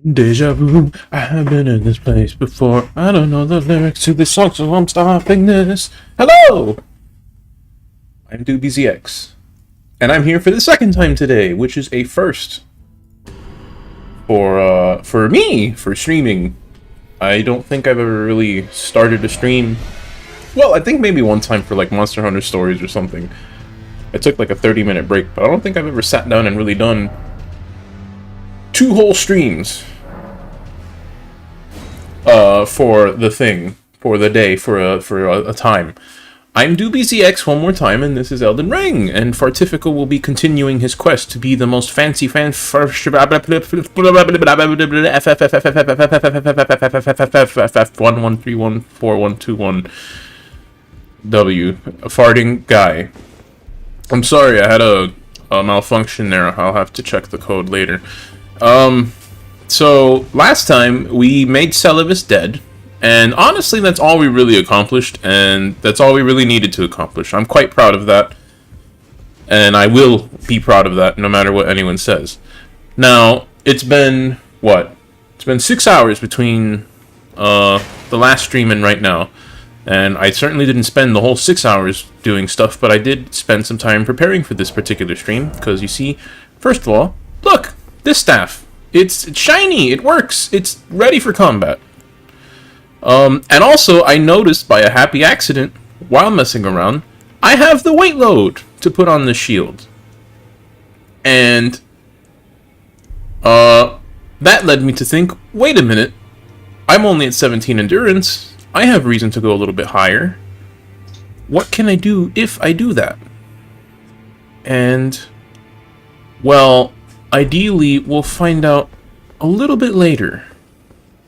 Deja vu, I have been in this place before. I don't know the lyrics to this song, so I'm stopping this. Hello! I'm DoobieZX, and I'm here for the second time today, which is a first for me, for streaming. I don't think I've ever really started a stream. Well, I think maybe one time for like Monster Hunter Stories or something. I took like a 30-minute break, but I don't think I've ever sat down and really done 2 whole streams for the thing, for the day, for a time. I'm DoobieZX one more time, and this is Elden Ring, and Fartifical will be continuing his quest to be the most fancy fan first 11314121 W farting guy. I'm sorry, I had a malfunction there. I'll have to check the code later. So last time we made Celivis dead, and honestly that's all we really accomplished, and that's all we really needed to accomplish. I'm quite proud of that, and I will be proud of that no matter what anyone says. Now, it's been, what? It's been 6 hours between the last stream and right now, and I certainly didn't spend the whole 6 hours doing stuff, but I did spend some time preparing for this particular stream, because you see, first of all, look, this staff. It's shiny, it works, it's ready for combat. And also, I noticed by a happy accident, while messing around, I have the weight load to put on the shield. And, that led me to think, wait a minute, I'm only at 17 endurance, I have reason to go a little bit higher. What can I do if I do that? And, well, ideally, we'll find out a little bit later,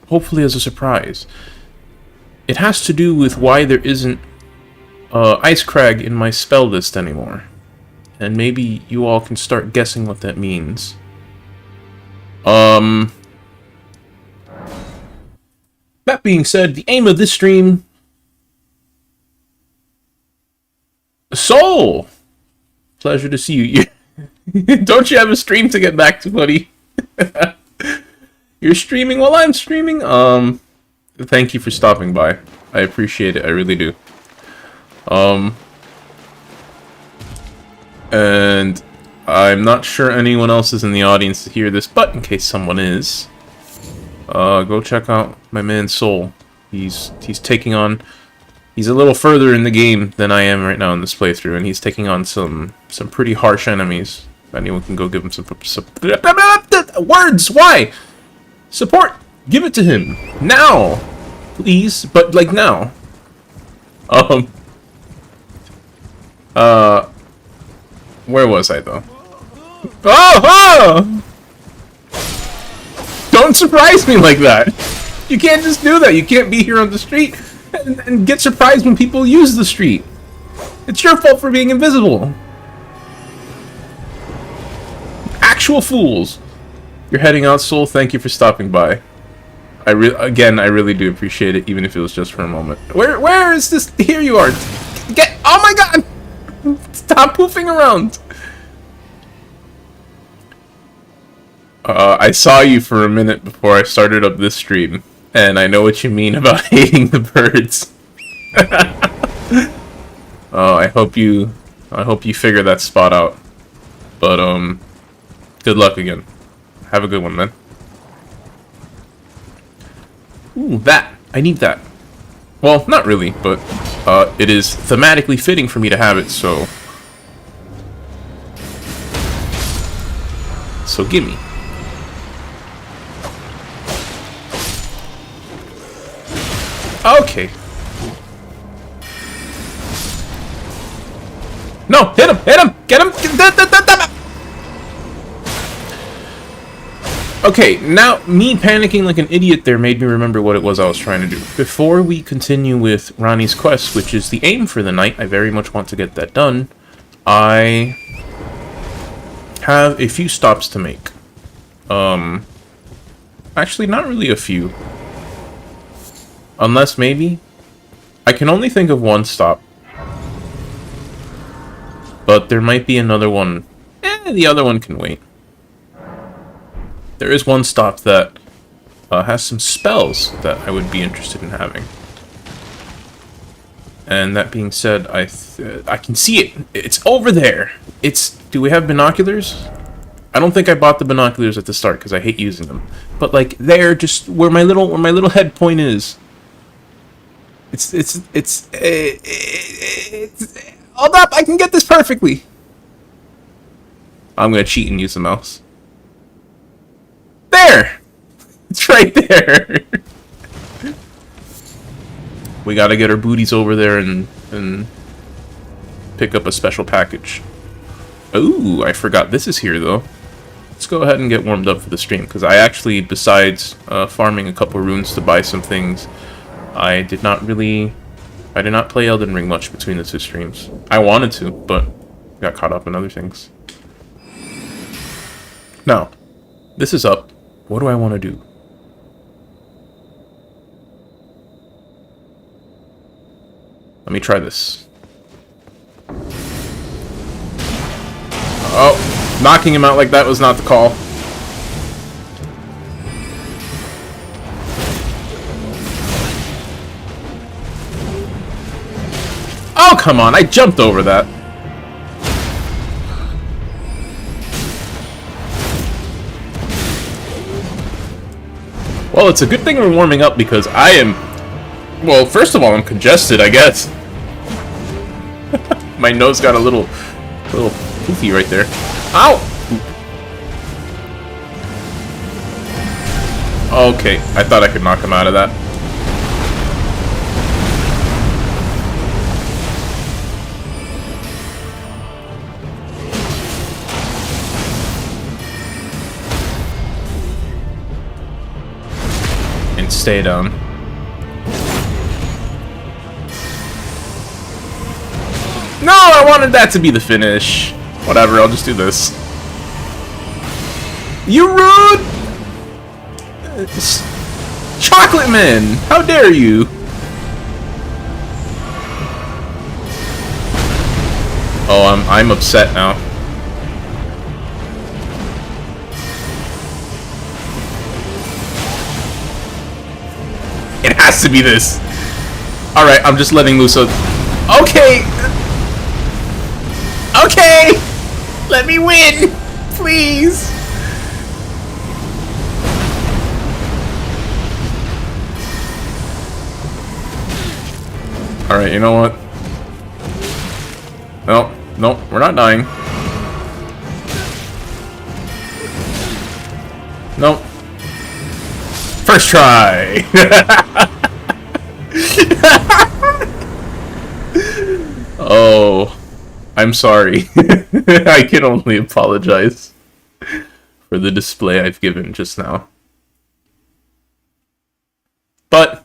hopefully as a surprise. It has to do with why there isn't Ice Crag in my spell list anymore. And maybe you all can start guessing what that means. That being said, the aim of this stream... Soul! Pleasure to see you. Don't you have a stream to get back to, buddy? You're streaming while I'm streaming? Thank you for stopping by. I appreciate it, I really do. And I'm not sure anyone else is in the audience to hear this, but in case someone is, go check out my man Soul. He's taking on... He's a little further in the game than I am right now in this playthrough, and he's taking on some pretty harsh enemies. Anyone can go give him some words. Why? Support. Give it to him now, please. But like now. Where was I though? Oh! Don't surprise me like that. You can't just do that. You can't be here on the street and get surprised when people use the street. It's your fault for being invisible. Actual fools. You're heading out, Soul. Thank you for stopping by. Again, I really do appreciate it, even if it was just for a moment. Where is this? Here you are. Get. Oh my God! Stop poofing around. I saw you for a minute before I started up this stream, and I know what you mean about hating the birds. Oh, I hope you figure that spot out. But good luck again. Have a good one, man. Ooh, that. I need that. Well, not really, but it is thematically fitting for me to have it, so... So gimme. Okay. No, hit him! Hit him! Get him! Okay, now, me panicking like an idiot there made me remember what it was I was trying to do. Before we continue with Ranni's quest, which is the aim for the night, I very much want to get that done, I have a few stops to make. Actually, not really a few. Unless, maybe? I can only think of one stop. But there might be another one. The other one can wait. There is one stop that has some spells that I would be interested in having. And that being said, I can see it. It's over there. Do we have binoculars? I don't think I bought the binoculars at the start because I hate using them. But like there, just where my little head point is. It's hold up, I can get this perfectly. I'm gonna cheat and use the mouse. There! It's right there. We gotta get our booties over there and pick up a special package. Ooh, I forgot this is here though. Let's go ahead and get warmed up for the stream, because I actually, besides farming a couple runes to buy some things, I did not play Elden Ring much between the two streams. I wanted to, but got caught up in other things. Now, this is up. What do I want to do? Let me try this. Oh, knocking him out like that was not the call. Oh, come on, I jumped over that. Well, it's a good thing we're warming up because I am... Well, first of all, I'm congested, I guess. My nose got a little poofy right there. Ow! Okay, I thought I could knock him out of that. And stay down. No, I wanted that to be the finish. Whatever, I'll just do this. You rude! Chocolate Man! How dare you! Oh, I'm upset now. It has to be this. Alright, I'm just letting loose. Okay! Okay! Let me win! Please! Alright, you know what? No, we're not dying. Nope. First try! Oh, I'm sorry. I can only apologize for the display I've given just now. But,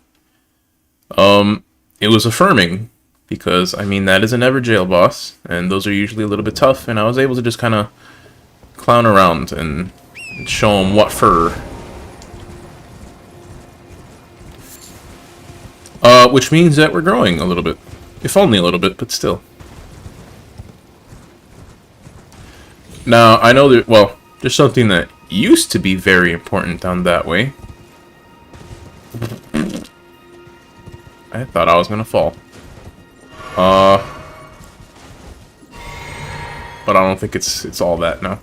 it was affirming, because, I mean, that is a never jail boss, and those are usually a little bit tough, and I was able to just kind of clown around and show them what for. Which means that we're growing a little bit. If only a little bit, but still. Now, I know that, well, there's something that used to be very important down that way. I thought I was gonna fall. But I don't think it's all that now.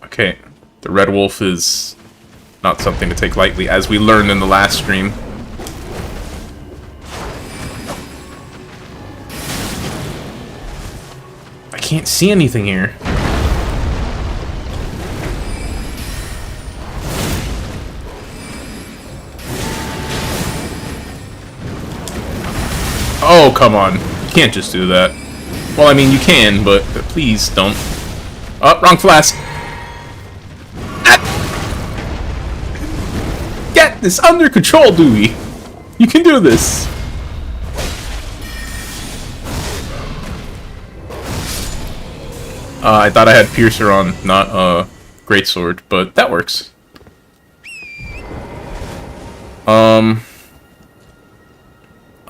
Okay, the Red Wolf is not something to take lightly, as we learned in the last stream. I can't see anything here. Oh, come on. You can't just do that. Well, I mean, you can, but please don't. Oh, wrong flask. Get this under control, Dewey. You can do this. I thought I had Piercer on, not Greatsword, but that works.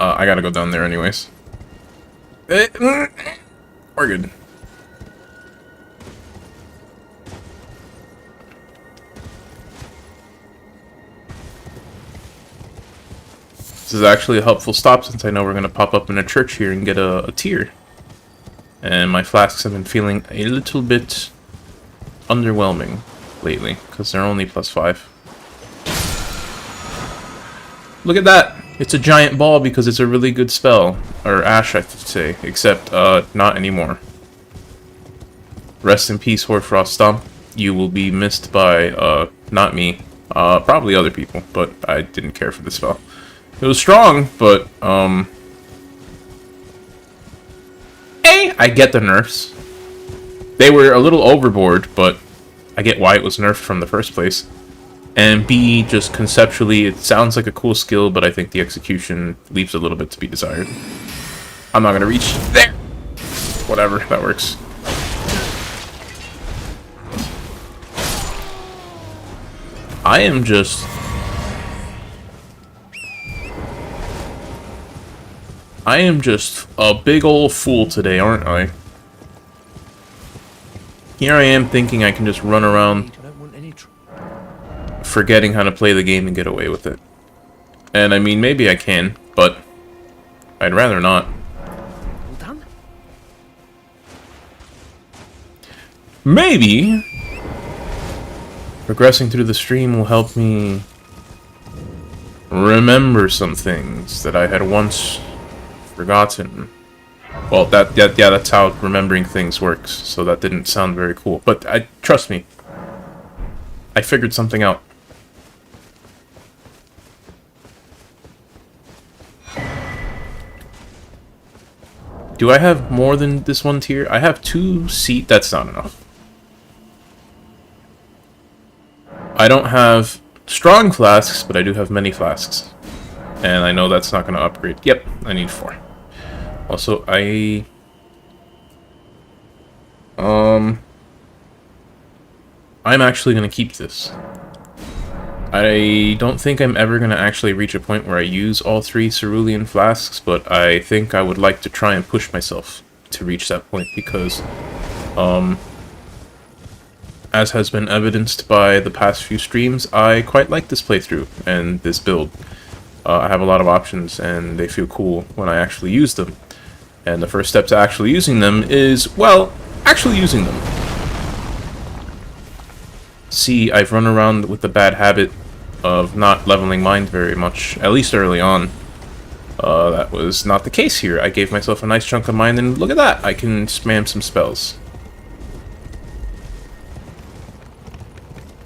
I gotta go down there anyways. We're good. This is actually a helpful stop since I know we're going to pop up in a church here and get a tier. And my flasks have been feeling a little bit underwhelming lately because they're only +5. Look at that! It's a giant ball because it's a really good spell. Or ash, I should say. Except, not anymore. Rest in peace, Hoarfrost Stomp. You will be missed by, not me. Probably other people, but I didn't care for the spell. It was strong, but, A, I get the nerfs. They were a little overboard, but I get why it was nerfed from the first place. And B, just conceptually, it sounds like a cool skill, but I think the execution leaves a little bit to be desired. I'm not gonna reach there! Whatever, that works. I am just... a big old fool today, aren't I? Here I am thinking I can just run around forgetting how to play the game and get away with it. And I mean, maybe I can, but I'd rather not. Maybe progressing through the stream will help me remember some things that I had once forgotten. Well, that's how remembering things works, so that didn't sound very cool. But trust me, I figured something out. Do I have more than this one tier? I have 2 seat. That's not enough. I don't have strong flasks, but I do have many flasks. And I know that's not going to upgrade. Yep, I need 4. Also, I'm actually going to keep this. I don't think I'm ever going to actually reach a point where I use all 3 cerulean flasks, but I think I would like to try and push myself to reach that point because, as has been evidenced by the past few streams, I quite like this playthrough and this build. I have a lot of options and they feel cool when I actually use them. And the first step to actually using them is, well, actually using them. See, I've run around with the bad habit of not leveling mine very much, at least early on. That was not the case here. I gave myself a nice chunk of mine, and look at that! I can spam some spells.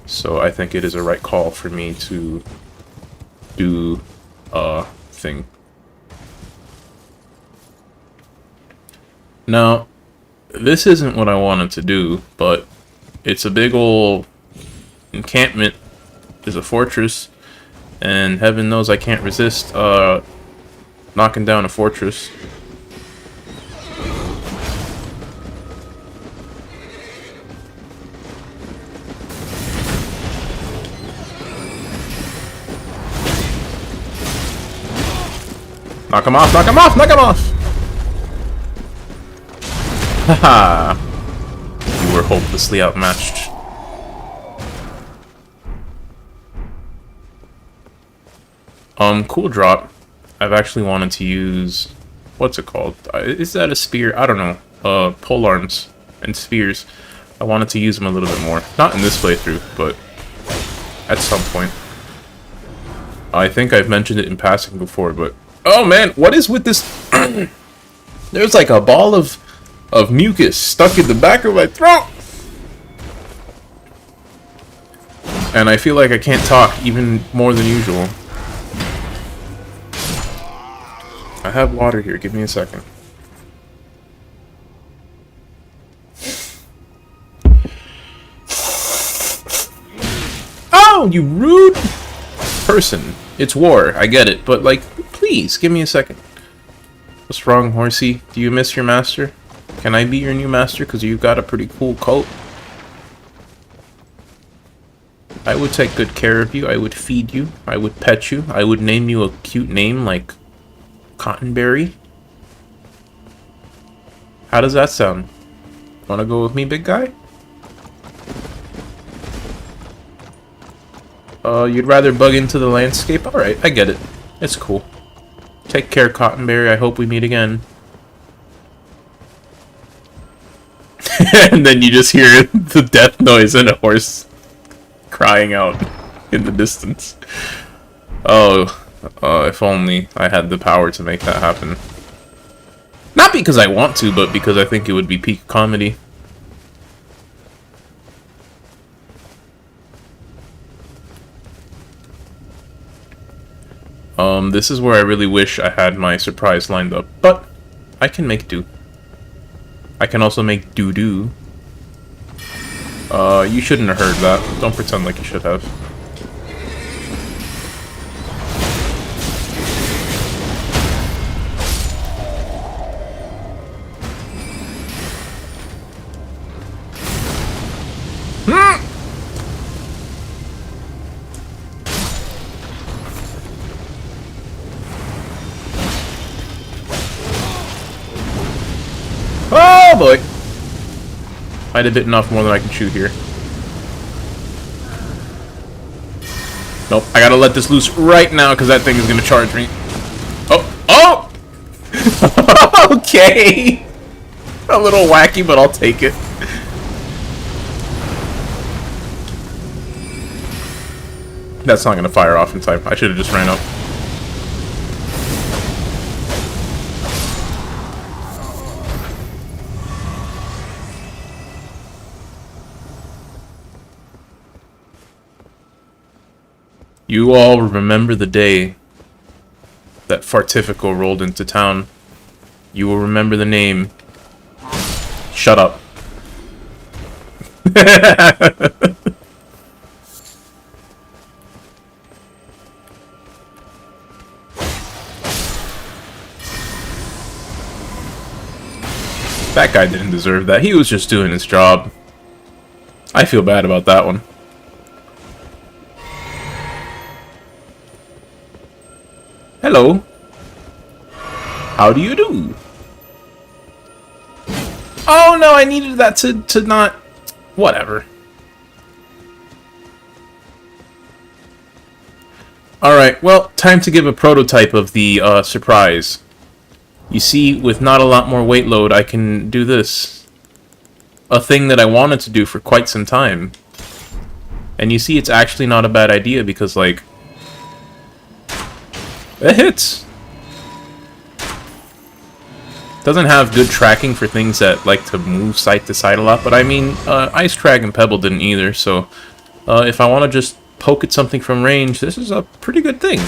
So I think it is a right call for me to do a thing. Now, this isn't what I wanted to do, but it's a big ol' encampment. There's a fortress, and heaven knows I can't resist knocking down a fortress. Knock him off, knock him off, knock him off! Haha! You were hopelessly outmatched. Cool drop. I've actually wanted to use... what's it called? Is that a spear? I don't know. Polearms and spears. I wanted to use them a little bit more. Not in this playthrough, but at some point. I think I've mentioned it in passing before, but... oh man, what is with this... there's like a ball of mucus stuck in the back of my throat! And I feel like I can't talk even more than usual. I have water here, give me a second. Oh, you rude person. It's war, I get it, but like, please, give me a second. What's wrong, horsey? Do you miss your master? Can I be your new master? Because you've got a pretty cool coat. I would take good care of you. I would feed you. I would pet you. I would name you a cute name like Cottonberry. How does that sound? Wanna go with me, big guy? You'd rather bug into the landscape? Alright, I get it. It's cool. Take care, Cottonberry. I hope we meet again. And then you just hear the death noise and a horse crying out in the distance. Oh, if only I had the power to make that happen. Not because I want to, but because I think it would be peak comedy. This is where I really wish I had my surprise lined up, but I can make do. I can also make doo-doo. You shouldn't have heard that. Don't pretend like you should have. Oh boy! Might have bitten off more than I can chew here. Nope, I gotta let this loose right now because that thing is gonna charge me. Oh! Oh! Okay! A little wacky, but I'll take it. That's not gonna fire off in time. I should have just ran up. You all remember the day that Fartifico rolled into town. You will remember the name. Shut up. That guy didn't deserve that. He was just doing his job. I feel bad about that one. Hello. How do you do? Oh no, I needed that to not... Whatever. Alright, well, time to give a prototype of the surprise. You see, with not a lot more weight load, I can do this. A thing that I wanted to do for quite some time. And you see, it's actually not a bad idea because, like... It hits! Doesn't have good tracking for things that like to move side to side a lot, but I mean, Ice Crag and Pebble didn't either, so if I want to just poke at something from range, this is a pretty good thing.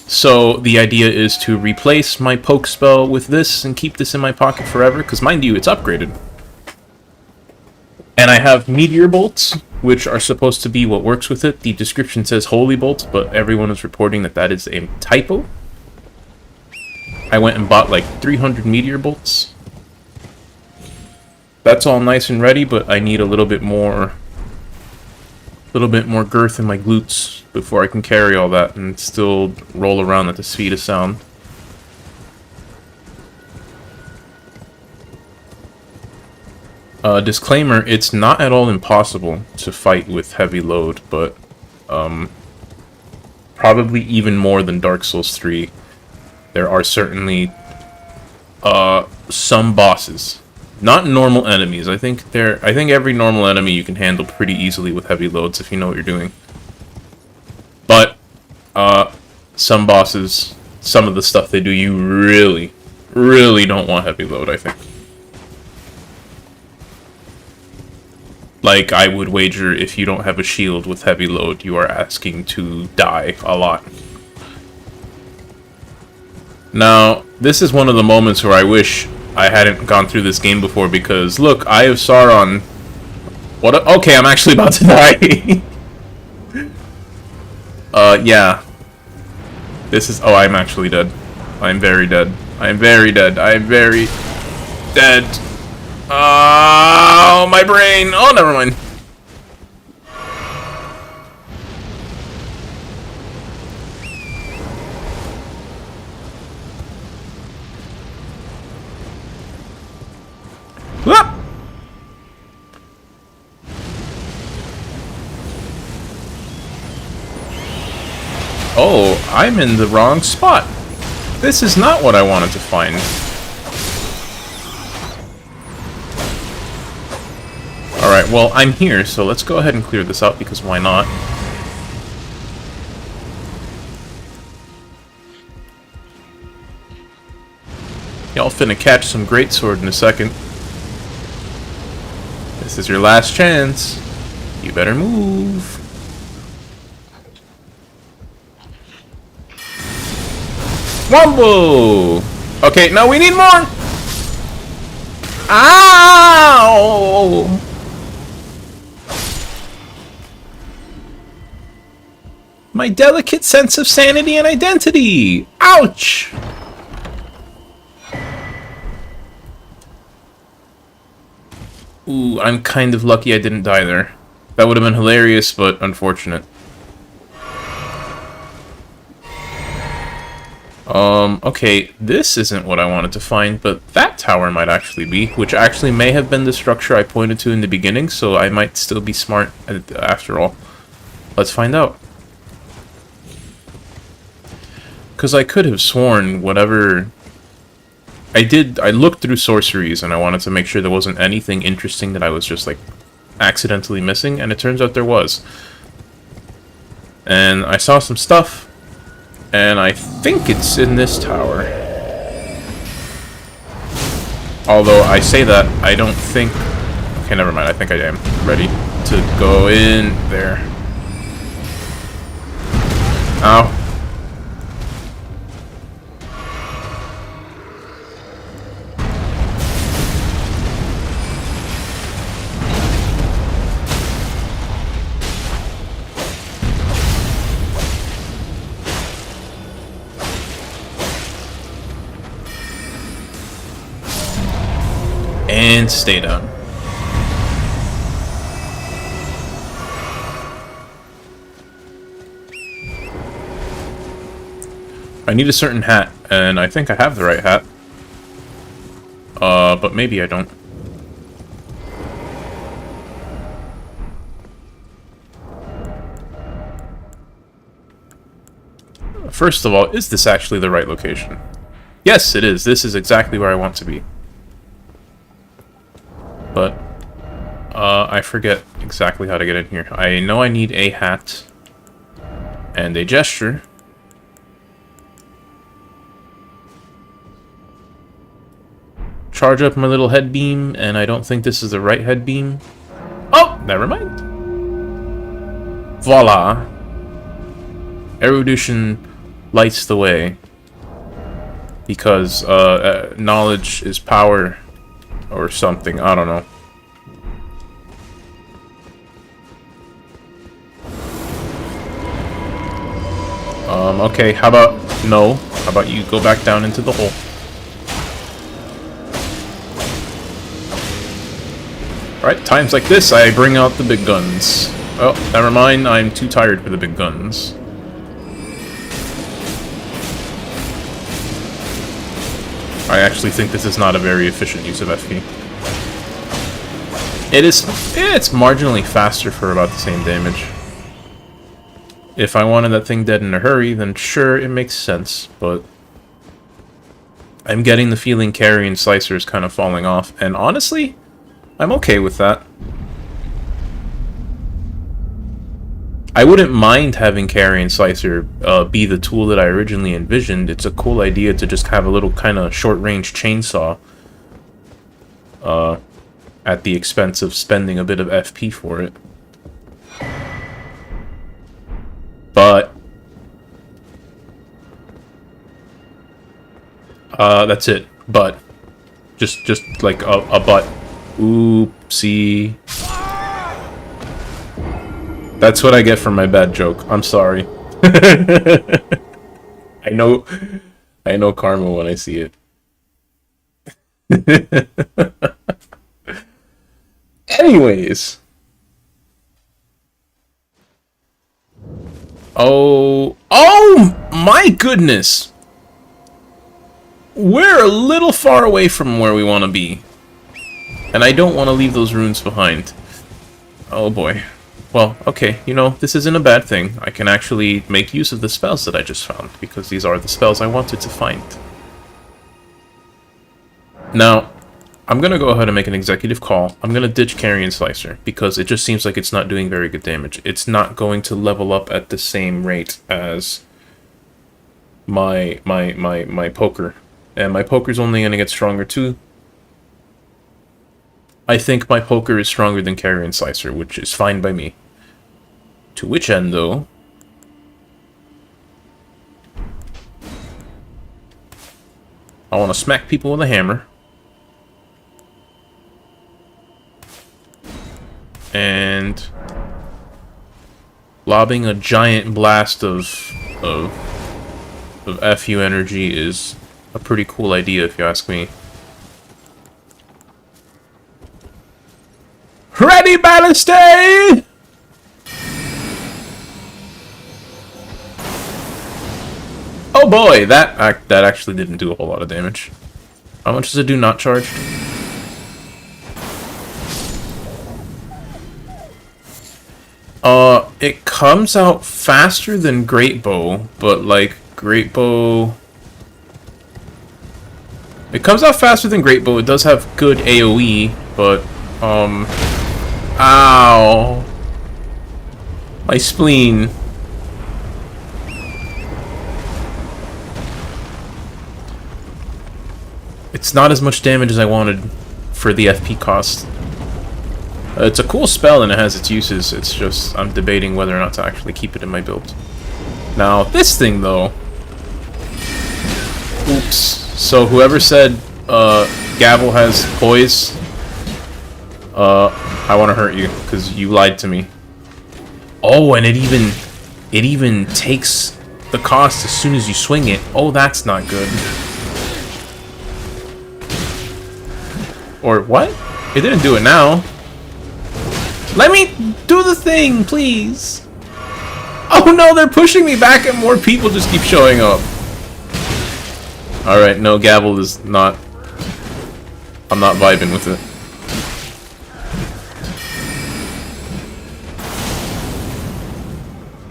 So the idea is to replace my poke spell with this and keep this in my pocket forever, because mind you, it's upgraded. And I have Meteor Bolts, which are supposed to be what works with it. The description says Holy Bolts, but everyone is reporting that that is a typo. I went and bought like 300 Meteor Bolts. That's all nice and ready, but I need a little bit more girth in my glutes before I can carry all that and still roll around at the speed of sound. Disclaimer, it's not at all impossible to fight with heavy load, but probably even more than Dark Souls 3. There are certainly some bosses, not normal enemies. I think every normal enemy you can handle pretty easily with heavy loads if you know what you're doing. But some bosses, some of the stuff they do, you really, really don't want heavy load, I think. Like, I would wager if you don't have a shield with heavy load, you are asking to die a lot. Now, this is one of the moments where I wish I hadn't gone through this game before, because, look, Eye of Sauron... What? Okay, I'm actually about to die. Yeah. This is... Oh, I'm actually dead. I'm very dead. I'm very dead. I'm very... dead. Oh, my brain. Oh, never mind. Ah! I'm in the wrong spot. This is not what I wanted to find. Alright, well, I'm here, so let's go ahead and clear this out, because why not? Y'all finna catch some greatsword in a second. This is your last chance. You better move. Wombo! Okay, no, we need more! Ow! My delicate sense of sanity and identity! Ouch! Ooh, I'm kind of lucky I didn't die there. That would have been hilarious, but unfortunate. Okay, this isn't what I wanted to find, but that tower might actually be, which actually may have been the structure I pointed to in the beginning, so I might still be smart after all. Let's find out. Because I could have sworn whatever... I looked through sorceries, and I wanted to make sure there wasn't anything interesting that I was just, like, accidentally missing, and it turns out there was. And I saw some stuff, and I think it's in this tower. Although, I say that, I don't think... Okay, never mind, I think I am ready to go in there. Ow. And stay down. I need a certain hat, and I think I have the right hat. But maybe I don't. First of all, is this actually the right location? Yes, it is. This is exactly where I want to be. But, I forget exactly how to get in here. I know I need a hat and a gesture. Charge up my little head beam, and I don't think this is the right head beam. Oh, never mind. Voila. Erudition lights the way. Because, knowledge is power. Or something, I don't know. Okay, how about... No. How about you go back down into the hole? Alright, times like this, I bring out the big guns. Oh, never mind, I'm too tired for the big guns. I actually think this is not a very efficient use of FP. It's marginally faster for about the same damage. If I wanted that thing dead in a hurry, then sure, it makes sense, but... I'm getting the feeling Carry and Slicer is kind of falling off, and honestly, I'm okay with that. I wouldn't mind having Carry and Slicer be the tool that I originally envisioned. It's a cool idea to just have a little kind of short-range chainsaw at the expense of spending a bit of FP for it. But that's it. But just like a but. Oopsie. That's what I get from my bad joke. I'm sorry. I know karma when I see it. Anyways. Oh my goodness. We're a little far away from where we want to be. And I don't want to leave those runes behind. Oh boy. well, okay, you know, this isn't a bad thing. I can actually make use of the spells that I just found, because these are the spells I wanted to find. Now, I'm going to go ahead and make an executive call. I'm going to ditch Carrion Slicer, because it just seems like it's not doing very good damage. It's not going to level up at the same rate as my poker. And my poker's only going to get stronger too. I think my poker is stronger than Carrion Slicer, which is fine by me. To which end, though, I want to smack people with a hammer. And lobbing a giant blast of FU energy is a pretty cool idea, if you ask me. Ready, Ballistay! Oh boy, that actually didn't do a whole lot of damage. How much does it do not charged? It comes out faster than Great Bow, but like Great Bow... It comes out faster than Great Bow. It does have good AoE, but ow. My spleen. It's not as much damage as I wanted for the FP cost. It's a cool spell and it has its uses. It's just I'm debating whether or not to actually keep it in my build. Now, this thing though. Oops. So whoever said Gavel has poise, I want to hurt you because you lied to me. Oh, and it even takes the cost as soon as you swing it. Oh, that's not good. Or what? It didn't do it now. Let me do the thing, please. Oh no, they're pushing me back and more people just keep showing up. Alright, no, Gavel is not... I'm not vibing with it.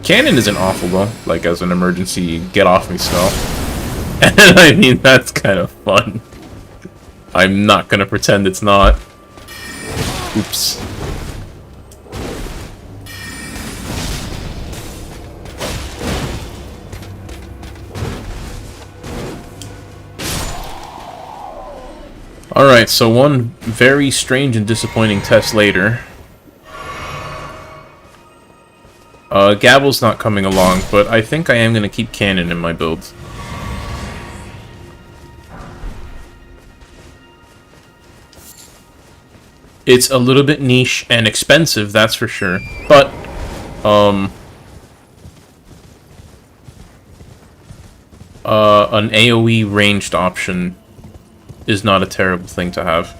Cannon isn't awful though, like as an emergency get off me spell. And I mean, that's kind of fun. I'm not gonna pretend it's not. Oops. Alright, so one very strange and disappointing test later. Gavel's not coming along, but I think I am going to keep Cannon in my build. It's a little bit niche and expensive, that's for sure. But, an AoE ranged option is not a terrible thing to have.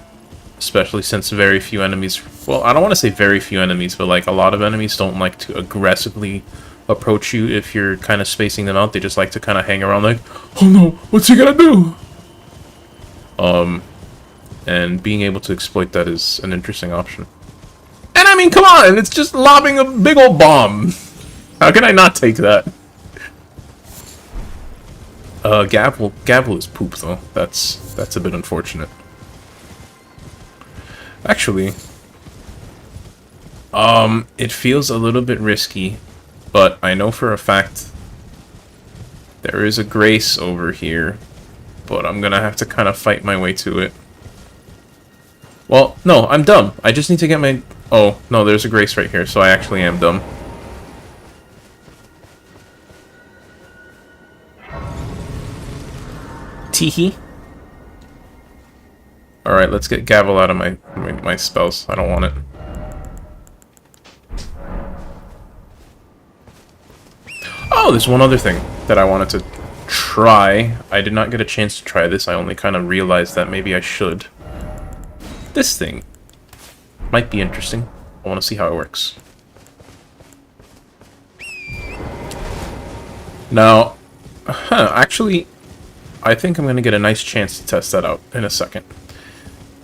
Especially since very few enemies... Well, I don't want to say very few enemies, but like a lot of enemies don't like to aggressively approach you if you're kind of spacing them out. They just like to kind of hang around like, oh no, what's he gonna do? And being able to exploit that is an interesting option. And I mean, come on, it's just lobbing a big old bomb. How can I not take that? Gavel is poop though. That's a bit unfortunate. Actually, it feels a little bit risky, but I know for a fact there is a grace over here, but I'm gonna have to kind of fight my way to it. Well, no, I'm dumb. I just need to get my... Oh, no, there's a grace right here, so I actually am dumb. Teehee. Alright, let's get Gavel out of my spells. I don't want it. Oh, there's one other thing that I wanted to try. I did not get a chance to try this. I only kind of realized that maybe I should. This thing might be interesting. I want to see how it works. Now, actually, I think I'm going to get a nice chance to test that out in a second.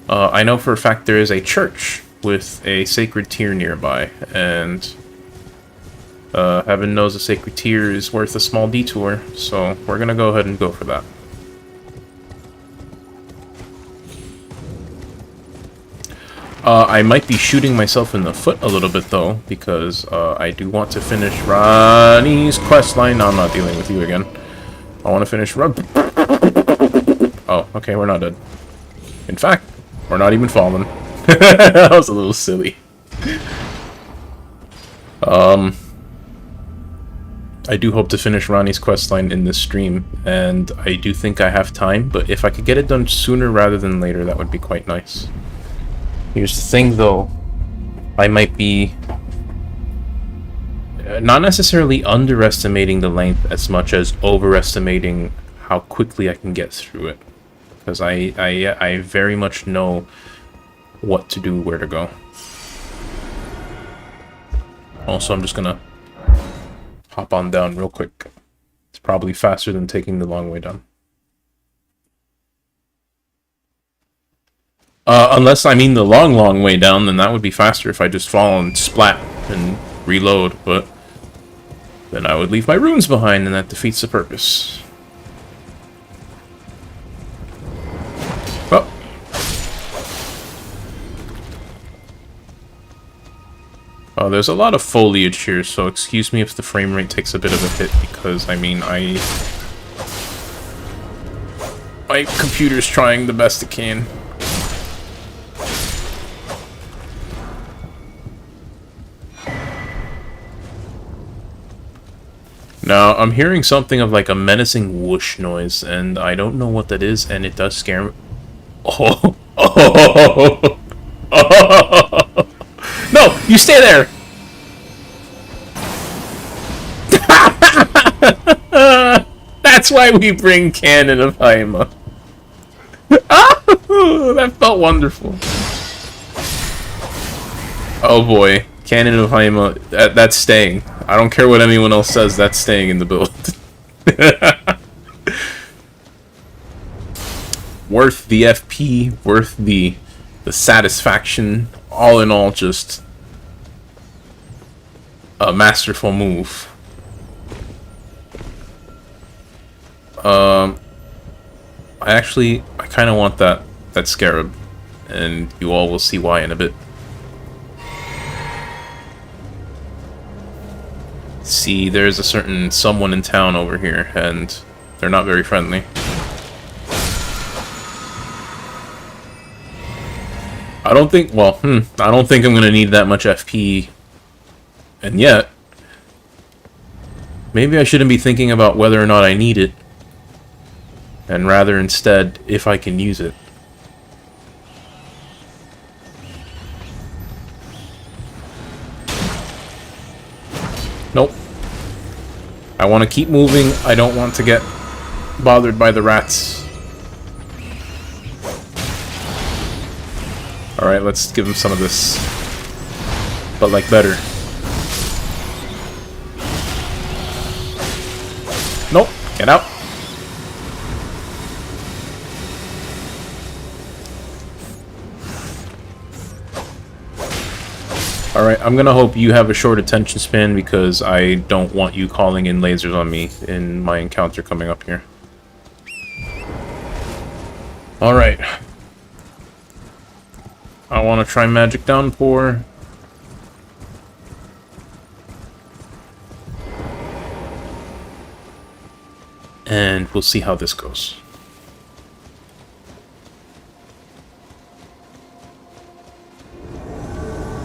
I know for a fact there is a church with a sacred tear nearby, and Heaven knows a sacred tear is worth a small detour, so we're gonna go ahead and go for that. I might be shooting myself in the foot a little bit, though, because I do want to finish Ronnie's questline. No, I'm not dealing with you again. I want to finish Oh, okay, we're not dead. In fact, we're not even falling. That was a little silly. I do hope to finish Ronnie's questline in this stream, and I do think I have time, but if I could get it done sooner rather than later, that would be quite nice. Here's the thing, though. I might be not necessarily underestimating the length as much as overestimating how quickly I can get through it. Because I very much know what to do, where to go. Also, I'm just gonna hop on down real quick. It's probably faster than taking the long way down. Unless I mean the long way down, then that would be faster if I just fall and splat and reload, but then I would leave my runes behind, and that defeats the purpose. Oh, there's a lot of foliage here, so excuse me if the frame rate takes a bit of a hit, because, I mean, my computer's trying the best it can. Now, I'm hearing something of like a menacing whoosh noise, and I don't know what that is, and it does scare me. Oh, oh, oh. No, you stay there! That's why we bring Cannon of Haima. Oh, that felt wonderful. Oh boy, Cannon of Haima, that's staying. I don't care what anyone else says, that's staying in the build. Worth the FP, worth the satisfaction. All in all, just a masterful move. I kind of want that scarab, and you all will see why in a bit. See, there's a certain someone in town over here, and they're not very friendly. I don't think, well, I don't think I'm gonna need that much FP, and yet, maybe I shouldn't be thinking about whether or not I need it, and rather instead, if I can use it. Nope. I want to keep moving. I don't want to get bothered by the rats. Alright, let's give him some of this. But like better. Nope. Get out. Alright, I'm gonna hope you have a short attention span, because I don't want you calling in lasers on me in my encounter coming up here. Alright. I want to try Magic Downpour. And we'll see how this goes.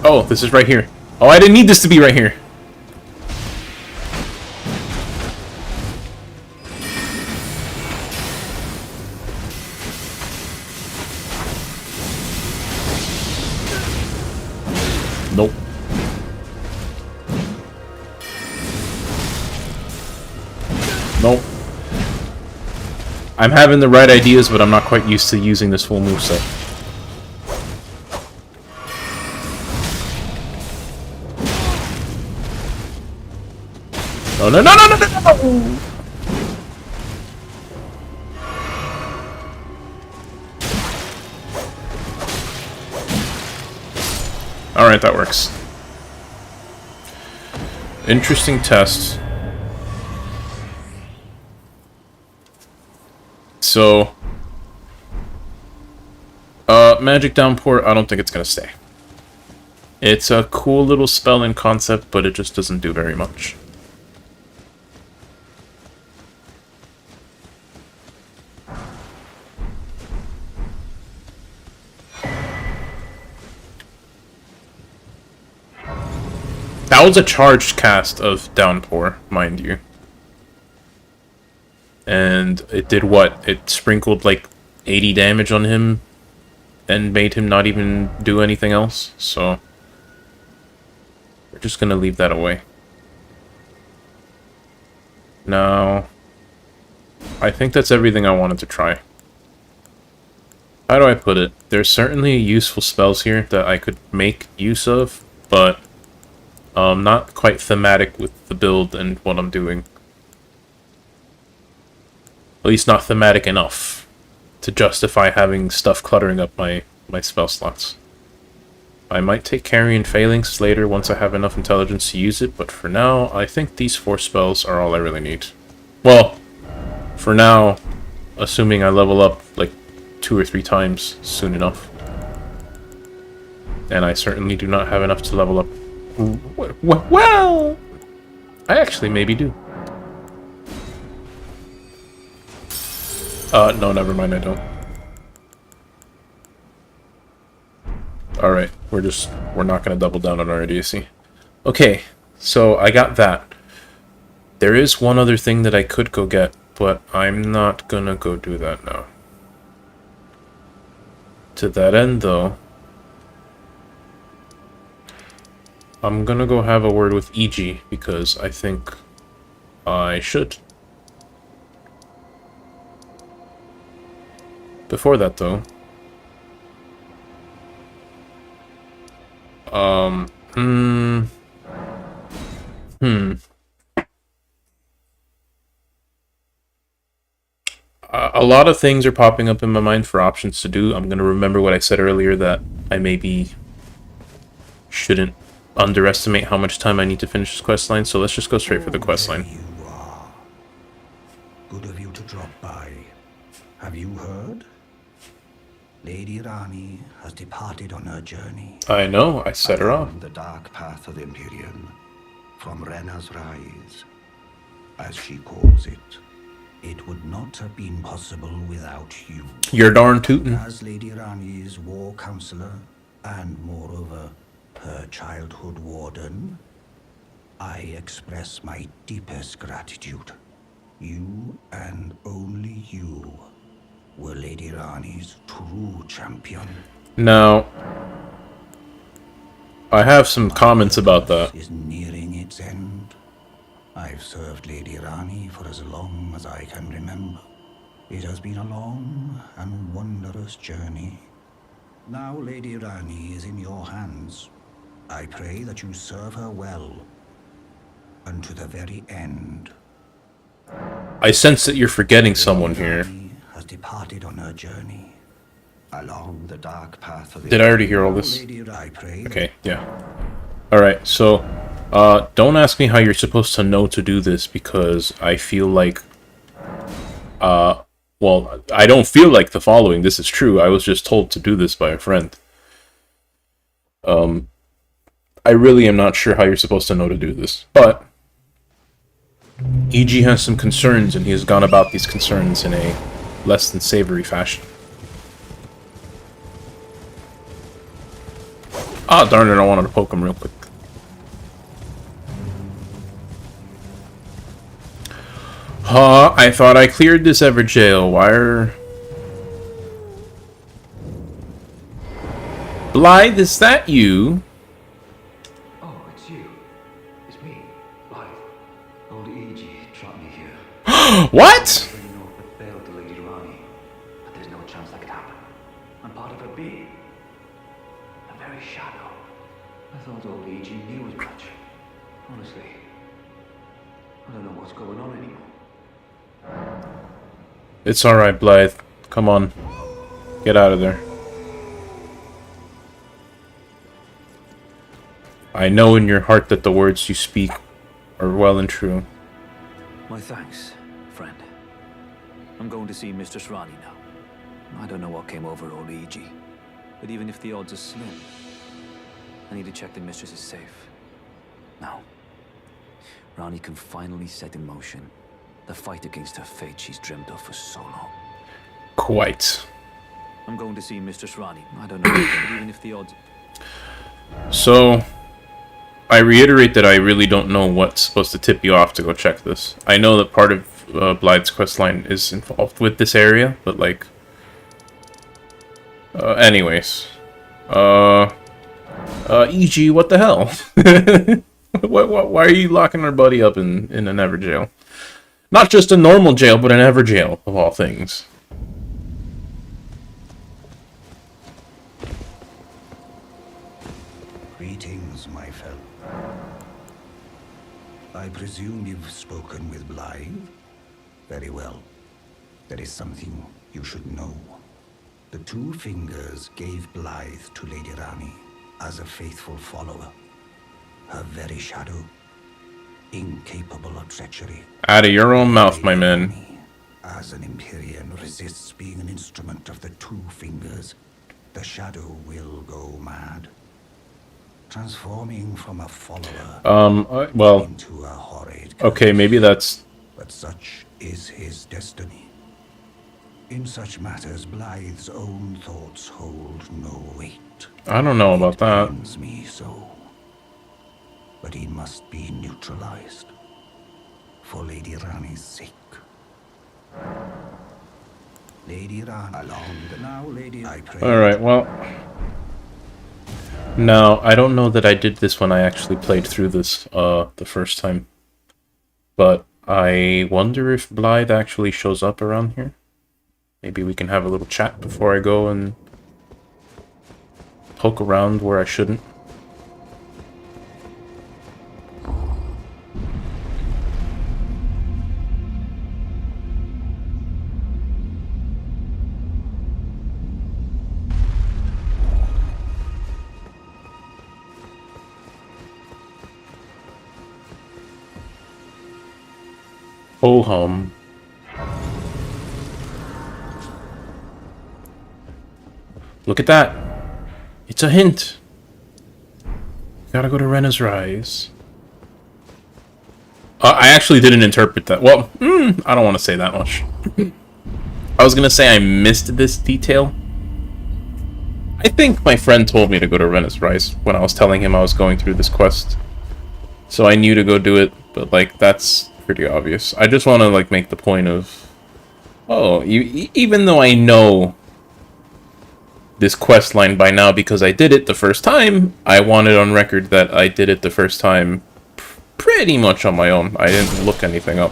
Oh, this is right here. Oh, I didn't need this to be right here. Nope. Nope. I'm having the right ideas, but I'm not quite used to using this full moveset. No, no, no, no, no, no! Alright, that works. Interesting test. So, Magic Downpour, I don't think it's gonna stay. It's a cool little spell in concept, but it just doesn't do very much. That was a charged cast of Downpour, mind you. And it did what? It sprinkled like 80 damage on him and made him not even do anything else, so we're just gonna leave that away. Now, I think that's everything I wanted to try. How do I put it? There's certainly useful spells here that I could make use of, but not quite thematic with the build and what I'm doing. At least not thematic enough to justify having stuff cluttering up my spell slots. I might take Carrion Phalanx later once I have enough intelligence to use it, but for now, I think these 4 spells are all I really need. Well, for now, assuming I level up like 2 or 3 times soon enough. And I certainly do not have enough to level up. Well, I actually maybe do. No, never mind, I don't. Alright, we're not gonna double down on our idiocy. Okay, so I got that. There is one other thing that I could go get, but I'm not gonna go do that now. To that end, though, I'm gonna go have a word with EG, because I think I should. Before that, though, a lot of things are popping up in my mind for options to do. I'm gonna remember what I said earlier, that I maybe shouldn't underestimate how much time I need to finish this questline, so let's just go straight for the questline. There you are. Good of you to drop by. Have you heard? Lady Rani has departed on her journey. I know, I set her off. Along the dark path of Empyrean, from Rena's Rise, as she calls it. It would not have been possible without you. You're darn tootin'. As Lady Rani's war counselor, and moreover, her childhood warden, I express my deepest gratitude. You and only you were Lady Rani's true champion. Now, I have some comments about that. Is nearing its end. I've served Lady Rani for as long as I can remember. It has been a long and wondrous journey. Now Lady Rani is in your hands. I pray that you serve her well, unto the very end. I sense that you're forgetting someone here. Rani has departed on her journey, along the dark path of the... Did I already hear all this? Lady, I pray. Okay, yeah. Alright, so, don't ask me how you're supposed to know to do this, because I feel like, well, I don't feel like the following. This is true. I was just told to do this by a friend. I really am not sure how you're supposed to know to do this, but EG has some concerns, and he has gone about these concerns in a less than savory fashion. Ah, darn it, I wanted to poke him real quick. I thought I cleared this Everjail. Why are... Blythe, is that you? Oh, it's you. It's me, Blythe. Old E.G. trapped me here. What? I know but failed to Lady Rani. But there's no chance that could happen. I'm part of her being. A very shadow. I thought old E.G. knew as much. Honestly, I don't know what's going on anymore. It's alright, Blythe. Come on. Get out of there. I know in your heart that the words you speak are well and true. My thanks, friend. I'm going to see Mistress Rani now. I don't know what came over old E.G., but even if the odds are slim, I need to check the Mistress is safe. Now, Rani can finally set in motion the fight against her fate she's dreamt of for so long. Quite. I'm going to see Mistress Rani. I don't know, but even if the odds... So, I reiterate that I really don't know what's supposed to tip you off to go check this. I know that part of Blythe's questline is involved with this area, but like... anyways. E.G., what the hell? Why are you locking our buddy up in an Ever jail? Not just a normal jail, but an Ever jail, of all things. Greetings, my fellow. I presume you've spoken with Blythe? Very well. There is something you should know. The Two Fingers gave Blythe to Lady Rani as a faithful follower. Her very shadow, incapable of treachery. Out of your own mouth, my Lady man. Rani, as an Empyrean, resists being an instrument of the Two Fingers. The shadow will go mad, transforming from a follower well, into a horrid okay, curse. maybe that's... But such is his destiny. In such matters, Blythe's own thoughts hold no weight. I don't know about that. It pains me so. But he must be neutralized. For Lady Rani's sake. Lady Rani, along now, Lady, I pray. Alright, well... No, I don't know that I did this when I actually played through this, the first time. But I wonder if Blythe actually shows up around here. Maybe we can have a little chat before I go and poke around where I shouldn't. Ho hum. Look at that. It's a hint. Gotta go to Rena's Rise. I actually didn't interpret that. Well, I don't want to say that much. I was gonna say I missed this detail. I think my friend told me to go to Rena's Rise when I was telling him I was going through this quest. So I knew to go do it, but like, that's pretty obvious. I just want to like make the point of... Oh, even though I know this quest line by now because I did it the first time, I wanted on record that I did it the first time pretty much on my own. I didn't look anything up.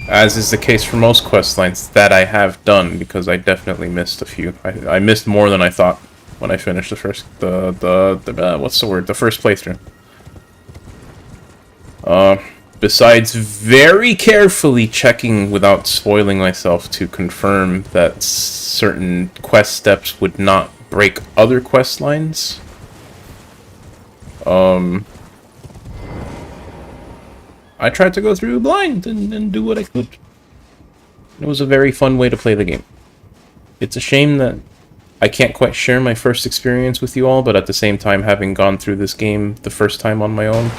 As is the case for most quest lines that I have done, because I definitely missed a few. I missed more than I thought when I finished the first, what's the word? The first playthrough. Besides very carefully checking without spoiling myself to confirm that certain quest steps would not break other quest lines. I tried to go through blind and do what I could. It was a very fun way to play the game. It's a shame that I can't quite share my first experience with you all, but at the same time, having gone through this game the first time on my own,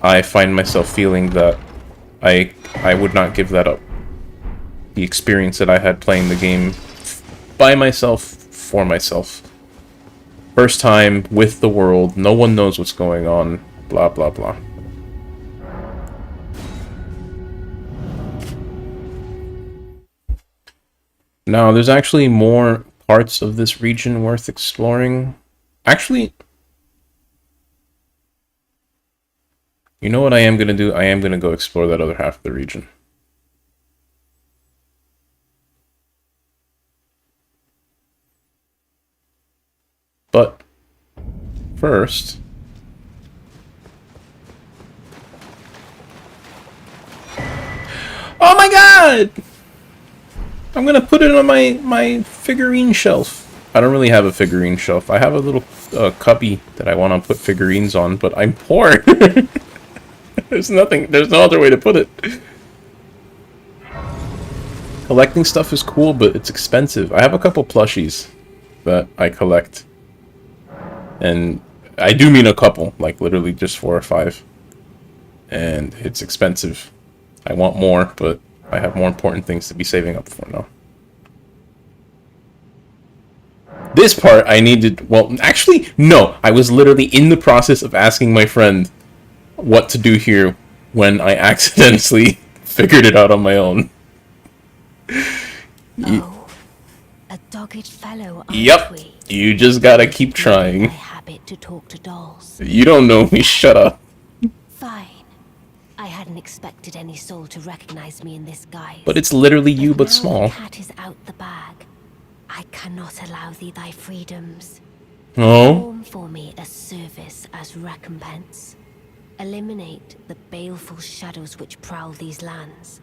I find myself feeling that I would not give that up. The experience that I had playing the game by myself, for myself. First time, with the world, no one knows what's going on, blah blah blah. Now, there's actually more parts of this region worth exploring. Actually, you know what I am going to do? I am going to go explore that other half of the region. But first... Oh my god! I'm gonna put it on my figurine shelf. I don't really have a figurine shelf. I have a little cubby that I want to put figurines on, but I'm poor. There's no other way to put it. Collecting stuff is cool, but it's expensive. I have a couple plushies that I collect. And I do mean a couple, like literally just 4 or 5. And it's expensive. I want more, but I have more important things to be saving up for now. This part I needed, well, actually, no. I was literally in the process of asking my friend what to do here when I accidentally figured it out on my own. Oh, a dogged fellow, aren't Yep, we? you just gotta keep trying. My habit to talk to dolls. You don't know me, shut up. Fine. I hadn't expected any soul to recognize me in this guise. But it's literally you, but now small. the cat is out the bag. I cannot allow thee thy freedoms. Oh? Perform for me a service as recompense. Eliminate the baleful shadows which prowl these lands.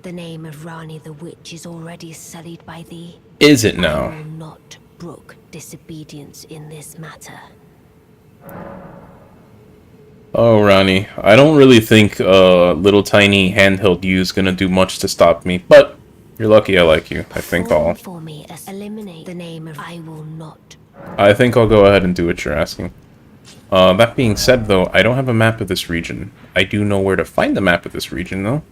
The name of Rani the Witch is already sullied by thee. Is it I now? will not brook disobedience in this matter. Oh, Ronnie. I don't really think little tiny handheld you is gonna do much to stop me, but you're lucky I like you. I think Perform I'll for me as eliminate the name of I will not. go ahead and do what you're asking. That being said, though, I don't have a map of this region. I do know where to find the map of this region, though.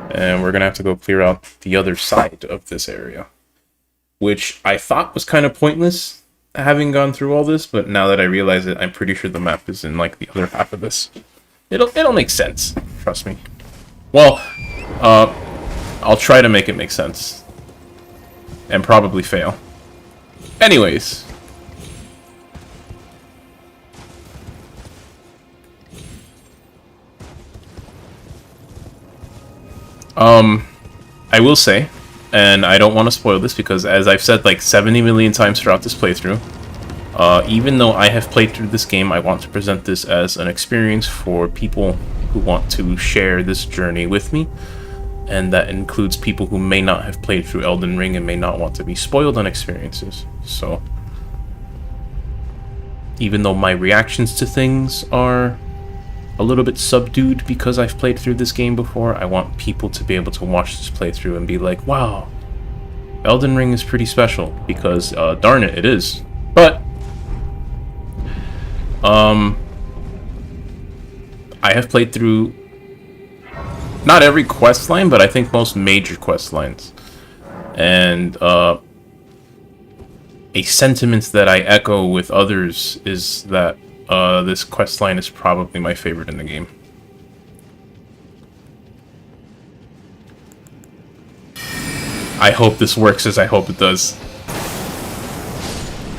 And we're gonna have to go clear out the other side of this area. Which I thought was kind of pointless, having gone through all this, but now that I realize it, I'm pretty sure the map is in, like, the other half of this. It'll make sense. Trust me. Well, I'll try to make it make sense. And probably fail. Anyways. I will say, and I don't want to spoil this because, as I've said like 70 million times throughout this playthrough, even though I have played through this game, I want to present this as an experience for people who want to share this journey with me, and that includes people who may not have played through Elden Ring and may not want to be spoiled on experiences. So, even though my reactions to things are a little bit subdued because I've played through this game before, I want people to be able to watch this playthrough and be like, wow, Elden Ring is pretty special, because darn it, it is. But I have played through not every quest line, but I think most major quest lines. And a sentiment that I echo with others is that this questline is probably my favorite in the game. I hope this works as I hope it does.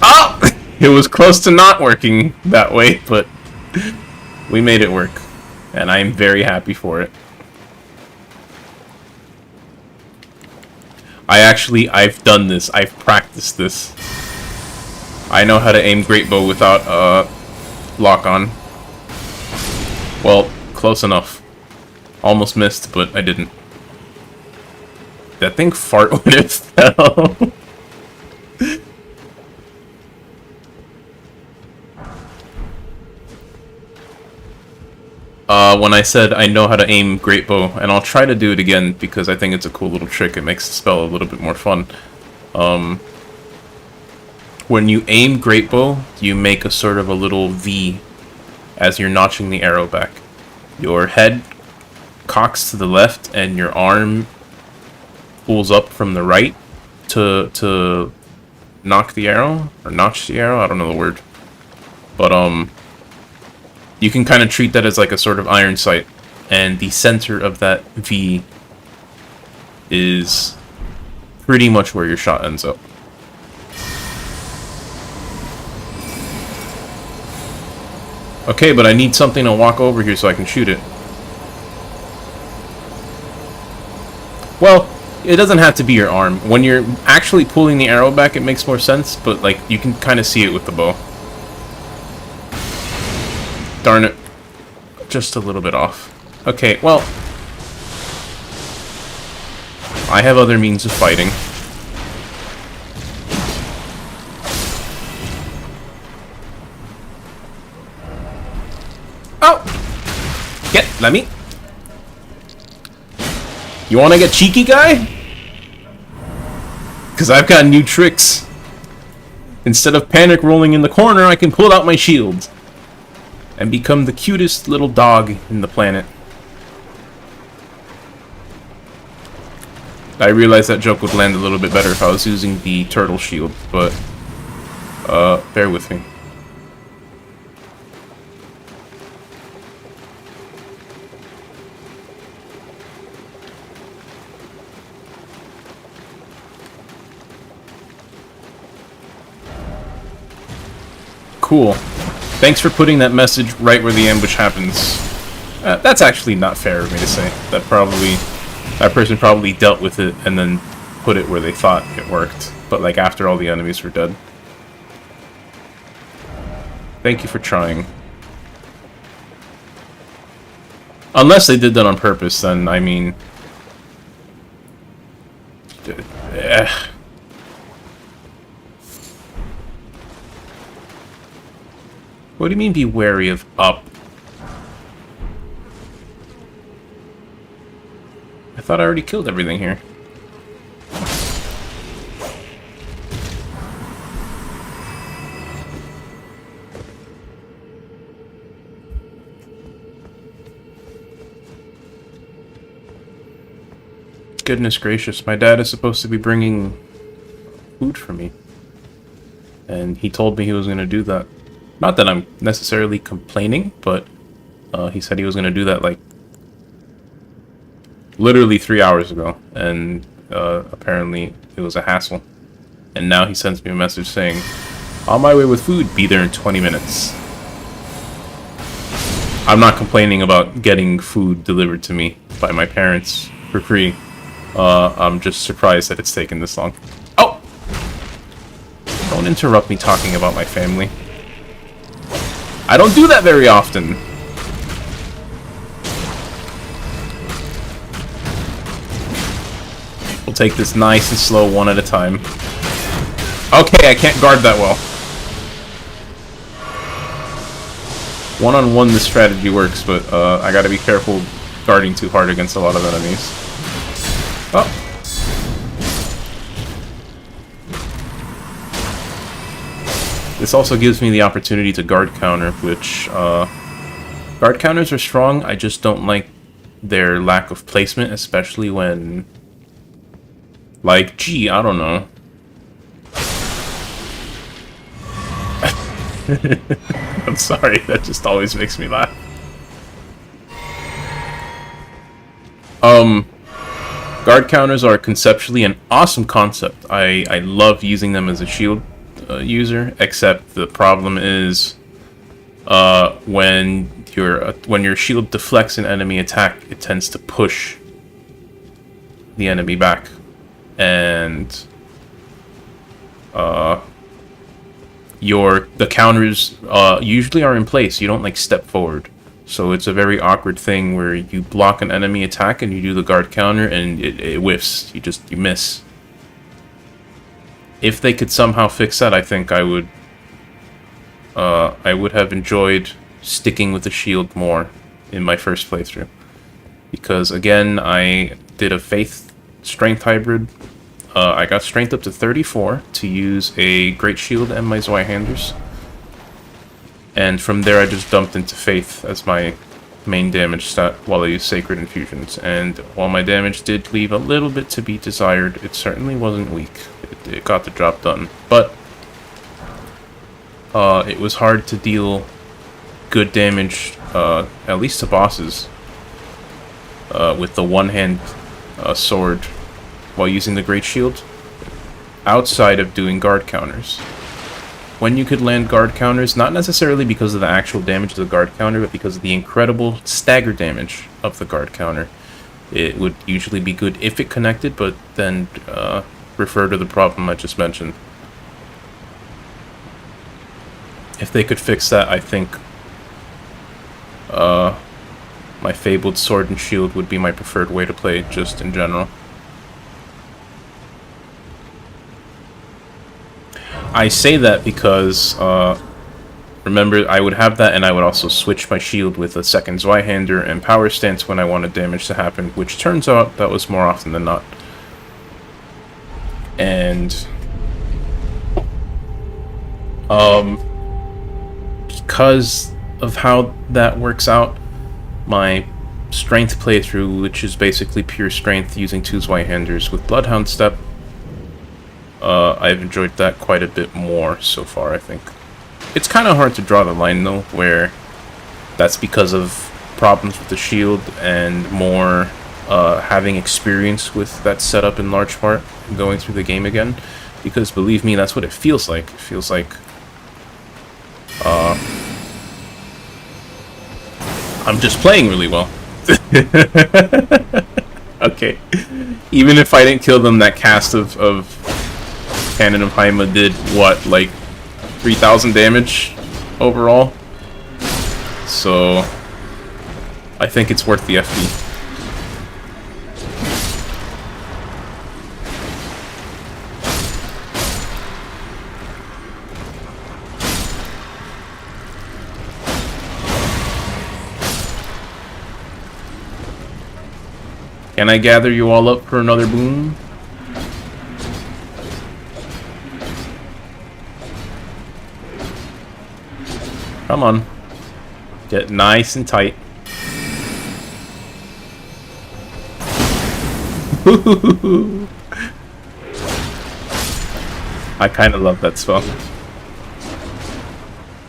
Oh! It was close to not working that way, but we made it work. And I am very happy for it. I've done this. I've practiced this. I know how to aim great bow without, lock on. Well, close enough. Almost missed, but I didn't. That thing fart when it fell. When I said I know how to aim great bow, and I'll try to do it again because I think it's a cool little trick. It makes the spell a little bit more fun. When you aim great bow, you make a sort of a little V as you're notching the arrow back. Your head cocks to the left and your arm pulls up from the right to knock the arrow, or notch the arrow, I don't know the word. But you can kind of treat that as like a sort of iron sight, and the center of that V is pretty much where your shot ends up. Okay, but I need something to walk over here so I can shoot it. Well, it doesn't have to be your arm. When you're actually pulling the arrow back, it makes more sense, but like you can kind of see it with the bow. Darn it. Just a little bit off. Okay, well. I have other means of fighting. Oh! Let me. You wanna get cheeky, guy? Because I've got new tricks. Instead of panic rolling in the corner, I can pull out my shield. And become the cutest little dog in the planet. I realized that joke would land a little bit better if I was using the turtle shield, but bear with me. Cool. Thanks for putting that message right where the ambush happens. That's actually not fair of me to say. That person probably dealt with it and then put it where they thought it worked. But like after all the enemies were dead. Thank you for trying. Unless they did that on purpose, then I mean... What do you mean be wary of up? I thought I already killed everything here. Goodness gracious, my dad is supposed to be bringing food for me. And he told me he was going to do that. Not that I'm necessarily complaining, but he said he was going to do that like literally 3 hours ago, and apparently it was a hassle. And now he sends me a message saying, on my way with food, be there in 20 minutes. I'm not complaining about getting food delivered to me by my parents for free. I'm just surprised that it's taken this long. Oh! Don't interrupt me talking about my family. I don't do that very often. We'll take this nice and slow one at a time. Okay, I can't guard that well. One-on-one, this strategy works, but I gotta be careful guarding too hard against a lot of enemies. Oh. This also gives me the opportunity to guard counter, which, guard counters are strong, I just don't like their lack of placement, especially when, like, gee, I don't know. I'm sorry, that just always makes me laugh. Guard counters are conceptually an awesome concept. I love using them as a shield user, except the problem is when your shield deflects an enemy attack, it tends to push the enemy back, and the counters usually are in place. You don't like step forward, so it's a very awkward thing where you block an enemy attack and you do the guard counter and it whiffs. You miss. If they could somehow fix that, I think I would have enjoyed sticking with the shield more in my first playthrough. Because again, I did a faith strength hybrid. I got strength up to 34 to use a great shield and my Zweihanders. And from there I just dumped into faith as my main damage stat while I used sacred infusions. And while my damage did leave a little bit to be desired, it certainly wasn't weak. It got the job done. But it was hard to deal good damage, at least to bosses, with the one-hand sword while using the Great Shield, outside of doing guard counters. When you could land guard counters, not necessarily because of the actual damage of the guard counter, but because of the incredible stagger damage of the guard counter. It would usually be good if it connected, but then refer to the problem I just mentioned. If they could fix that, I think my Fabled Sword and Shield would be my preferred way to play, just in general. I say that because, remember, I would have that, and I would also switch my shield with a second Zweihander and power stance when I wanted damage to happen, which turns out that was more often than not. And, because of how that works out, my strength playthrough, which is basically pure strength using 2 Zweihanders with Bloodhound Step, I've enjoyed that quite a bit more so far, I think. It's kind of hard to draw the line, though, where that's because of problems with the shield and more having experience with that setup in large part and going through the game again. Because, believe me, that's what it feels like. It feels like I'm just playing really well. Okay. Even if I didn't kill them, that cast of Cannon of Haima did, what, like 3,000 damage overall? So, I think it's worth the FP. Can I gather you all up for another boom? Come on. Get nice and tight. I kind of love that spell.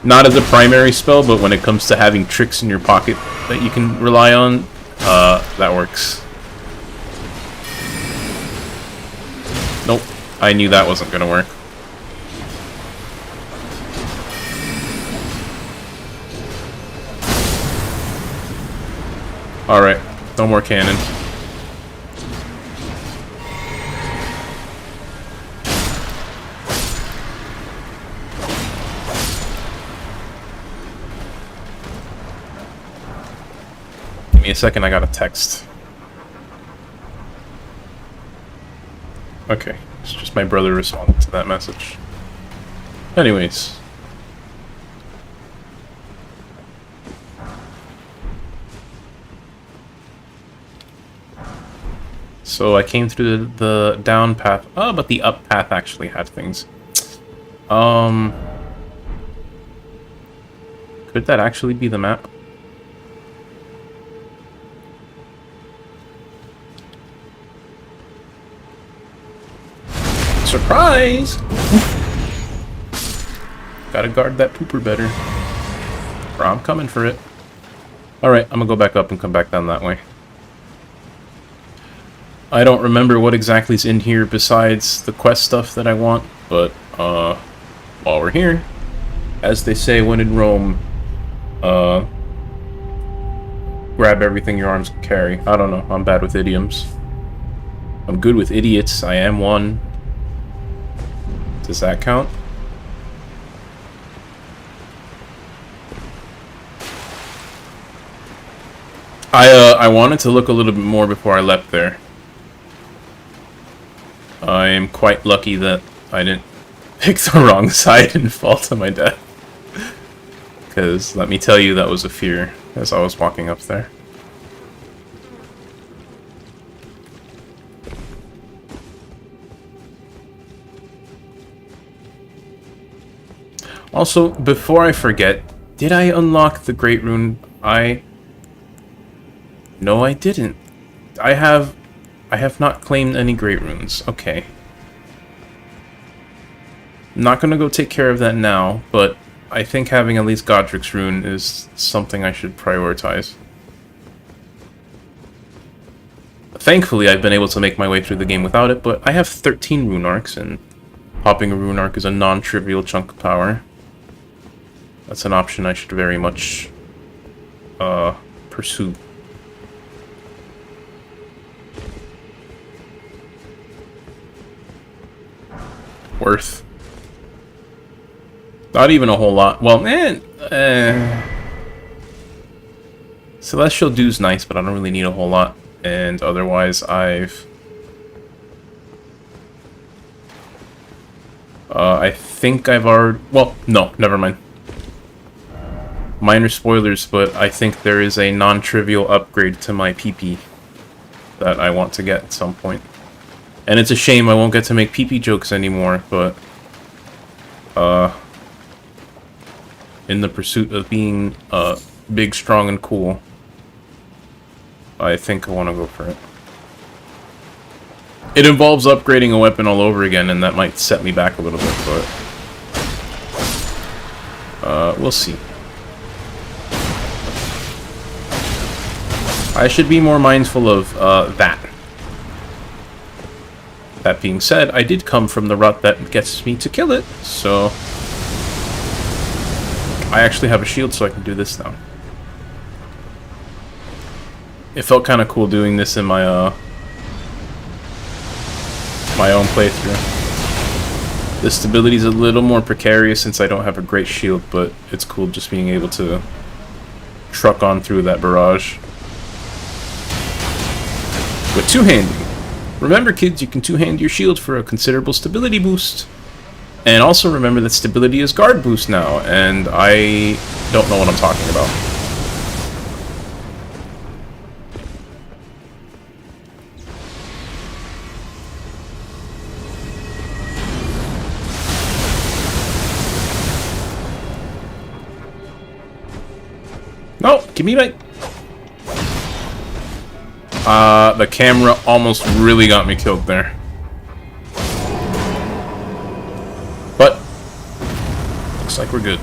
Not as a primary spell, but when it comes to having tricks in your pocket that you can rely on, that works. Nope, I knew that wasn't gonna work. Alright, no more cannon. Give me a second, I got a text. Okay, it's just my brother responding to that message. Anyways. So I came through the down path. Oh, but the up path actually had things. Could that actually be the map? Surprise! Gotta guard that pooper better. Or I'm coming for it. Alright, I'm gonna go back up and come back down that way. I don't remember what exactly is in here besides the quest stuff that I want, but while we're here, as they say when in Rome, grab everything your arms can carry. I don't know, I'm bad with idioms. I'm good with idiots, I am one. Does that count? I wanted to look a little bit more before I leapt there. I am quite lucky that I didn't pick the wrong side and fall to my death. Because, let me tell you, that was a fear as I was walking up there. Also, before I forget, did I unlock the Great Rune? No, I didn't. I have not claimed any Great Runes. Okay. I'm not gonna go take care of that now, but I think having at least Godric's Rune is something I should prioritize. Thankfully, I've been able to make my way through the game without it, but I have 13 Rune Arcs, and popping a Rune Arc is a non-trivial chunk of power. That's an option I should very much pursue. Worth. Not even a whole lot. Well, Celestial Dew's nice, but I don't really need a whole lot. And otherwise, I think I've already... Well, no, never mind. Minor spoilers, but I think there is a non-trivial upgrade to my PP that I want to get at some point. And it's a shame I won't get to make PP jokes anymore, but... in the pursuit of being, big, strong, and cool, I think I want to go for it. It involves upgrading a weapon all over again, and that might set me back a little bit, but... we'll see. I should be more mindful of, that. That being said, I did come from the rut that gets me to kill it, so... I actually have a shield, so I can do this now. It felt kind of cool doing this in my, my own playthrough. The stability is a little more precarious since I don't have a great shield, but it's cool just being able to truck on through that barrage. With two-handing. Remember, kids, you can two-hand your shield for a considerable stability boost. And also remember that stability is guard boost now, and I don't know what I'm talking about. No, give me my... the camera almost really got me killed there. But, looks like we're good.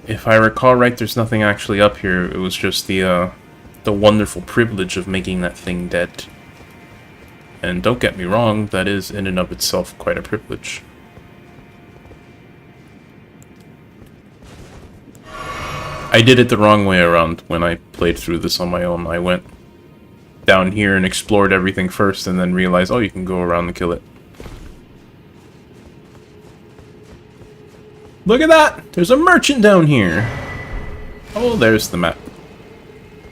If I recall right, there's nothing actually up here. It was just the wonderful privilege of making that thing dead. And don't get me wrong, that is in and of itself quite a privilege. I did it the wrong way around when I played through this on my own. I went down here and explored everything first and then realized, oh, you can go around and kill it. Look at that! There's a merchant down here! Oh, there's the map.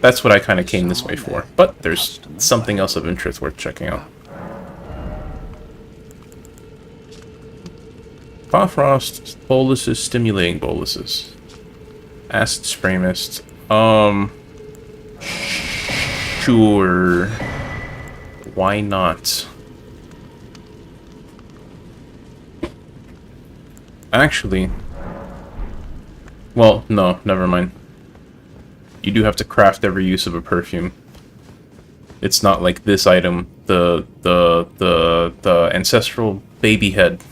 That's what I kind of came this way for. But there's something else of interest worth checking out. Frost boluses, stimulating boluses. Acid spray mist. Sure. Why not? Actually... Well, no, never mind. You do have to craft every use of a perfume. It's not like this item, the ancestral baby head.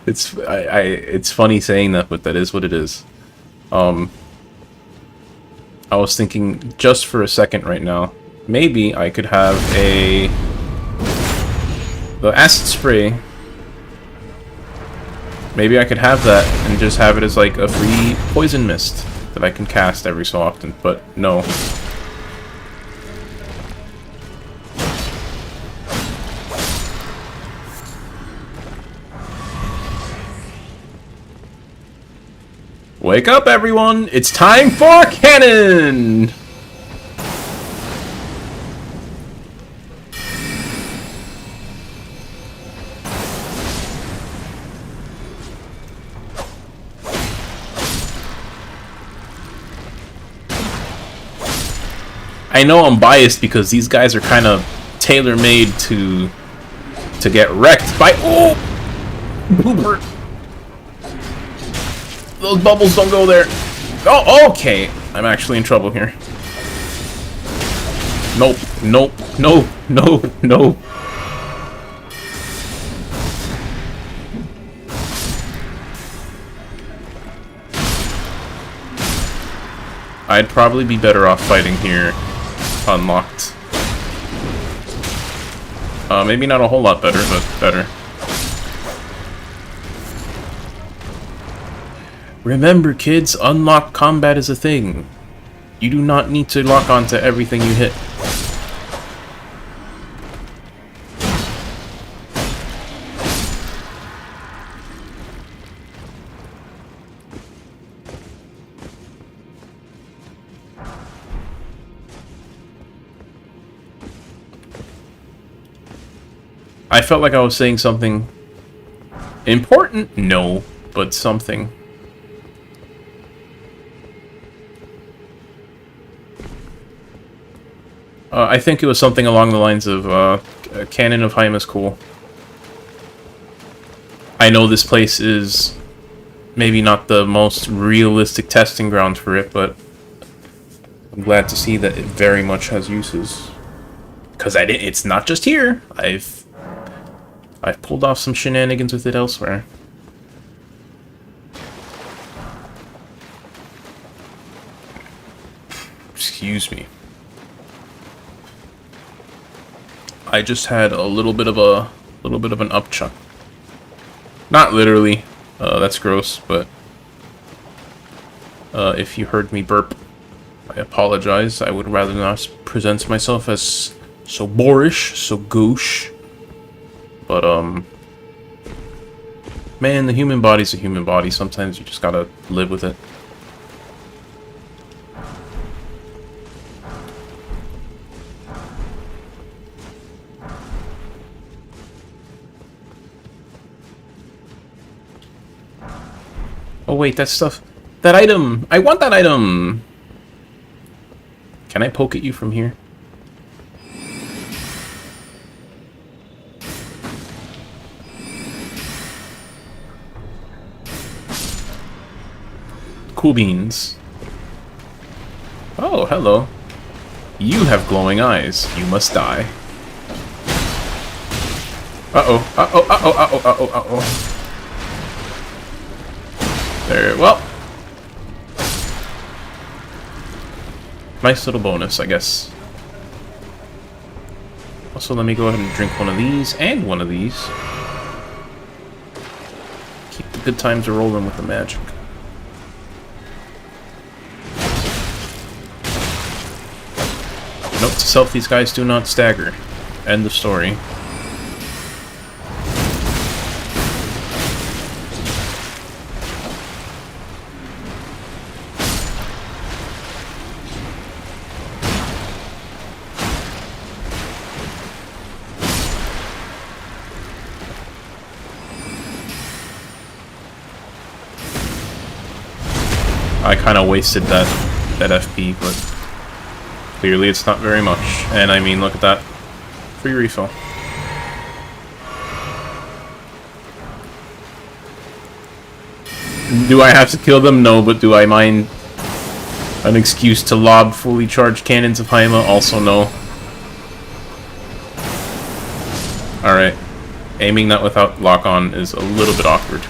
It's funny saying that, but that is what it is. I was thinking just for a second right now, maybe I could have the acid spray. Maybe I could have that and just have it as like a free poison mist that I can cast every so often, but no. Wake up, everyone! It's time for cannon! I know I'm biased because these guys are kind of tailor-made to get wrecked by... Oh! Booper! Those bubbles don't go there. Oh, okay. I'm actually in trouble here. Nope, nope, no, no, no. I'd probably be better off fighting here unlocked. Maybe not a whole lot better, but better. Remember, kids, unlocked combat is a thing. You do not need to lock onto everything you hit. I felt like I was saying something important? No, but something. I think it was something along the lines of, Canon of Hyme is cool. I know this place is maybe not the most realistic testing ground for it, but I'm glad to see that it very much has uses. Because it's not just here. I've pulled off some shenanigans with it elsewhere. Excuse me. I just had a little bit of an upchuck. Not literally. That's gross, but if you heard me burp, I apologize. I would rather not present myself as so boorish, so gauche. But man, the human body's a human body. Sometimes you just gotta live with it. Oh wait, that stuff... That item! I want that item! Can I poke at you from here? Cool beans. Oh, hello. You have glowing eyes. You must die. Uh-oh, uh-oh, uh-oh, uh-oh, uh-oh, uh-oh. There, well. Nice little bonus, I guess. Also, let me go ahead and drink one of these and one of these. Keep the good times rolling with the magic. Note to self, these guys do not stagger. End of story. I kind of wasted that FP, but clearly it's not very much. And I mean, look at that. Free refill. Do I have to kill them? No, but do I mind an excuse to lob fully charged cannons of Haima? Also no. Alright. Aiming that without lock-on is a little bit awkward.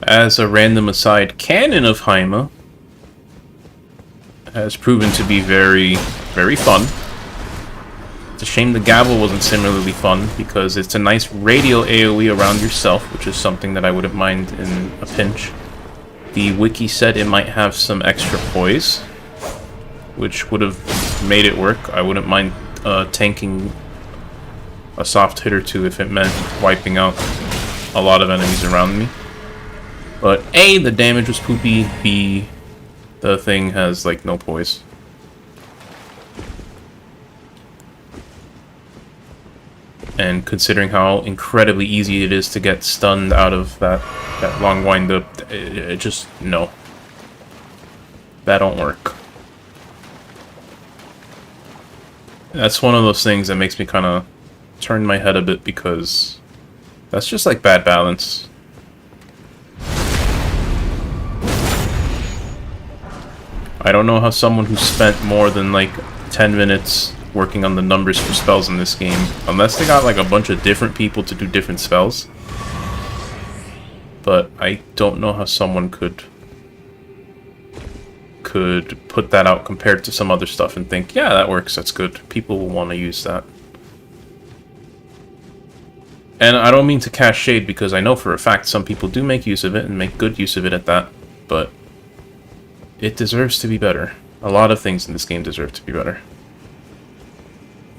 As a random aside, Canon of Haima has proven to be very, very fun. It's a shame the gavel wasn't similarly fun, because it's a nice radial AoE around yourself, which is something that I wouldn't mind in a pinch. The wiki said it might have some extra poise, which would have made it work. I wouldn't mind tanking a soft hit or two if it meant wiping out a lot of enemies around me. But A, the damage was poopy, B, the thing has, like, no poise. And considering how incredibly easy it is to get stunned out of that long wind-up, it just, no. That don't work. That's one of those things that makes me kind of turn my head a bit, because that's just, like, bad balance. I don't know how someone who spent more than like 10 minutes working on the numbers for spells in this game, unless they got like a bunch of different people to do different spells, but I don't know how someone could put that out compared to some other stuff and think, yeah, that works, that's good, people will want to use that. And I don't mean to cast shade, because I know for a fact some people do make use of it and make good use of it at that, but it deserves to be better. A lot of things in this game deserve to be better.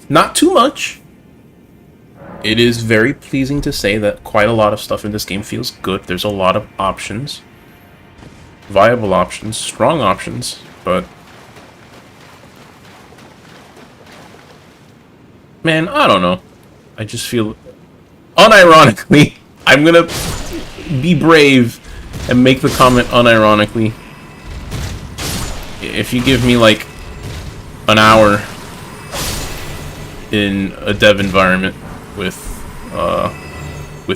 Not too much. It is very pleasing to say that quite a lot of stuff in this game feels good. There's a lot of options. Viable options, strong options, but... man, I don't know. I just feel... unironically, I'm gonna be brave and make the comment unironically. If you give me, like, an hour in a dev environment with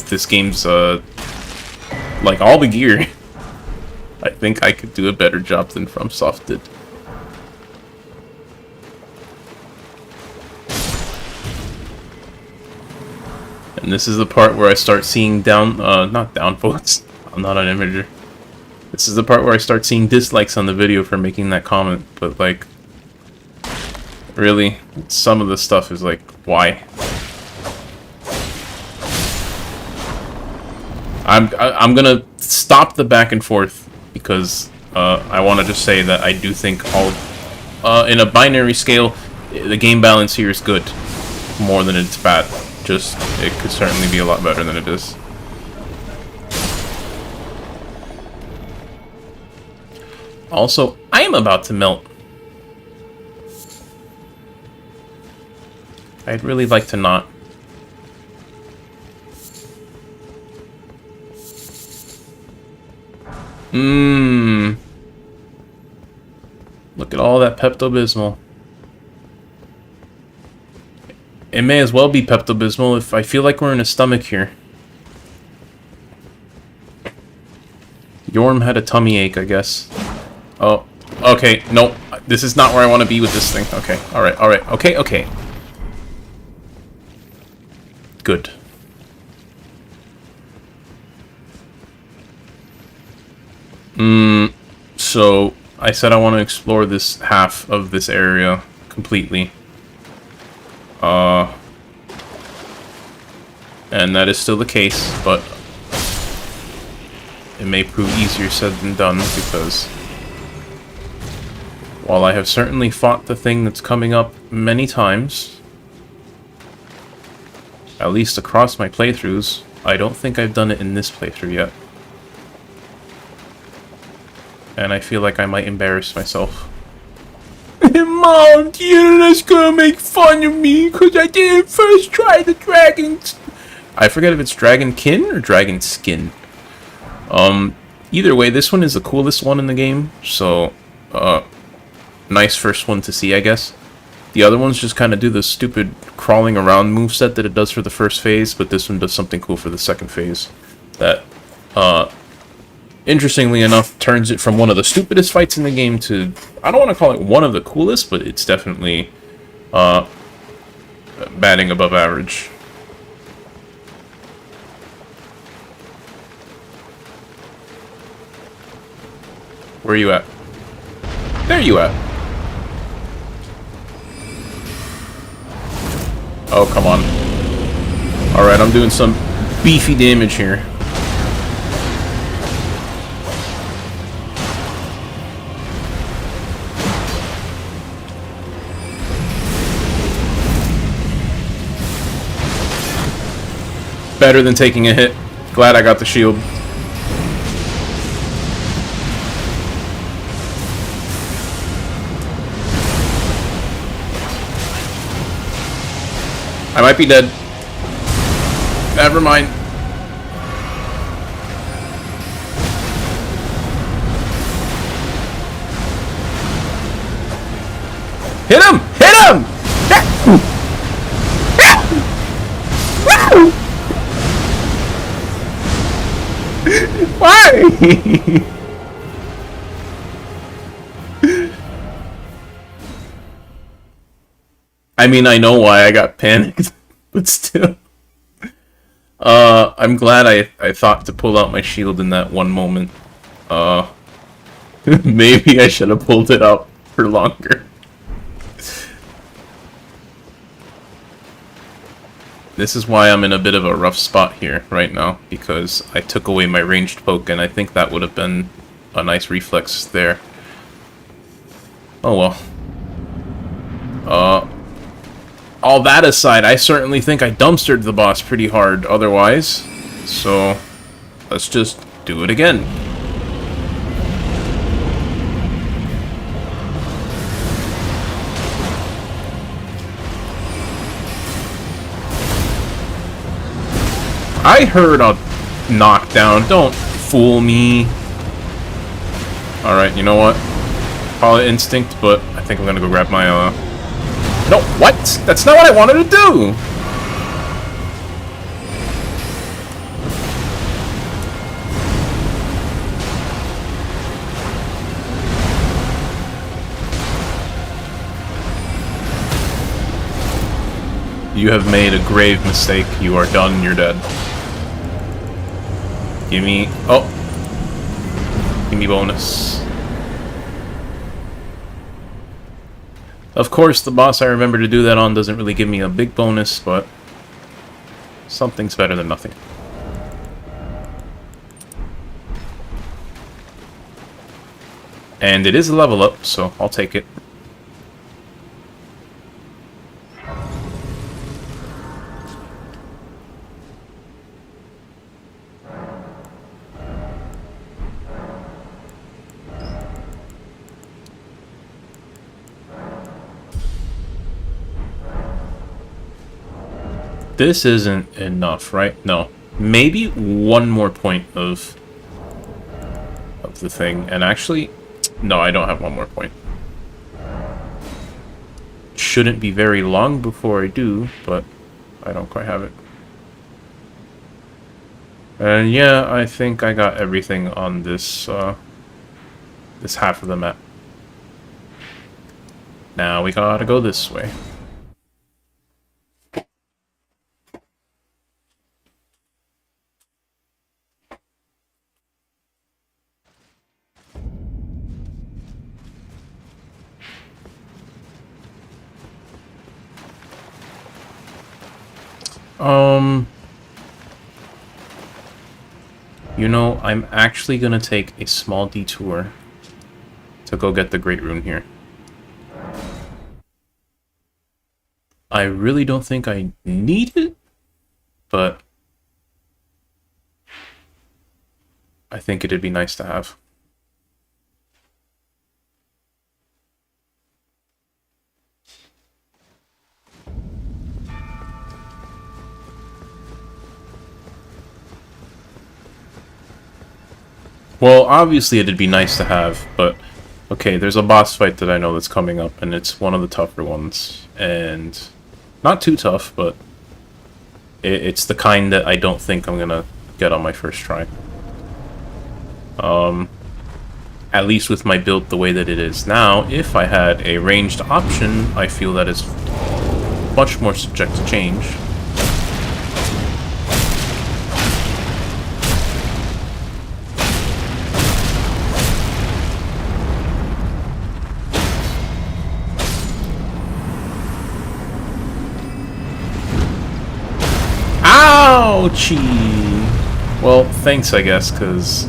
this game's, like, all the gear, I think I could do a better job than FromSoft did. And this is the part where I start seeing not downvotes. I'm not an imager. This is the part where I start seeing dislikes on the video for making that comment, but, like, really, some of the stuff is like, why? I'm gonna stop the back and forth because I want to just say that I do think in a binary scale, the game balance here is good more than it's bad. Just, it could certainly be a lot better than it is. Also, I am about to melt. I'd really like to not. Look at all that Pepto-Bismol. It may as well be Pepto-Bismol if I feel like we're in a stomach here. Yorm had a tummy ache, I guess. Oh, okay, nope. This is not where I want to be with this thing. Okay, alright, okay. Good. So, I said I want to explore this half of this area completely. And that is still the case, but it may prove easier said than done, because while I have certainly fought the thing that's coming up many times, at least across my playthroughs, I don't think I've done it in this playthrough yet. And I feel like I might embarrass myself. Mom, Tina's gonna make fun of me because I didn't first try the dragons. I forget if it's Dragonkin or Dragon Skin. Either way, this one is the coolest one in the game, so, nice first one to see, I guess. The other ones just kind of do the stupid crawling around moveset that it does for the first phase, but this one does something cool for the second phase. That, interestingly enough, turns it from one of the stupidest fights in the game to, I don't want to call it one of the coolest, but it's definitely, batting above average. Where are you at? There you at. Oh, come on. Alright, I'm doing some beefy damage here. Better than taking a hit. Glad I got the shield. I might be dead. Never mind. Hit him! Hit him! Why? I mean, I know why I got panicked, but still. I'm glad I thought to pull out my shield in that one moment. Maybe I should have pulled it out for longer. This is why I'm in a bit of a rough spot here right now, because I took away my ranged poke, and I think that would have been a nice reflex there. Oh well. All that aside, I certainly think I dumpstered the boss pretty hard otherwise. So, let's just do it again. I heard a knockdown. Don't fool me. Alright, you know what? Call it instinct, but I think I'm gonna go grab my, No, what? That's not what I wanted to do! You have made a grave mistake. You are done. You're dead. Give me... Oh! Give me bonus. Of course, the boss I remember to do that on doesn't really give me a big bonus, but... something's better than nothing. And it is a level up, so I'll take it. This isn't enough, right? No. Maybe one more point of the thing. And actually, no, I don't have one more point. Shouldn't be very long before I do, but I don't quite have it. And yeah, I think I got everything on this this half of the map. Now we gotta go this way. You know, I'm actually gonna take a small detour to go get the Great Rune here. I really don't think I need it, but I think it'd be nice to have. Well, obviously it'd be nice to have, but okay, there's a boss fight that I know that's coming up, and it's one of the tougher ones, and not too tough, but it's the kind that I don't think I'm gonna get on my first try. At least with my build the way that it is now. If I had a ranged option, I feel that is much more subject to change. Ouchie! Well, thanks, I guess, because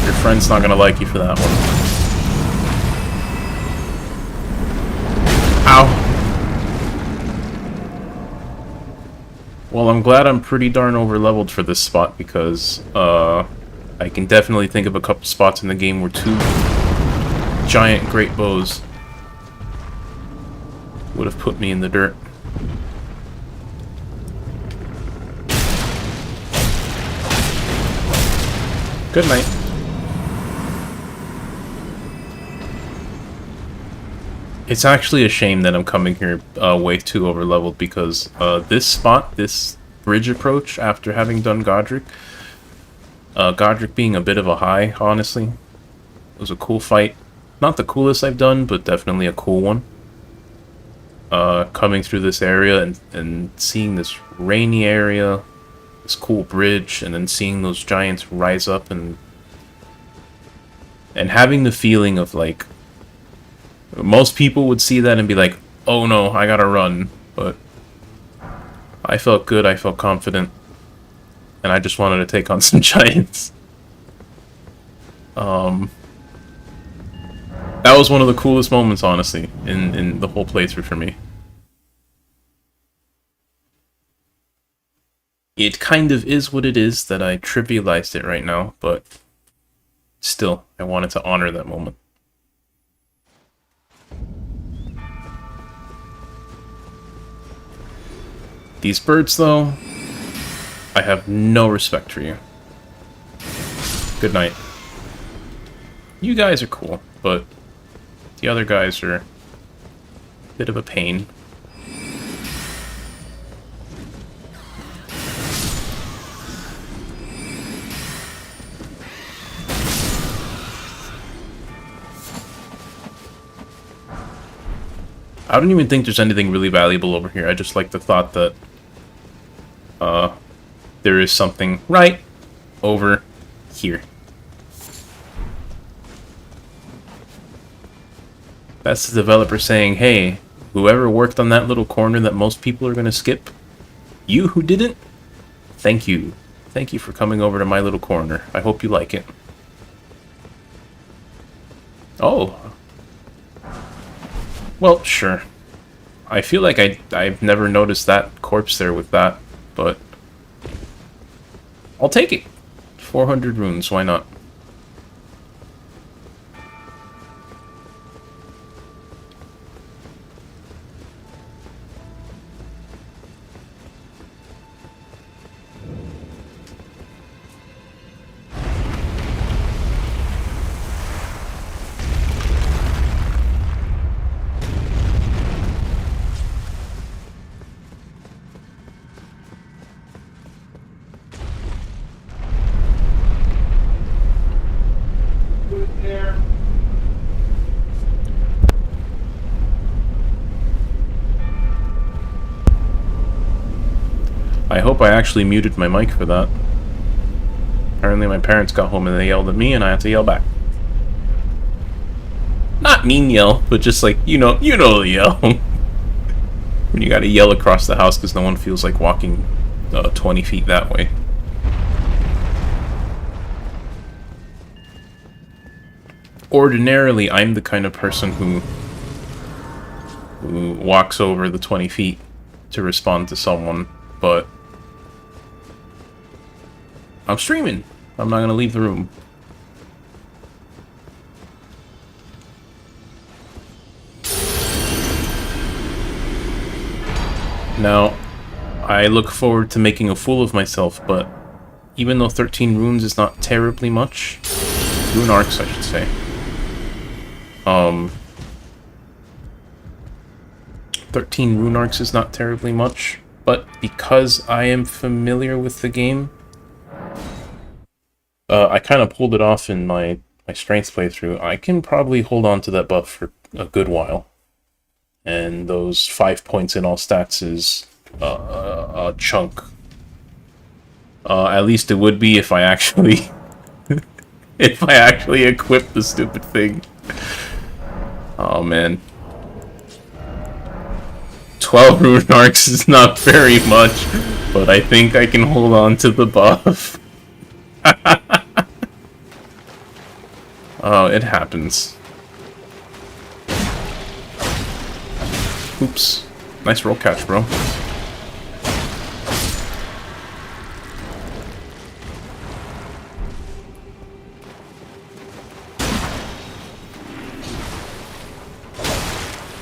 your friend's not gonna like you for that one. Ow! Well, I'm glad I'm pretty darn over-leveled for this spot, because, I can definitely think of a couple spots in the game where two giant great bows would have put me in the dirt. Good night. It's actually a shame that I'm coming here way too overleveled, because this spot, this bridge approach, after having done Godric, Godric being a bit of a high, honestly, it was a cool fight. Not the coolest I've done, but definitely a cool one. Coming through this area and seeing this rainy area, this cool bridge, and then seeing those giants rise up and having the feeling of, like, most people would see that and be like, oh no, I gotta run, but I felt good, I felt confident, and I just wanted to take on some giants. That was one of the coolest moments, honestly, in the whole playthrough for me. It kind of is what it is that I trivialized it right now, but still, I wanted to honor that moment. These birds, though, I have no respect for you. Good night. You guys are cool, but the other guys are a bit of a pain. I don't even think there's anything really valuable over here. I just like the thought that there is something right over here. That's the developer saying, hey, whoever worked on that little corner that most people are going to skip, you who didn't, thank you. Thank you for coming over to my little corner. I hope you like it. Oh. Well, sure. I feel like I've never noticed that corpse there with that, but I'll take it. 400 runes, why not? I hope I actually muted my mic for that. Apparently my parents got home and they yelled at me and I had to yell back. Not mean yell, but just like, you know the yell. When you gotta yell across the house because no one feels like walking 20 feet that way. Ordinarily, I'm the kind of person who walks over the 20 feet to respond to someone, but I'm streaming. I'm not gonna leave the room. Now, I look forward to making a fool of myself, but even though 13 runes is not terribly much, rune arcs, I should say. 13 rune arcs is not terribly much, but because I am familiar with the game, I kind of pulled it off in my strength playthrough. I can probably hold on to that buff for a good while. And those 5 points in all stats is a chunk. At least it would be if I actually if I actually equip the stupid thing. Oh man. 12 rune arcs is not very much, but I think I can hold on to the buff. Oh, it happens. Oops. Nice roll catch, bro.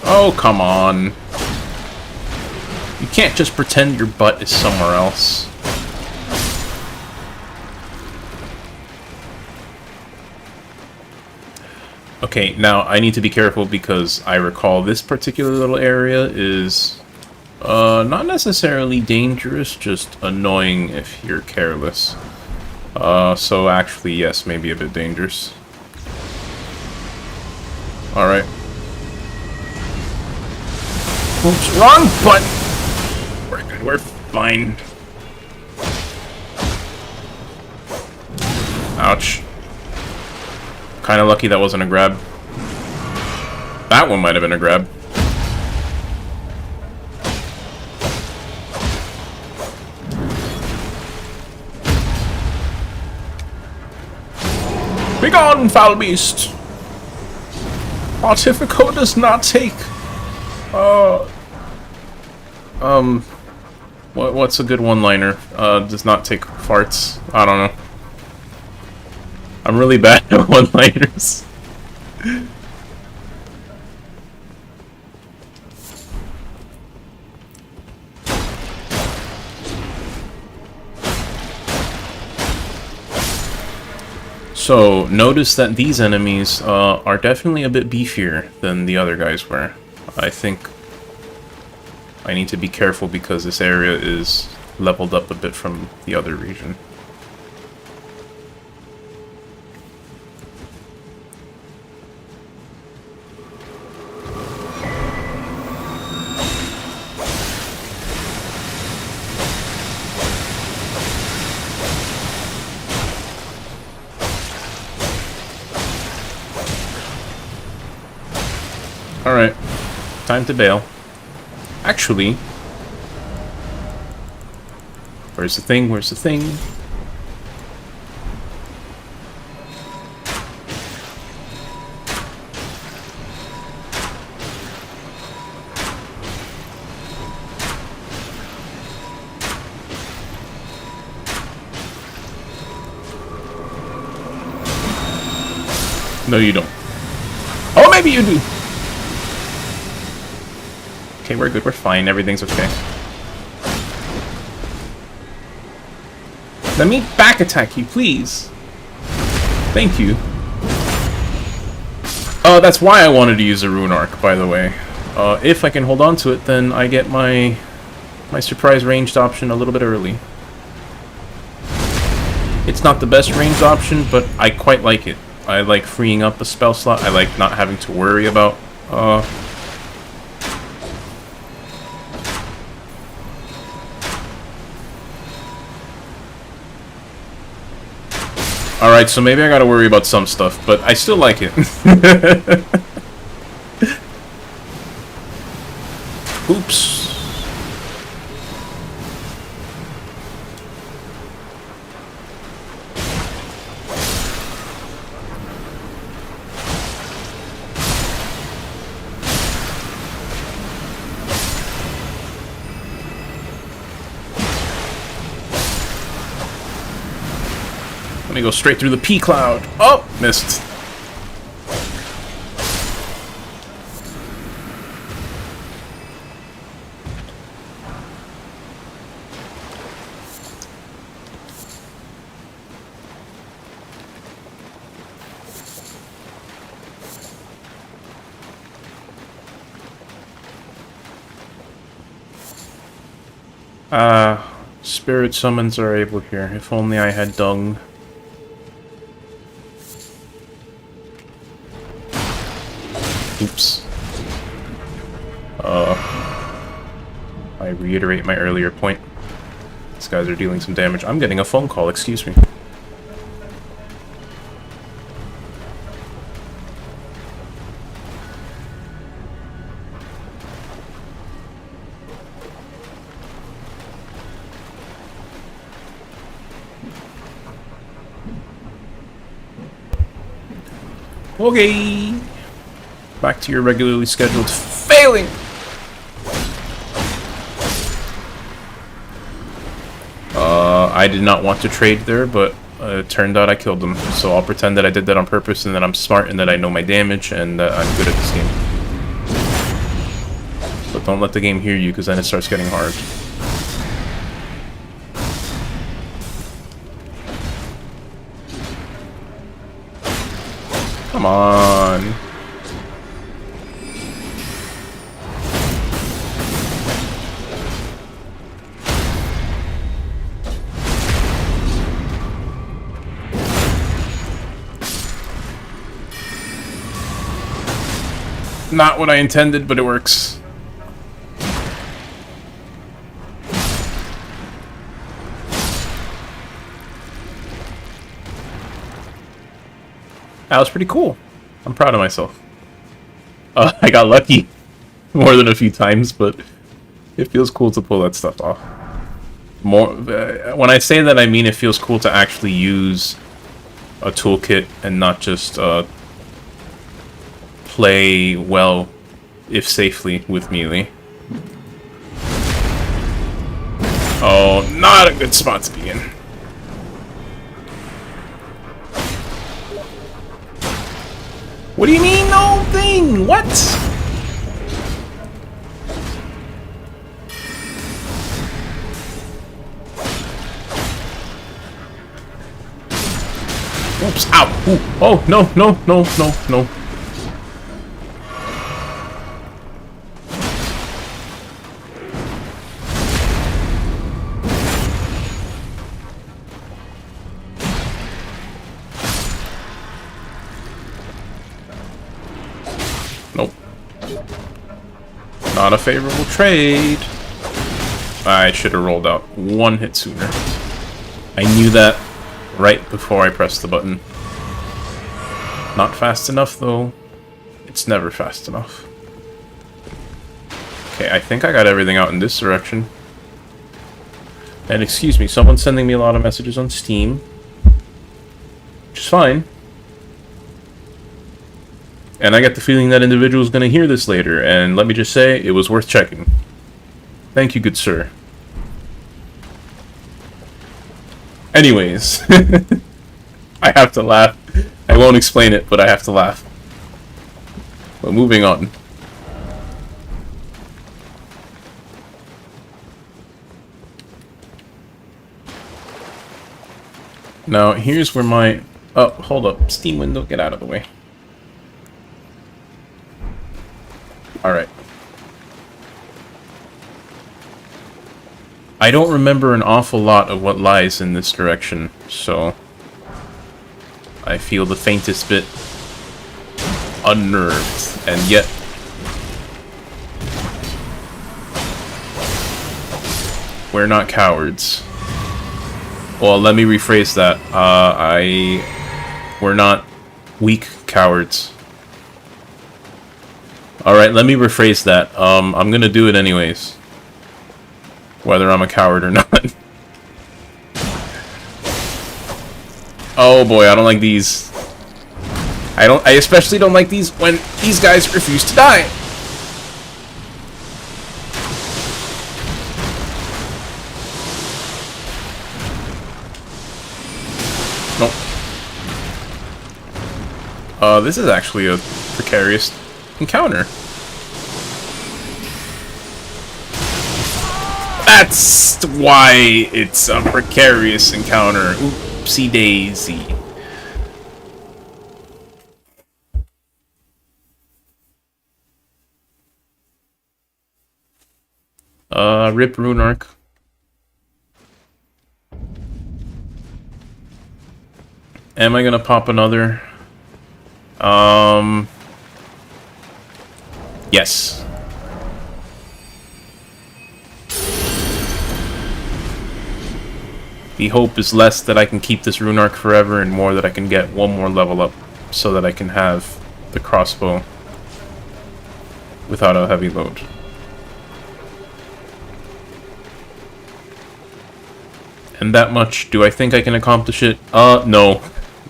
Oh, come on. You can't just pretend your butt is somewhere else. Okay, now I need to be careful because I recall this particular little area is not necessarily dangerous, just annoying if you're careless. So actually, yes, maybe a bit dangerous. Alright. Oops, wrong button! We're good, we're fine. Ouch. Kinda lucky that wasn't a grab. That one might have been a grab. Begone, foul beast! Pontifico does not take... What's a good one-liner? Does not take farts. I don't know. I'm really bad at one-liners. So, notice that these enemies are definitely a bit beefier than the other guys were. I think I need to be careful because this area is leveled up a bit from the other region. Alright, time to bail. Actually, where's the thing? Where's the thing? No, you don't. Oh, maybe you do. Okay, we're good, we're fine, everything's okay. Let me back attack you, please. Thank you. That's why I wanted to use a rune arc, by the way. If I can hold on to it, then I get my surprise ranged option a little bit early. It's not the best ranged option, but I quite like it. I like freeing up a spell slot, I like not having to worry about, Alright, so maybe I gotta worry about some stuff, but I still like it. Oops. Let me go straight through the P cloud. Oh, missed. Spirit summons are able here. If only I had dung. Oops. I reiterate my earlier point. These guys are dealing some damage. I'm getting a phone call, excuse me. Okay. Back to your regularly scheduled failing. I did not want to trade there, but it turned out I killed them. So I'll pretend that I did that on purpose and that I'm smart and that I know my damage and that I'm good at this game. But don't let the game hear you, because then it starts getting hard. Come on. Not what I intended, but it works. That was pretty cool. I'm proud of myself. I got lucky more than a few times, but it feels cool to pull that stuff off. When I say that, I mean it feels cool to actually use a toolkit and not just play well, if safely, with melee. Oh, not a good spot to be in. What do you mean, no thing? What? Oops, ow. Ooh. Oh, no, no, no, no, no. Nope. Not a favorable trade. I should have rolled out one hit sooner. I knew that right before I pressed the button. Not fast enough, though. It's never fast enough. Okay, I think I got everything out in this direction. And excuse me, someone's sending me a lot of messages on Steam. Which is fine. And I get the feeling that individual's gonna hear this later, and let me just say, it was worth checking. Thank you, good sir. Anyways, I have to laugh. I won't explain it, but I have to laugh. But moving on. Now, here's where my... Oh, hold up. Steam window, get out of the way. Alright. I don't remember an awful lot of what lies in this direction, so... I feel the faintest bit unnerved, and yet... we're not cowards. Well, let me rephrase that. We're not weak cowards. Alright, let me rephrase that. I'm gonna do it anyways. Whether I'm a coward or not. Oh boy, I don't like these. I especially don't like these when these guys refuse to die. Nope. This is actually a precarious encounter. That's why it's a precarious encounter. Oopsie daisy. Rip Rune Arc. Am I gonna pop another? Yes. The hope is less that I can keep this rune arc forever and more that I can get one more level up so that I can have the crossbow without a heavy load. And that much, do I think I can accomplish it? No.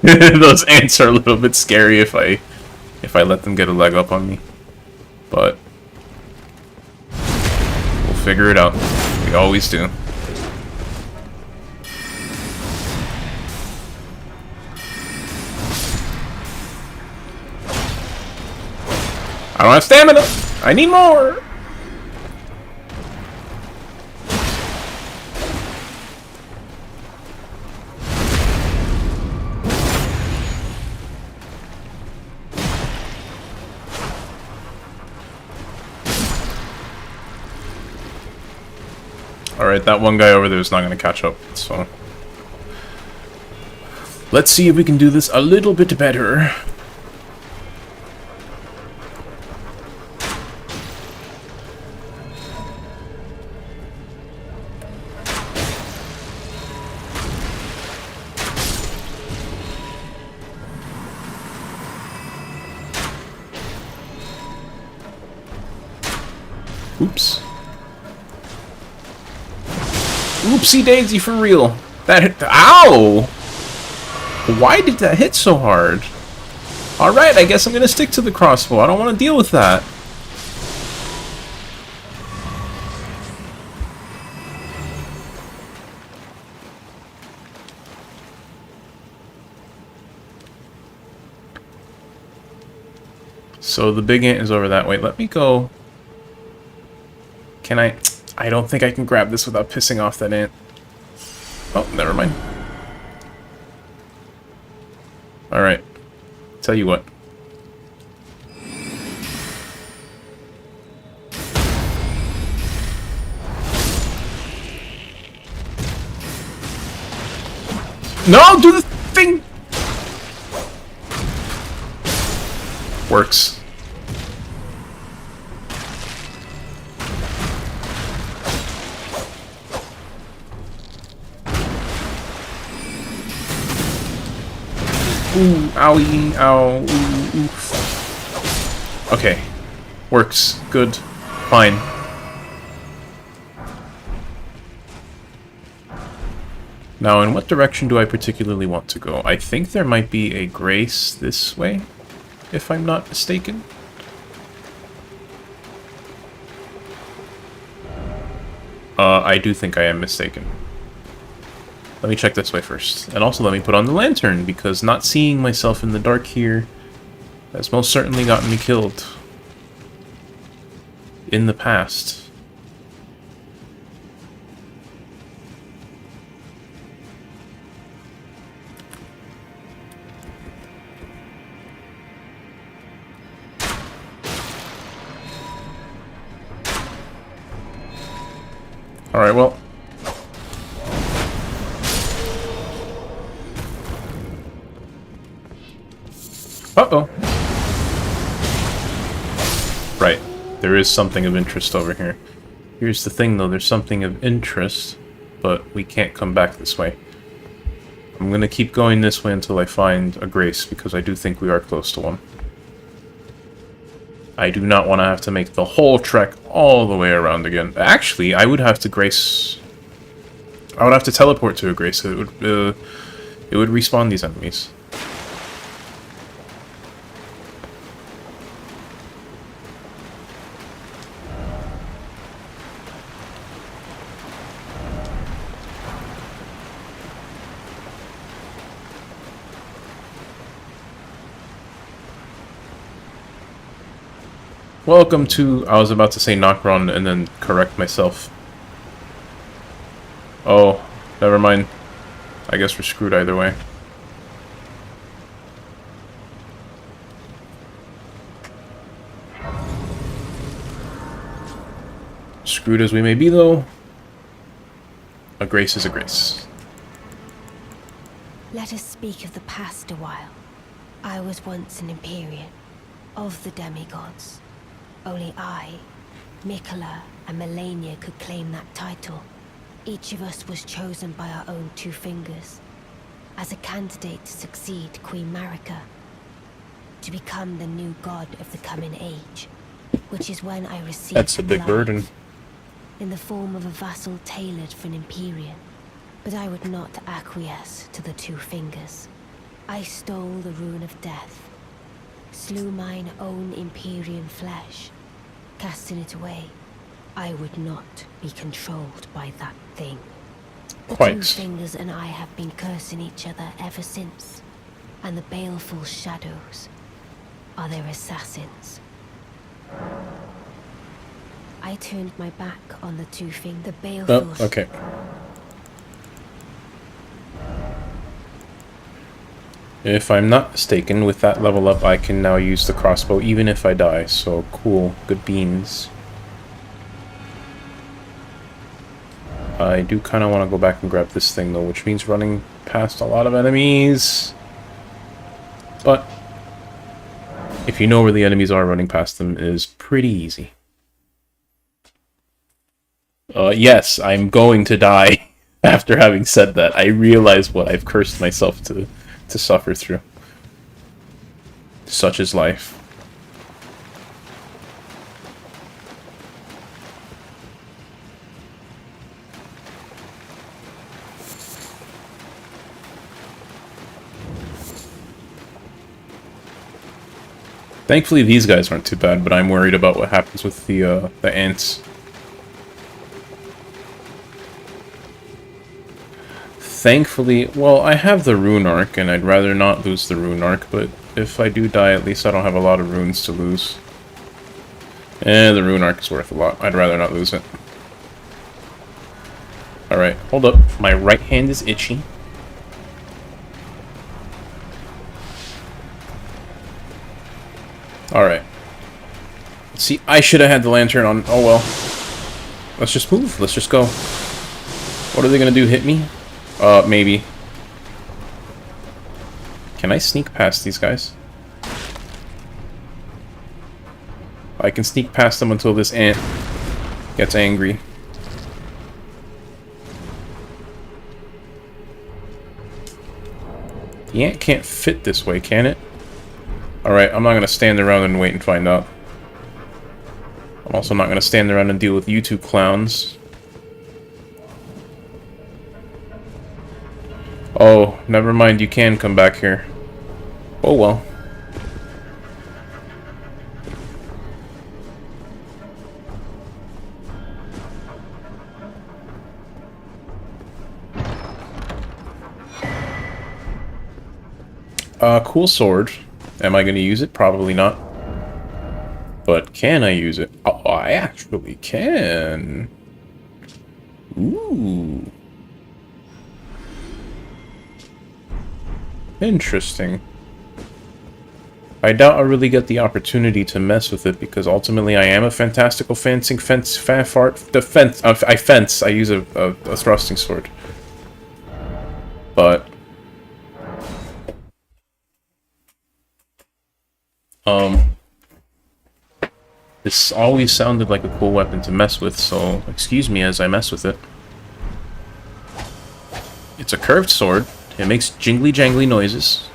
Those ants are a little bit scary if I let them get a leg up on me. But we'll figure it out. We always do. I don't have stamina! I need more! Alright, that one guy over there is not going to catch up, so... let's see if we can do this a little bit better. Oops. Oopsie daisy for real. That hit. Ow! Why did that hit so hard? Alright, I guess I'm gonna stick to the crossbow. I don't want to deal with that. So the big ant is over that way. Let me go. Can I? I don't think I can grab this without pissing off that ant. Oh, never mind. Alright. Tell you what. No, do the thing! Works. Ooh, owie, ow, ooh, oof. Okay. Works. Good. Fine. Now, in what direction do I particularly want to go? I think there might be a grace this way, if I'm not mistaken. I do think I am mistaken. Let me check this way first. And also let me put on the lantern, because not seeing myself in the dark here has most certainly gotten me killed. In the past. Alright, well. Uh-oh. Right. There is something of interest over here. Here's the thing, though. There's something of interest, but we can't come back this way. I'm gonna keep going this way until I find a grace, because I do think we are close to one. I do not want to have to make the whole trek all the way around again. Actually, I would have to grace... I would have to teleport to a grace. It would respawn these enemies. Welcome to... I was about to say Nokron and then correct myself. Oh, never mind. I guess we're screwed either way. Screwed as we may be, though, a grace is a grace. Let us speak of the past a while. I was once an Empyrean, of the demigods. Only I, Mikola, and Melania could claim that title. Each of us was chosen by our own two fingers, as a candidate to succeed Queen Marika, to become the new god of the coming age, which is when I received That's a big life, burden. in the form of a vassal tailored for an Empyrean. But I would not acquiesce to the two fingers. I stole the rune of death, slew mine own Empyrean flesh, casting it away. I would not be controlled by that thing. The Quite. two fingers and I have been cursing each other ever since, and the baleful shadows are their assassins. I turned my back on the two fingers. The baleful... Oh, okay. If I'm not mistaken, with that level up, I can now use the crossbow even if I die, so cool. Good beans. I do kind of want to go back and grab this thing, though, which means running past a lot of enemies. But if you know where the enemies are, running past them is pretty easy. Yes, I'm going to die after having said that. I realize what I've cursed myself to suffer through. Such is life. Thankfully, these guys aren't too bad, but I'm worried about what happens with the ants. Thankfully, well, I have the rune arc, and I'd rather not lose the rune arc, but if I do die, at least I don't have a lot of runes to lose. And the rune arc is worth a lot. I'd rather not lose it. Alright, hold up. My right hand is itchy. Alright. See, I should have had the lantern on. Oh well. Let's just move. Let's just go. What are they gonna do? Hit me? Maybe. Can I sneak past these guys? I can sneak past them until this ant gets angry. The ant can't fit this way, can it? Alright, I'm not gonna stand around and wait and find out. I'm also not gonna stand around and deal with you two clowns. Oh, never mind, you can come back here. Oh well. Cool sword. Am I going to use it? Probably not. But can I use it? Oh, I actually can. Ooh. Interesting. I doubt I'll really get the opportunity to mess with it because ultimately I am a fantastical fencing defense. I fence. I use a thrusting sword. But this always sounded like a cool weapon to mess with, so excuse me as I mess with it. It's a curved sword. It makes jingly-jangly noises.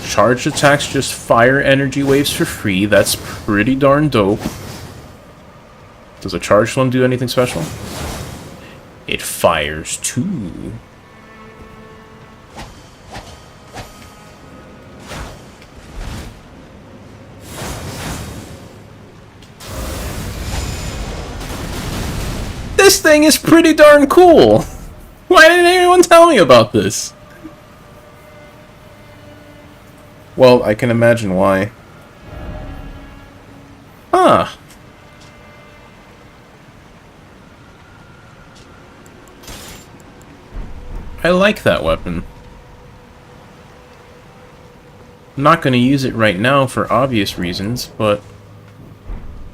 Charged attacks just fire energy waves for free. That's pretty darn dope. Does a charged one do anything special? It fires too. This thing is pretty darn cool! Why didn't anyone tell me about this? Well, I can imagine why. Huh. I like that weapon. I'm not going to use it right now for obvious reasons, but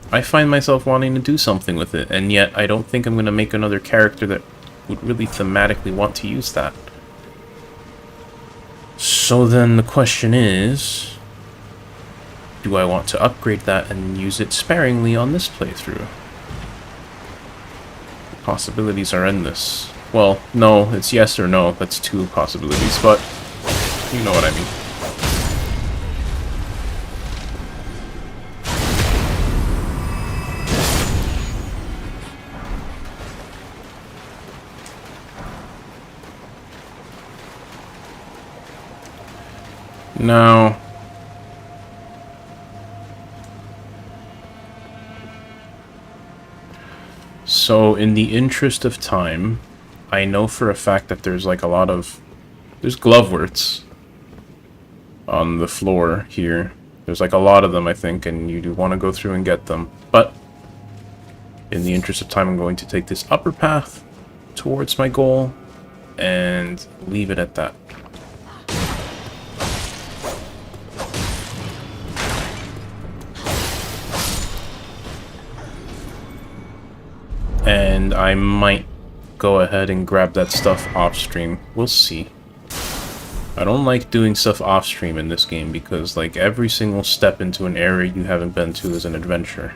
I find myself wanting to do something with it, and yet I don't think I'm going to make another character that would really thematically want to use that. So then the question is, do I want to upgrade that and use it sparingly on this playthrough? The possibilities are endless. Well, no, it's yes or no. That's two possibilities, but you know what I mean. Now, so in the interest of time, I know for a fact that there's like a lot of, there's gloveworts on the floor here. There's like a lot of them, I think, and you do want to go through and get them. But in the interest of time, I'm going to take this upper path towards my goal and leave it at that. And I might go ahead and grab that stuff off-stream. We'll see. I don't like doing stuff off-stream in this game because, like, every single step into an area you haven't been to is an adventure.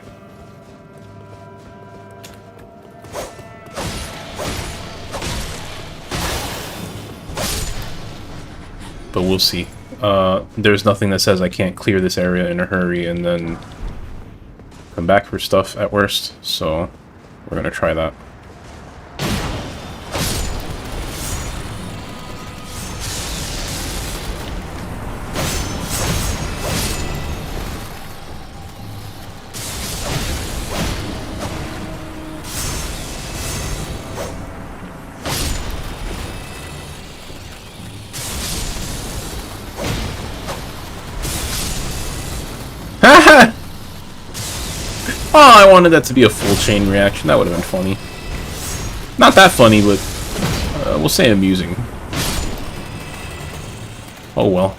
But we'll see. There's nothing that says I can't clear this area in a hurry and then come back for stuff at worst, so we're gonna try that. Oh, I wanted that to be a full chain reaction. That would have been funny. Not that funny, but we'll say amusing. Oh well.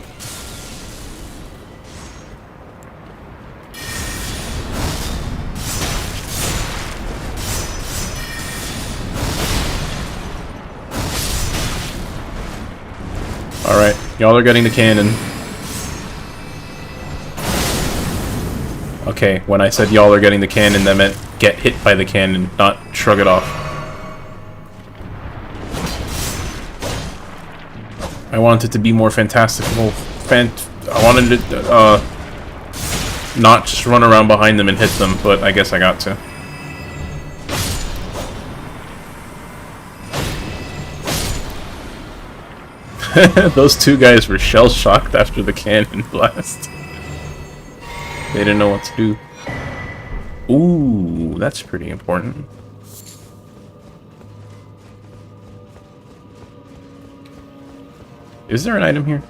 Alright, y'all are getting the cannon. Okay, when I said y'all are getting the cannon, that meant get hit by the cannon, not shrug it off. I wanted it to be more fantastical. I wanted it not just run around behind them and hit them, but I guess I got to. Those two guys were shell-shocked after the cannon blast. They didn't know what to do. Ooh, that's pretty important. Is there an item here?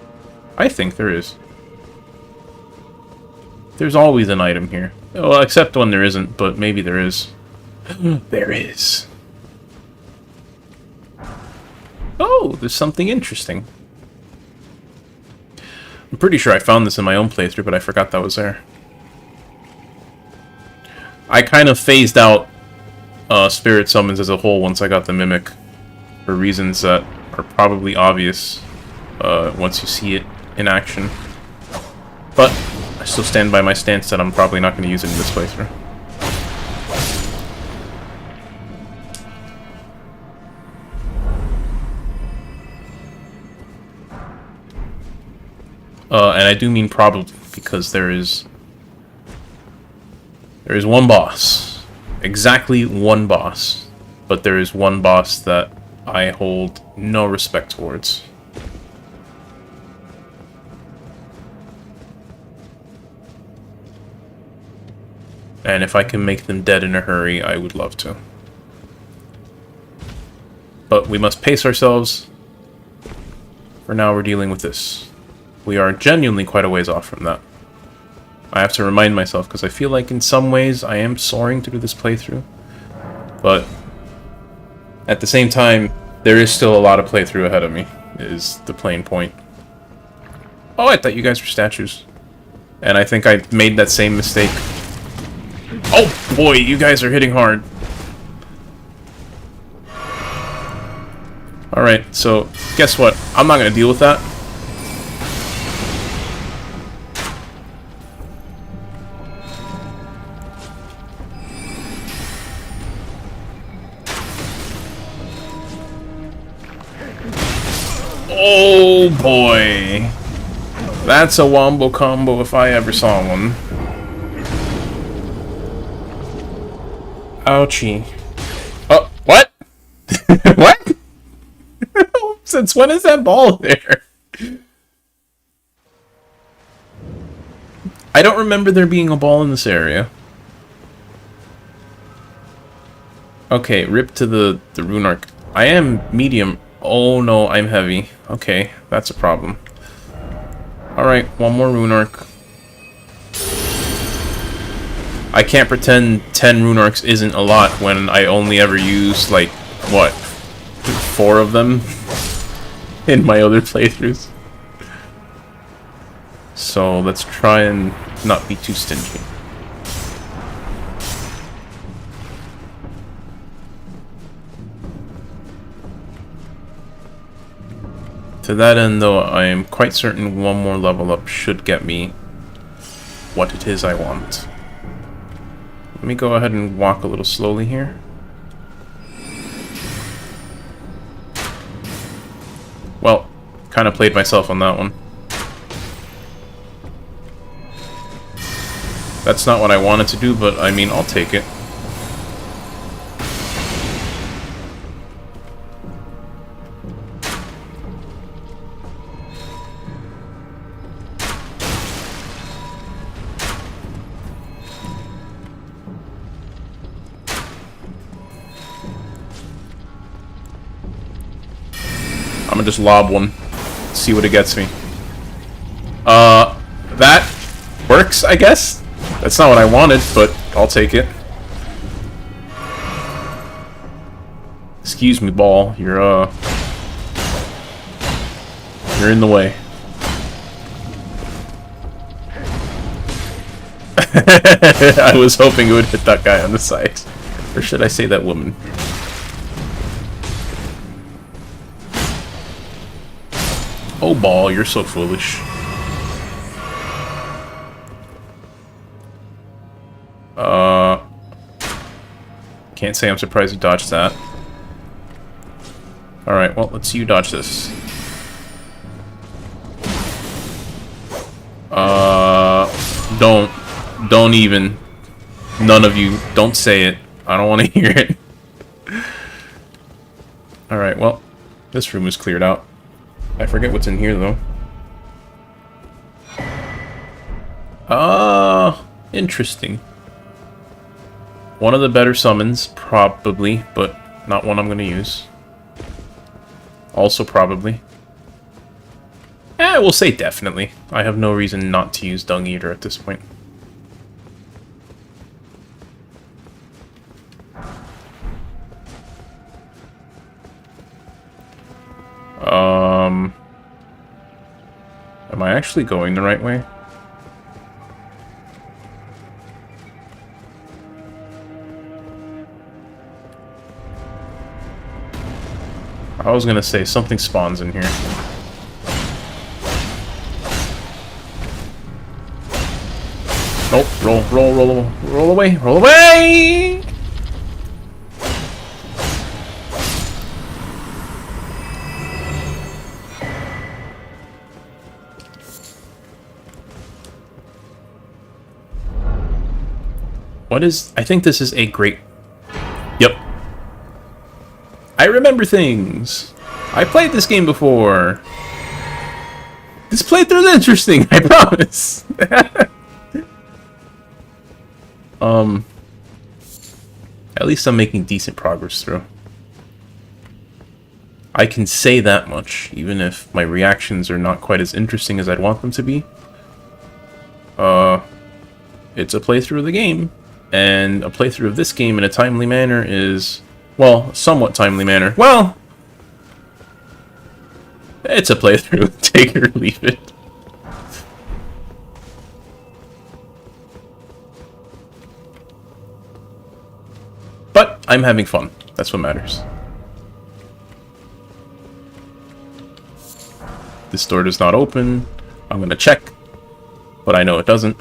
I think there is. There's always an item here. Well, except when there isn't, but maybe there is. There is. Oh, there's something interesting. I'm pretty sure I found this in my own playthrough, but I forgot that was there. I kind of phased out spirit summons as a whole once I got the Mimic, for reasons that are probably obvious once you see it in action. But I still stand by my stance that I'm probably not going to use it in this playthrough. And I do mean probably, because there is one boss. Exactly one boss. But there is one boss that I hold no respect towards. And if I can make them dead in a hurry, I would love to. But we must pace ourselves. For now, we're dealing with this. We are genuinely quite a ways off from that. I have to remind myself, because I feel like in some ways I am soaring through this playthrough. But at the same time, there is still a lot of playthrough ahead of me, is the plain point. Oh, I thought you guys were statues. And I think I made that same mistake. Oh boy, you guys are hitting hard. Alright, so guess what? I'm not going to deal with that. Oh boy. That's a wombo combo if I ever saw one. Ouchie. Oh, what? What? Since when is that ball there? I don't remember there being a ball in this area. Okay, rip to the rune arc. I am medium. Oh no, I'm heavy. Okay, that's a problem. Alright, one more rune arc. I can't pretend 10 rune arcs isn't a lot when I only ever use, like, what, 4 of them in my other playthroughs. So let's try and not be too stingy. To that end, though, I am quite certain one more level up should get me what it is I want. Let me go ahead and walk a little slowly here. Well, kind of played myself on that one. That's not what I wanted to do, but I mean, I'll take it. I'm gonna just lob one, see what it gets me. That works, I guess? That's not what I wanted, but I'll take it. Excuse me, ball. You're in the way. I was hoping it would hit that guy on the side. Or should I say that woman? Oh, ball, you're so foolish. Can't say I'm surprised you dodged that. Alright, well, let's see you dodge this. Don't even. None of you. Don't say it. I don't want to hear it. Alright, well, this room is cleared out. I forget what's in here, though. Interesting. One of the better summons, probably, but not one I'm going to use. Also probably. We'll say definitely. I have no reason not to use Dung Eater at this point. Am I actually going the right way? I was gonna say something spawns in here. Nope, roll away, roll away! What is... I think this is a great... Yep. I remember things. I played this game before. This playthrough is interesting, I promise. At least I'm making decent progress through. I can say that much, even if my reactions are not quite as interesting as I'd want them to be. It's a playthrough of the game, and a playthrough of this game in a timely manner is, well, somewhat timely manner. Well, it's a playthrough. Take it or leave it. But I'm having fun. That's what matters. This door does not open. I'm gonna check, but I know it doesn't.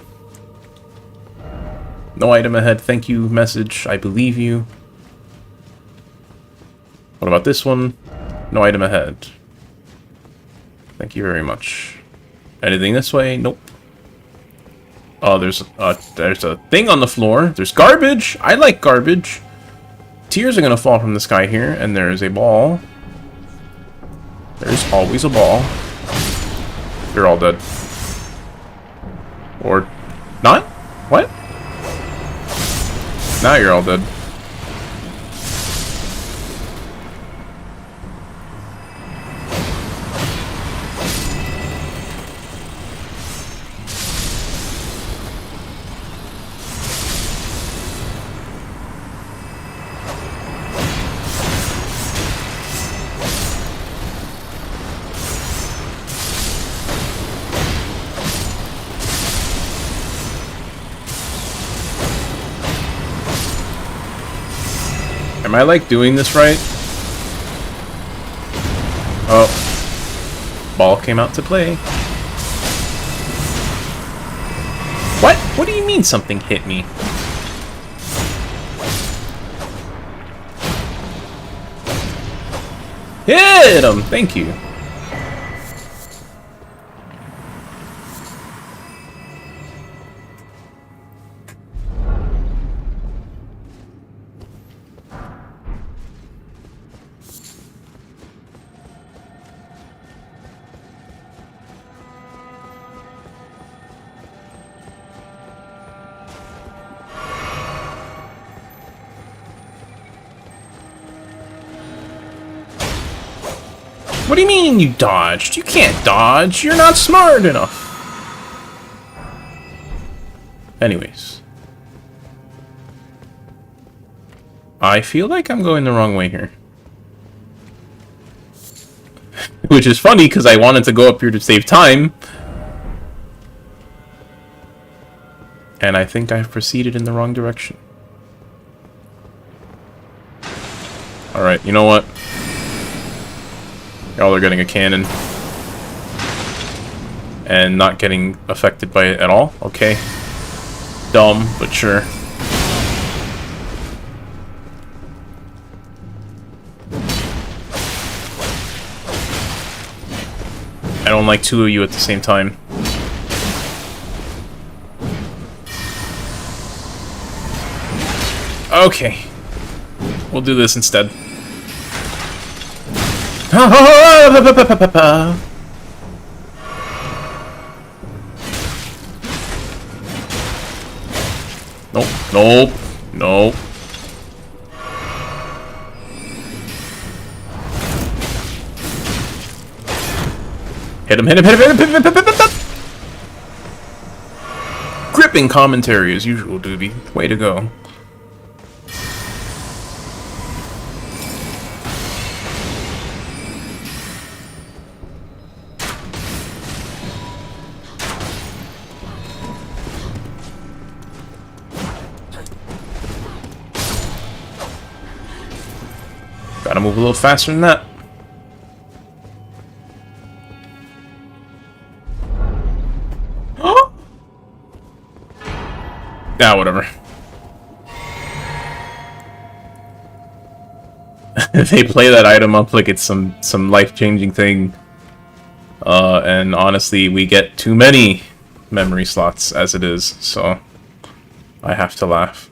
No item ahead. Thank you, message. I believe you. What about this one? No item ahead. Thank you very much. Anything this way? Nope. Oh, there's a thing on the floor. There's garbage. I like garbage. Tears are gonna fall from the sky here, and there is a ball. There's always a ball. You're all dead. Or not? What? Now you're all dead. Am I, like, doing this right? Oh. Ball came out to play. What? What do you mean something hit me? Hit him! Thank you. What do you mean you dodged? You can't dodge. You're not smart enough. Anyways. I feel like I'm going the wrong way here. Which is funny, because I wanted to go up here to save time. And I think I've proceeded in the wrong direction. Alright, you know what? Y'all are getting a cannon. And not getting affected by it at all? Okay. Dumb, but sure. I don't like two of you at the same time. Okay. We'll do this instead. Nope, nope, nope. Hit him, hit him, hit him, hit him, hit him, hit him, hit him. Gripping commentary as usual, duty. Way to go. Gotta move a little faster than that. Ah, whatever. They play that item up like it's some life-changing thing. And honestly, we get too many memory slots as it is, so I have to laugh.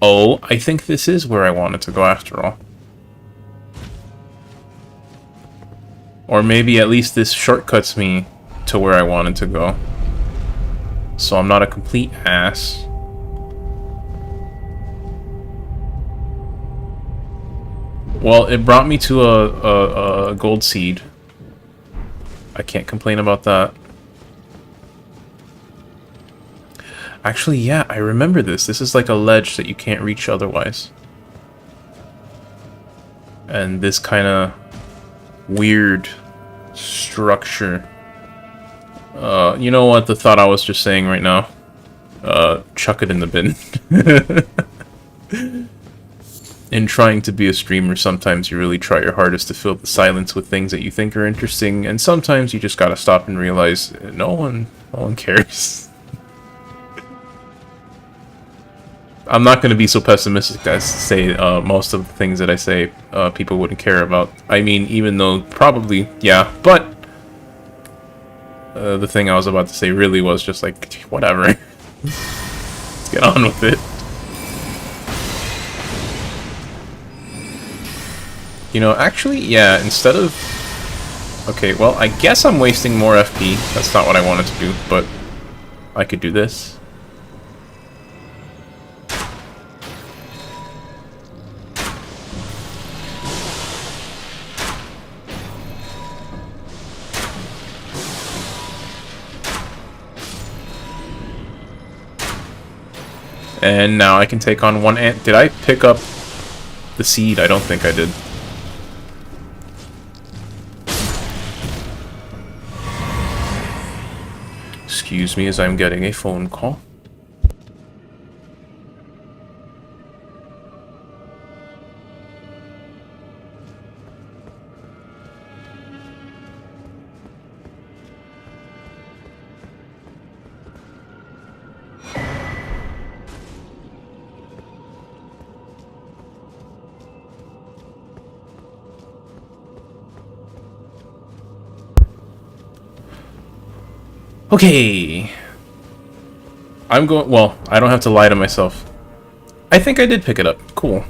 Oh, I think this is where I wanted to go after all. Or maybe at least this shortcuts me to where I wanted to go. So I'm not a complete ass. Well, it brought me to a gold seed. I can't complain about that. Actually, yeah, I remember this. This is like a ledge that you can't reach otherwise. And this kind of weird structure. You know what? The thought I was just saying right now. Chuck it in the bin. In trying to be a streamer, sometimes you really try your hardest to fill the silence with things that you think are interesting, and sometimes you just gotta stop and realize no one cares. I'm not gonna be so pessimistic as to say most of the things that I say people wouldn't care about. I mean, even though probably, yeah, but the thing I was about to say really was just like, whatever. Let's get on with it. You know, actually, yeah, instead of... Okay, well, I guess I'm wasting more FP. That's not what I wanted to do, but I could do this. And now I can take on one ant. Did I pick up the seed? I don't think I did. Excuse me as I'm getting a phone call. Okay. I'm going... Well, I don't have to lie to myself. I think I did pick it up. Cool.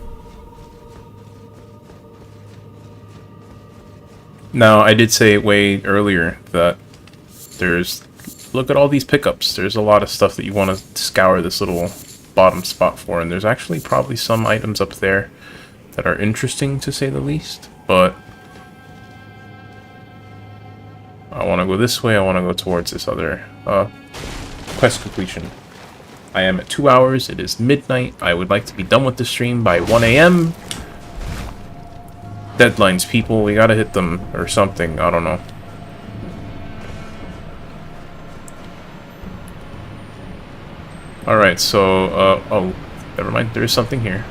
Now, I did say way earlier that there's... Look at all these pickups. There's a lot of stuff that you want to scour this little bottom spot for, and there's actually probably some items up there that are interesting, to say the least, but... I want to go this way, I want to go towards this other quest completion. I am at 2 hours, it is midnight, I would like to be done with the stream by 1 AM. deadlines, people. We gotta hit them or something. I don't know. Alright, so, oh, never mind. There is something here.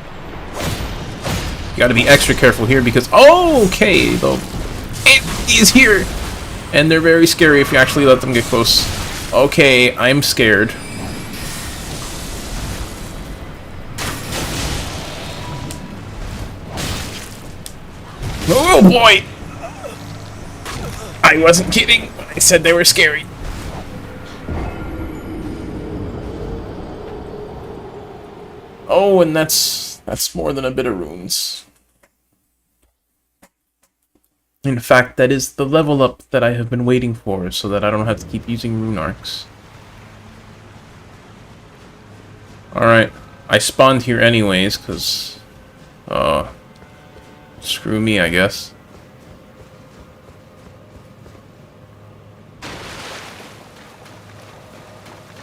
You gotta be extra careful here because, oh, okay, the ant is here! And they're very scary if you actually let them get close. Okay, I'm scared. Oh boy! I wasn't kidding when I said they were scary. Oh, and that's more than a bit of runes. In fact, that is the level up that I have been waiting for, so that I don't have to keep using rune arcs. Alright, I spawned here anyways, because... screw me, I guess.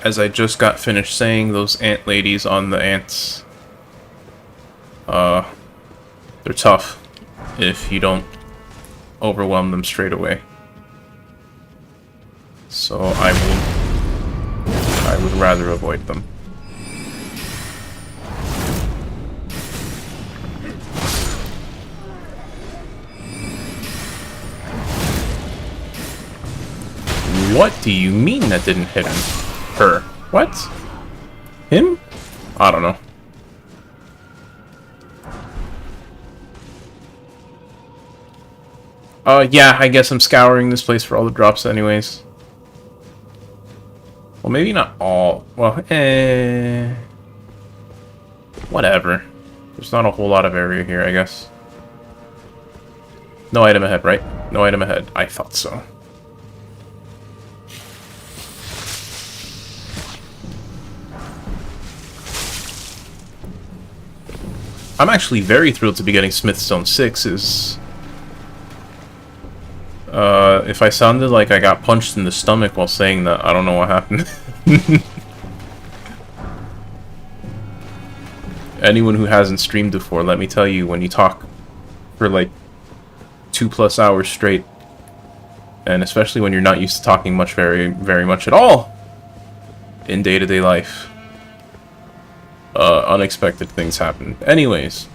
As I just got finished saying, those ant ladies on the ants... they're tough if you don't overwhelm them straight away. So I would rather avoid them. What do you mean that didn't hit him? Her. What? Him? I don't know. Yeah, I guess I'm scouring this place for all the drops anyways. Well, maybe not all. Well, whatever. There's not a whole lot of area here, I guess. No item ahead, right? No item ahead. I thought so. I'm actually very thrilled to be getting Smithstone 6s. If I sounded like I got punched in the stomach while saying that, I don't know what happened. Anyone who hasn't streamed before, let me tell you, when you talk for like 2+ hours straight, and especially when you're not used to talking much, very much at all in day-to-day life, unexpected things happen. Anyways.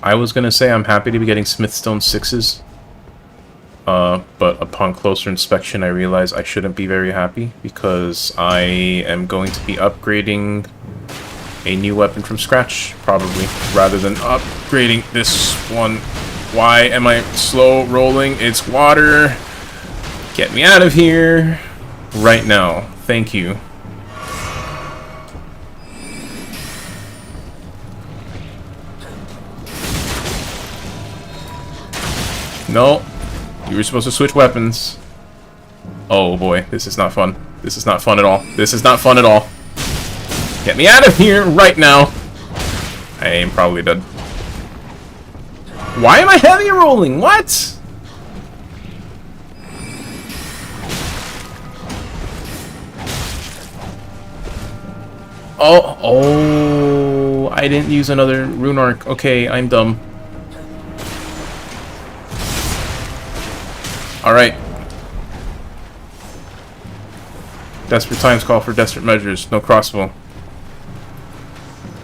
I was gonna say I'm happy to be getting Smithstone 6s, but upon closer inspection I realize I shouldn't be very happy, because I am going to be upgrading a new weapon from scratch, probably, rather than upgrading this one. Why am I slow rolling? It's water! Get me out of here! Right now. Thank you. No. You were supposed to switch weapons. Oh boy, this is not fun. This is not fun at all. This is not fun at all. Get me out of here right now. I am probably dead. Why am I heavy rolling? What? Oh, I didn't use another rune arc. Okay, I'm dumb. Alright. Desperate times call for desperate measures. No crossbow.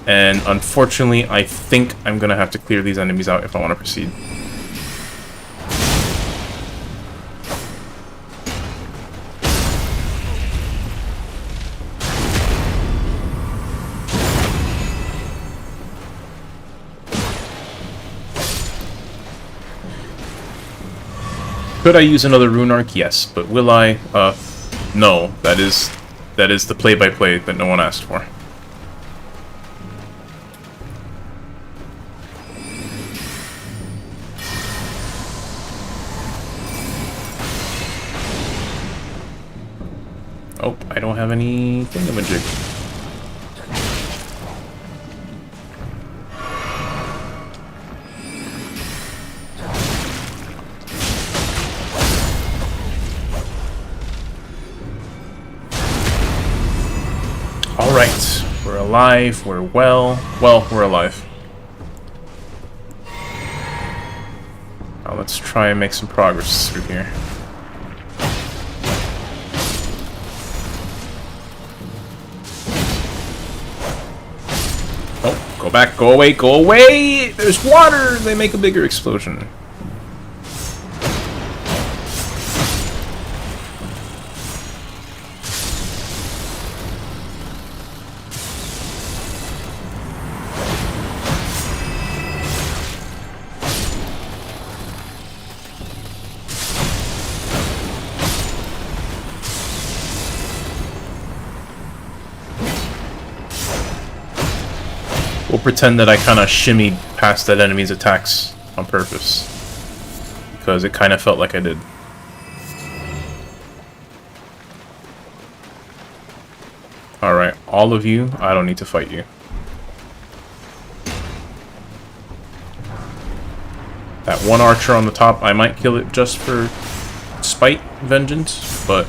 And unfortunately, I think I'm gonna have to clear these enemies out if I want to proceed. Could I use another rune arc? Yes, but will I? No. That is the play-by-play that no one asked for. Oh, I don't have any thingamajig. Alright, we're alive, we're well. Well, we're alive. Now let's try and make some progress through here. Oh, go back, go away, go away! There's water! They make a bigger explosion. We'll pretend that I kind of shimmied past that enemy's attacks on purpose. Because it kind of felt like I did. Alright, all of you, I don't need to fight you. That one archer on the top, I might kill it just for spite vengeance, but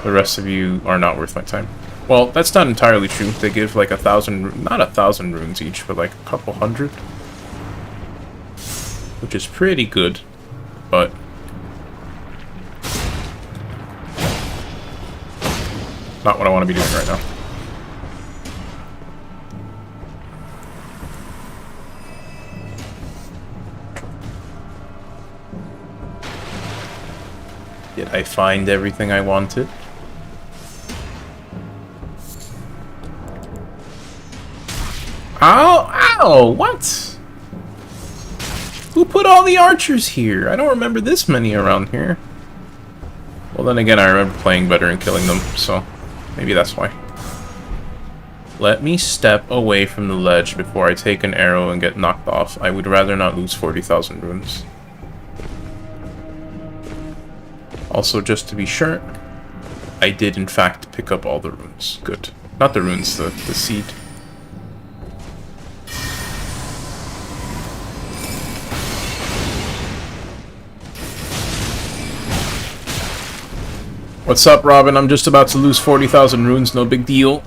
the rest of you are not worth my time. Well, that's not entirely true. They give like 1,000, not 1,000 runes each, but like a couple hundred. Which is pretty good, but not what I want to be doing right now. Did I find everything I wanted? Ow! Ow! What? Who put all the archers here? I don't remember this many around here. Well, then again, I remember playing better and killing them, so maybe that's why. Let me step away from the ledge before I take an arrow and get knocked off. I would rather not lose 40,000 runes. Also, just to be sure, I did in fact pick up all the runes. Good. Not the runes, the seed. What's up, Robin? I'm just about to lose 40,000 runes, no big deal.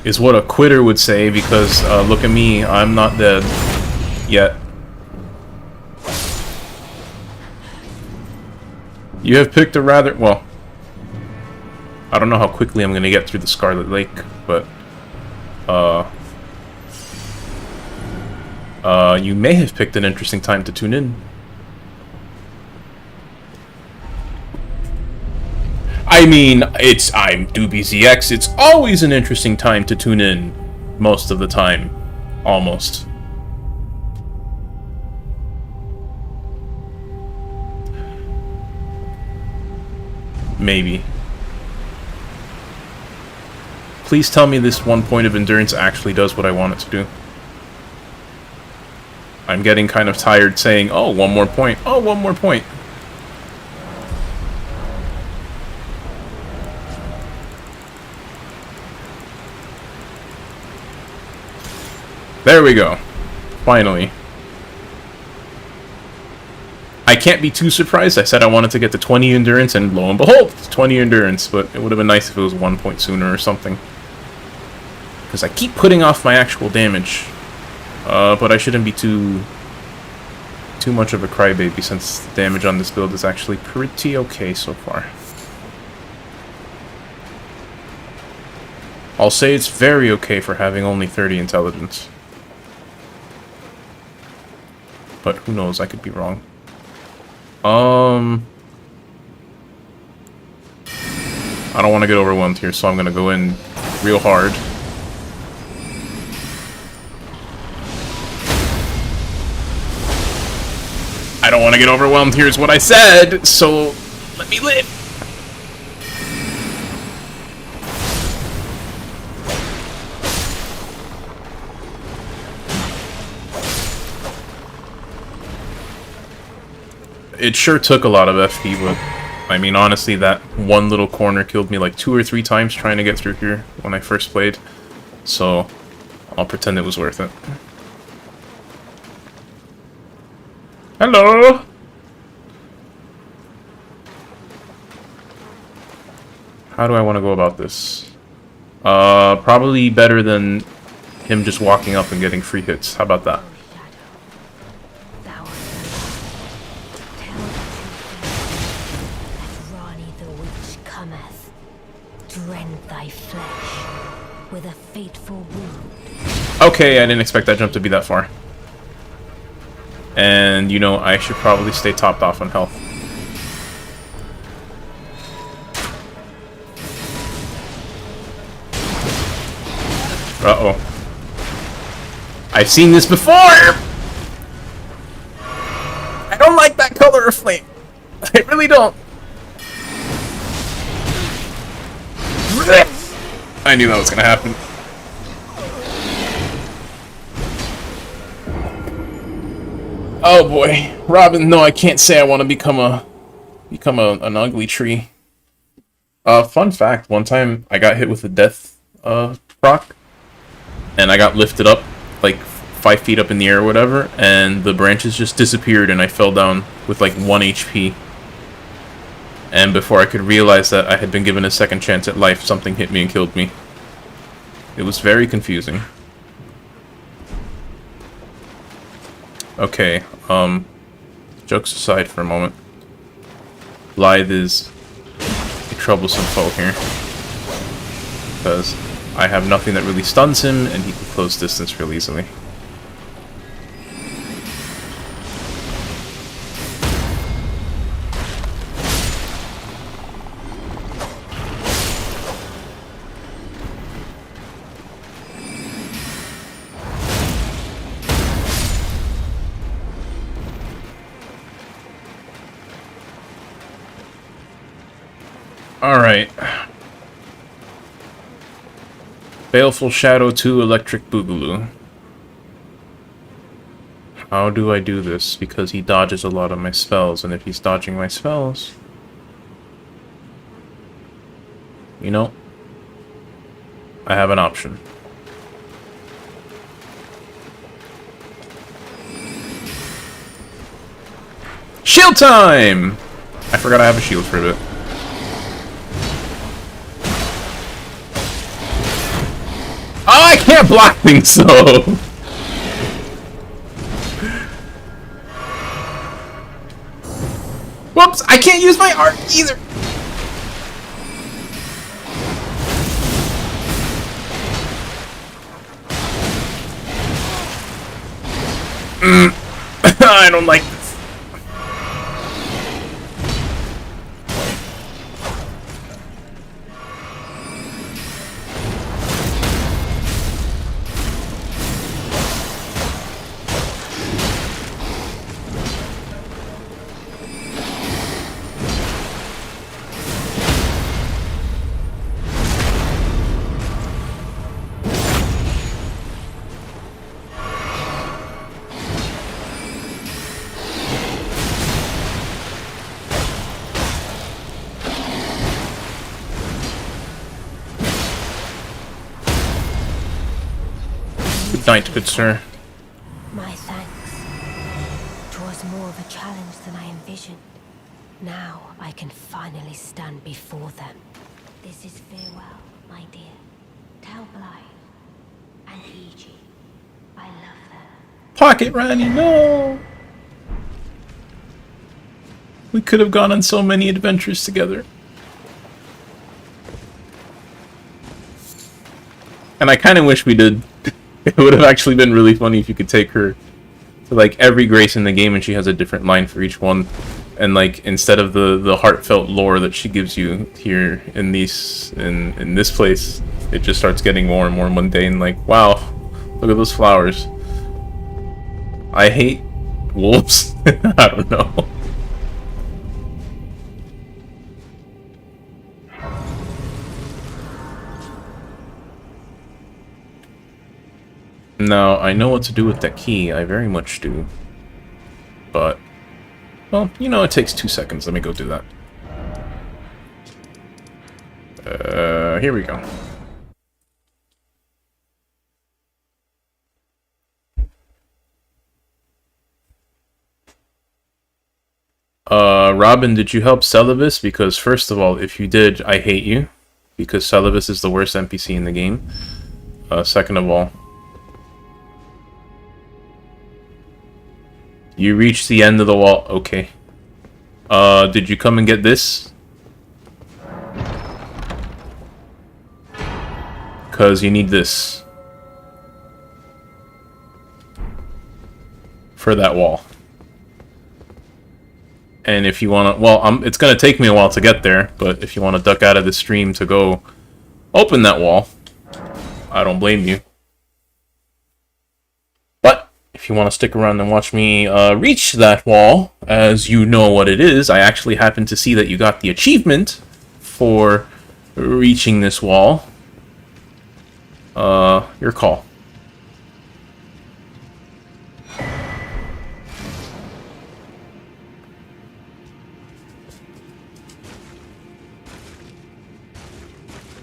Is what a quitter would say, because look at me, I'm not dead. Yet. You have picked a rather... well, I don't know how quickly I'm going to get through the Scarlet Lake, but... you may have picked an interesting time to tune in. I mean, I'm DoobieZX. It's always an interesting time to tune in. Most of the time. Almost. Maybe. Please tell me this 1 point of endurance actually does what I want it to do. I'm getting kind of tired saying, oh, 1 more point. Oh, 1 more point. There we go. Finally. I can't be too surprised. I said I wanted to get to 20 endurance, and lo and behold, it's 20 endurance, but it would have been nice if it was 1 point sooner or something. Because I keep putting off my actual damage. But I shouldn't be too much of a crybaby, since the damage on this build is actually pretty okay so far. I'll say it's very okay for having only 30 intelligence. But who knows, I could be wrong. I don't want to get overwhelmed here, so I'm going to go in real hard. I don't want to get overwhelmed here is what I said, so let me live. It sure took a lot of FP, but I mean, honestly, that one little corner killed me like 2 or 3 times trying to get through here when I first played, so I'll pretend it was worth it. Hello! How do I want to go about this? Probably better than him just walking up and getting free hits. How about that? Thou art the tell the truth, that Rani the witch cometh to rend thy flesh with a fateful wound. Okay, I didn't expect that jump to be that far. And, you know, I should probably stay topped off on health. Uh-oh. I've seen this before! I don't like that color of flame. I really don't. I knew that was gonna happen. Oh boy. Robin, no, I can't say I want to become an ugly tree. Fun fact, one time I got hit with a death proc, and I got lifted up like 5 feet up in the air or whatever, and the branches just disappeared and I fell down with like 1 HP. And before I could realize that I had been given a second chance at life, something hit me and killed me. It was very confusing. Okay, jokes aside for a moment. Blythe is a troublesome foe here, because I have nothing that really stuns him, and he can close distance real easily. Alright. Baleful Shadow 2 Electric Boogaloo. How do I do this? Because he dodges a lot of my spells, and if he's dodging my spells... You know, I have an option. Shield time! I forgot I have a shield for a bit. Oh, I can't block things, so... Whoops! I can't use my art either! I don't like this. Good night, good sir. My thanks. 'Twas more of a challenge than I envisioned. Now I can finally stand before them. This is farewell, my dear. Tell Blythe and Eiji I love them. Pocket Rani, no! We could have gone on so many adventures together. And I kind of wish we did. It would have actually been really funny if you could take her to like every grace in the game and she has a different line for each one. And like instead of the heartfelt lore that she gives you here in in this place, it just starts getting more and more mundane. Like, wow, look at those flowers. I hate wolves. I don't know. Now, I know what to do with that key, I very much do. But, well, you know, it takes 2 seconds. Let me go do that. Here we go. Robin, did you help Celibus? Because first of all, if you did, I hate you. because Celibus is the worst NPC in the game. Second of all, you reach the end of the wall. Okay. Did you come and get this? Because you need this for that wall. And if you want to, well, it's going to take me a while to get there, but if you want to duck out of the stream to go open that wall, I don't blame you. But if you want to stick around and watch me reach that wall, as you know what it is, I actually happen to see that you got the achievement for reaching this wall. Your call.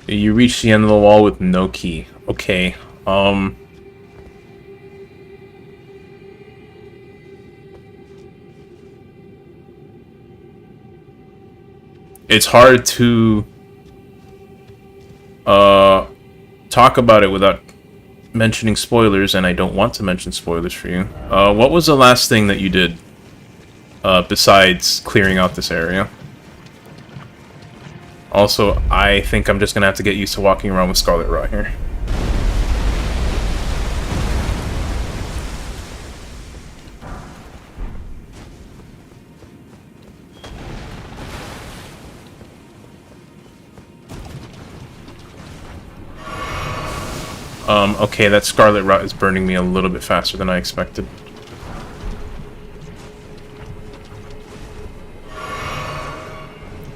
You reach the end of the wall with no key. Okay, it's hard to talk about it without mentioning spoilers, and I don't want to mention spoilers for you. What was the last thing that you did besides clearing out this area? Also, I think I'm just gonna have to get used to walking around with Scarlet Rot here. Okay, that Scarlet Rot is burning me a little bit faster than I expected.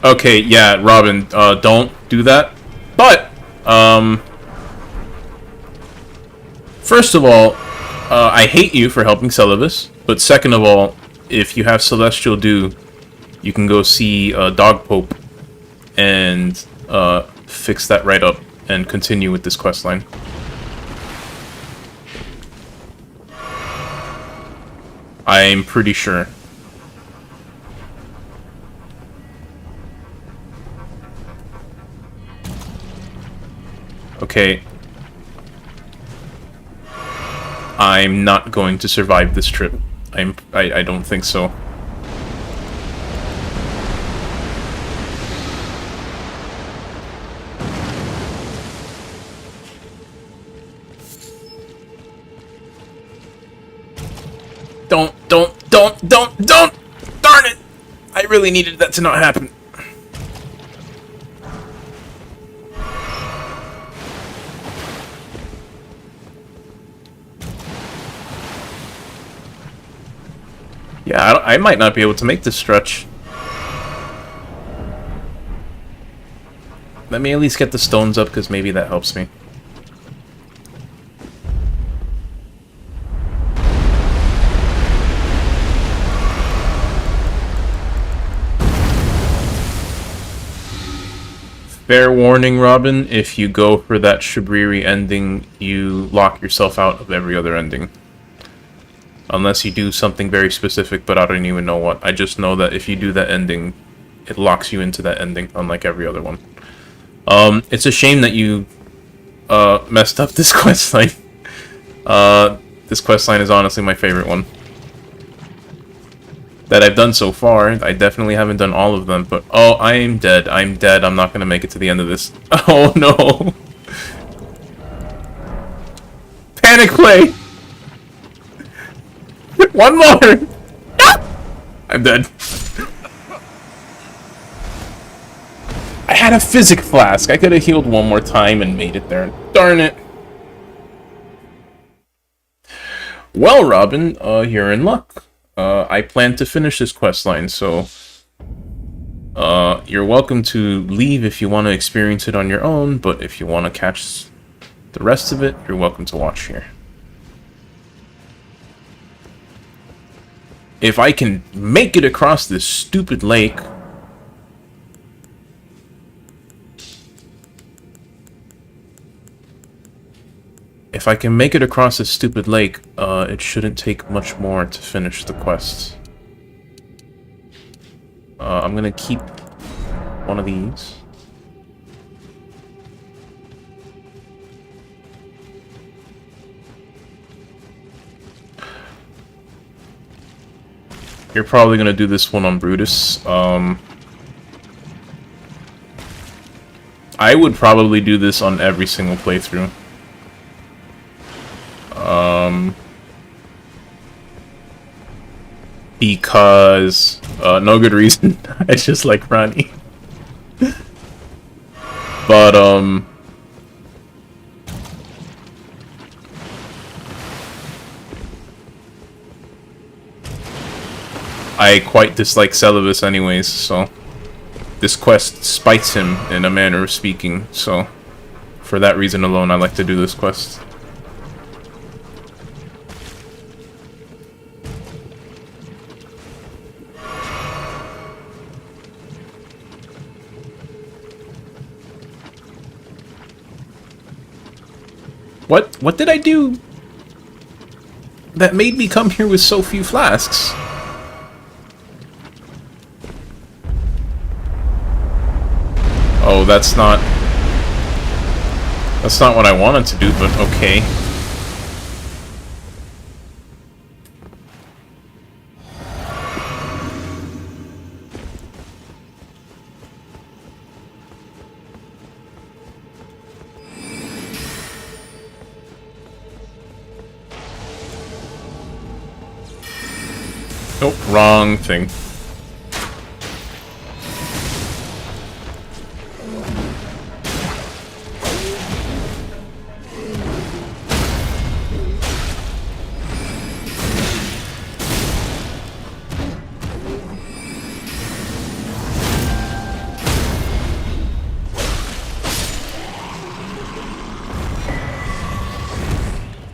Okay, yeah, Robin, don't do that. But, first of all, I hate you for helping Celibus. But second of all, if you have Celestial Dew, you can go see Dog Pope and fix that right up and continue with this questline. I'm pretty sure. Okay. I'm not going to survive this trip. I don't think so. Don't! Darn it! I really needed that to not happen. Yeah, I might not be able to make this stretch. Let me at least get the stones up, because maybe that helps me. Fair warning, Robin, if you go for that Shabriri ending, you lock yourself out of every other ending. Unless you do something very specific, but I don't even know what. I just know that if you do that ending, it locks you into that ending, unlike every other one. It's a shame that you messed up this questline. This questline is honestly my favorite one that I've done so far. I definitely haven't done all of them, but oh, I'm dead. I'm dead. I'm not gonna make it to the end of this. Oh no! Panic play! One more! I'm dead. I had a physic flask. I could have healed one more time and made it there. Darn it. Well, Robin, you're in luck. I plan to finish this questline, so you're welcome to leave if you want to experience it on your own, but if you want to catch the rest of it, you're welcome to watch here. If I can make it across this stupid lake... If I can make it across this stupid lake, it shouldn't take much more to finish the quest. I'm gonna keep one of these. you're probably gonna do this one on Brutus. I would probably do this on every single playthrough. Because no good reason. I just like Ronnie. But I quite dislike Celibus anyways, so this quest spites him in a manner of speaking, so for that reason alone I like to do this quest. What did I do that made me come here with so few flasks? Oh, that's not what I wanted to do, but okay. Nope, wrong thing.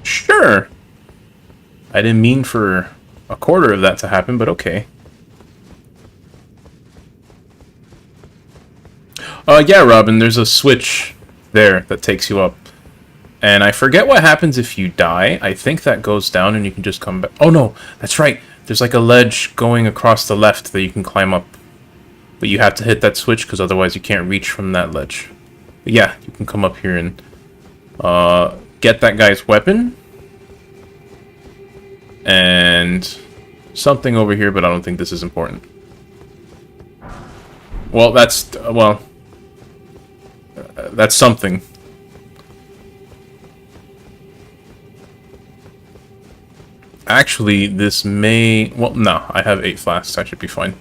Sure. I didn't mean for a quarter of that to happen, but okay. Yeah, Robin, there's a switch there that takes you up. And I forget what happens if you die. I think that goes down and you can just come back. Oh no, that's right. There's like a ledge going across the left that you can climb up. But you have to hit that switch because otherwise you can't reach from that ledge. But yeah, you can come up here and get that guy's weapon. And something over here, but I don't think this is important. Well, that's something. Actually, this may... Well, no, I have 8 flasks. I should be fine.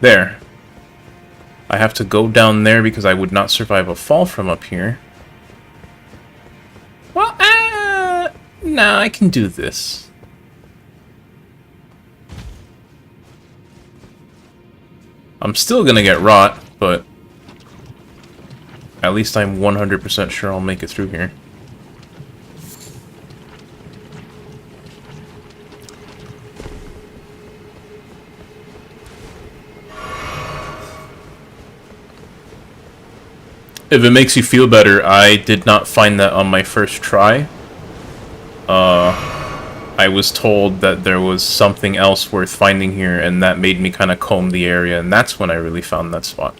There. I have to go down there because I would not survive a fall from up here. Well, nah, I can do this. I'm still gonna get rot, but at least I'm 100% sure I'll make it through here. If it makes you feel better, I did not find that on my first try. I was told that there was something else worth finding here, and that made me kind of comb the area, and that's when I really found that spot.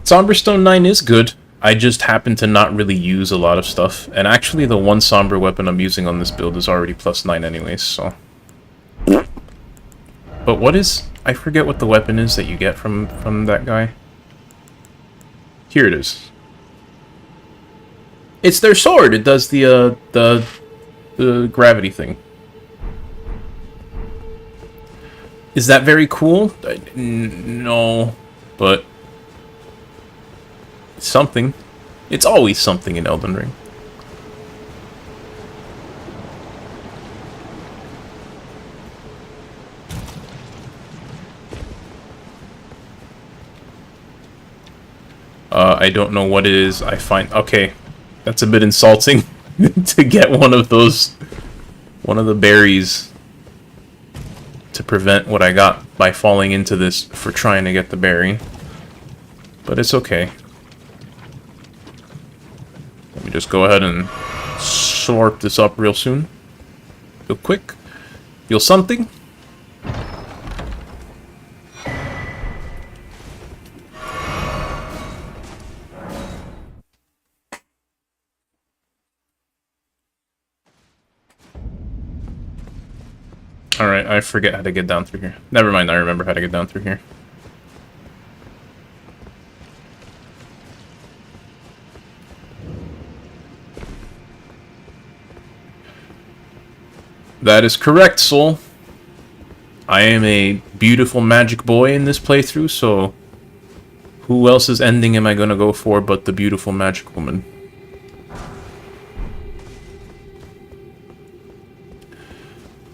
Somberstone 9 is good. I just happen to not really use a lot of stuff. And actually, the one Somber weapon I'm using on this build is already +9 anyways, so... But what is... I forget what the weapon is that you get from that guy. Here it is. It's their sword! It does the gravity thing. Is that very cool? No, but... something. It's always something in Elden Ring. I don't know what it is. I find... Okay, that's a bit insulting to get one of the berries to prevent what I got by falling into this for trying to get the berry. But it's okay. Let me just go ahead and slurp this up real soon. Real quick. Feel something. Alright, I forget how to get down through here. Never mind, I remember how to get down through here. That is correct, Soul. I am a beautiful magic boy in this playthrough, so who else's ending am I gonna go for but the beautiful magic woman?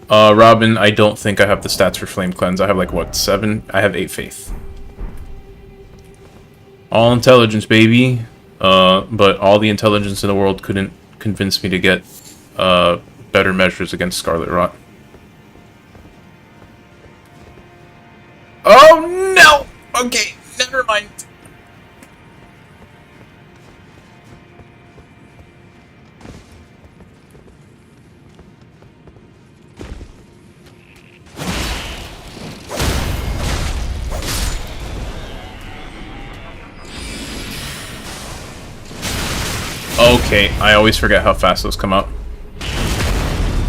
Robin, I don't think I have the stats for Flame Cleanse. I have like, what, 7? I have 8 faith. All intelligence, baby. But all the intelligence in the world couldn't convince me to get better measures against Scarlet Rot. Oh no! Okay, never mind. Okay, I always forget how fast those come out.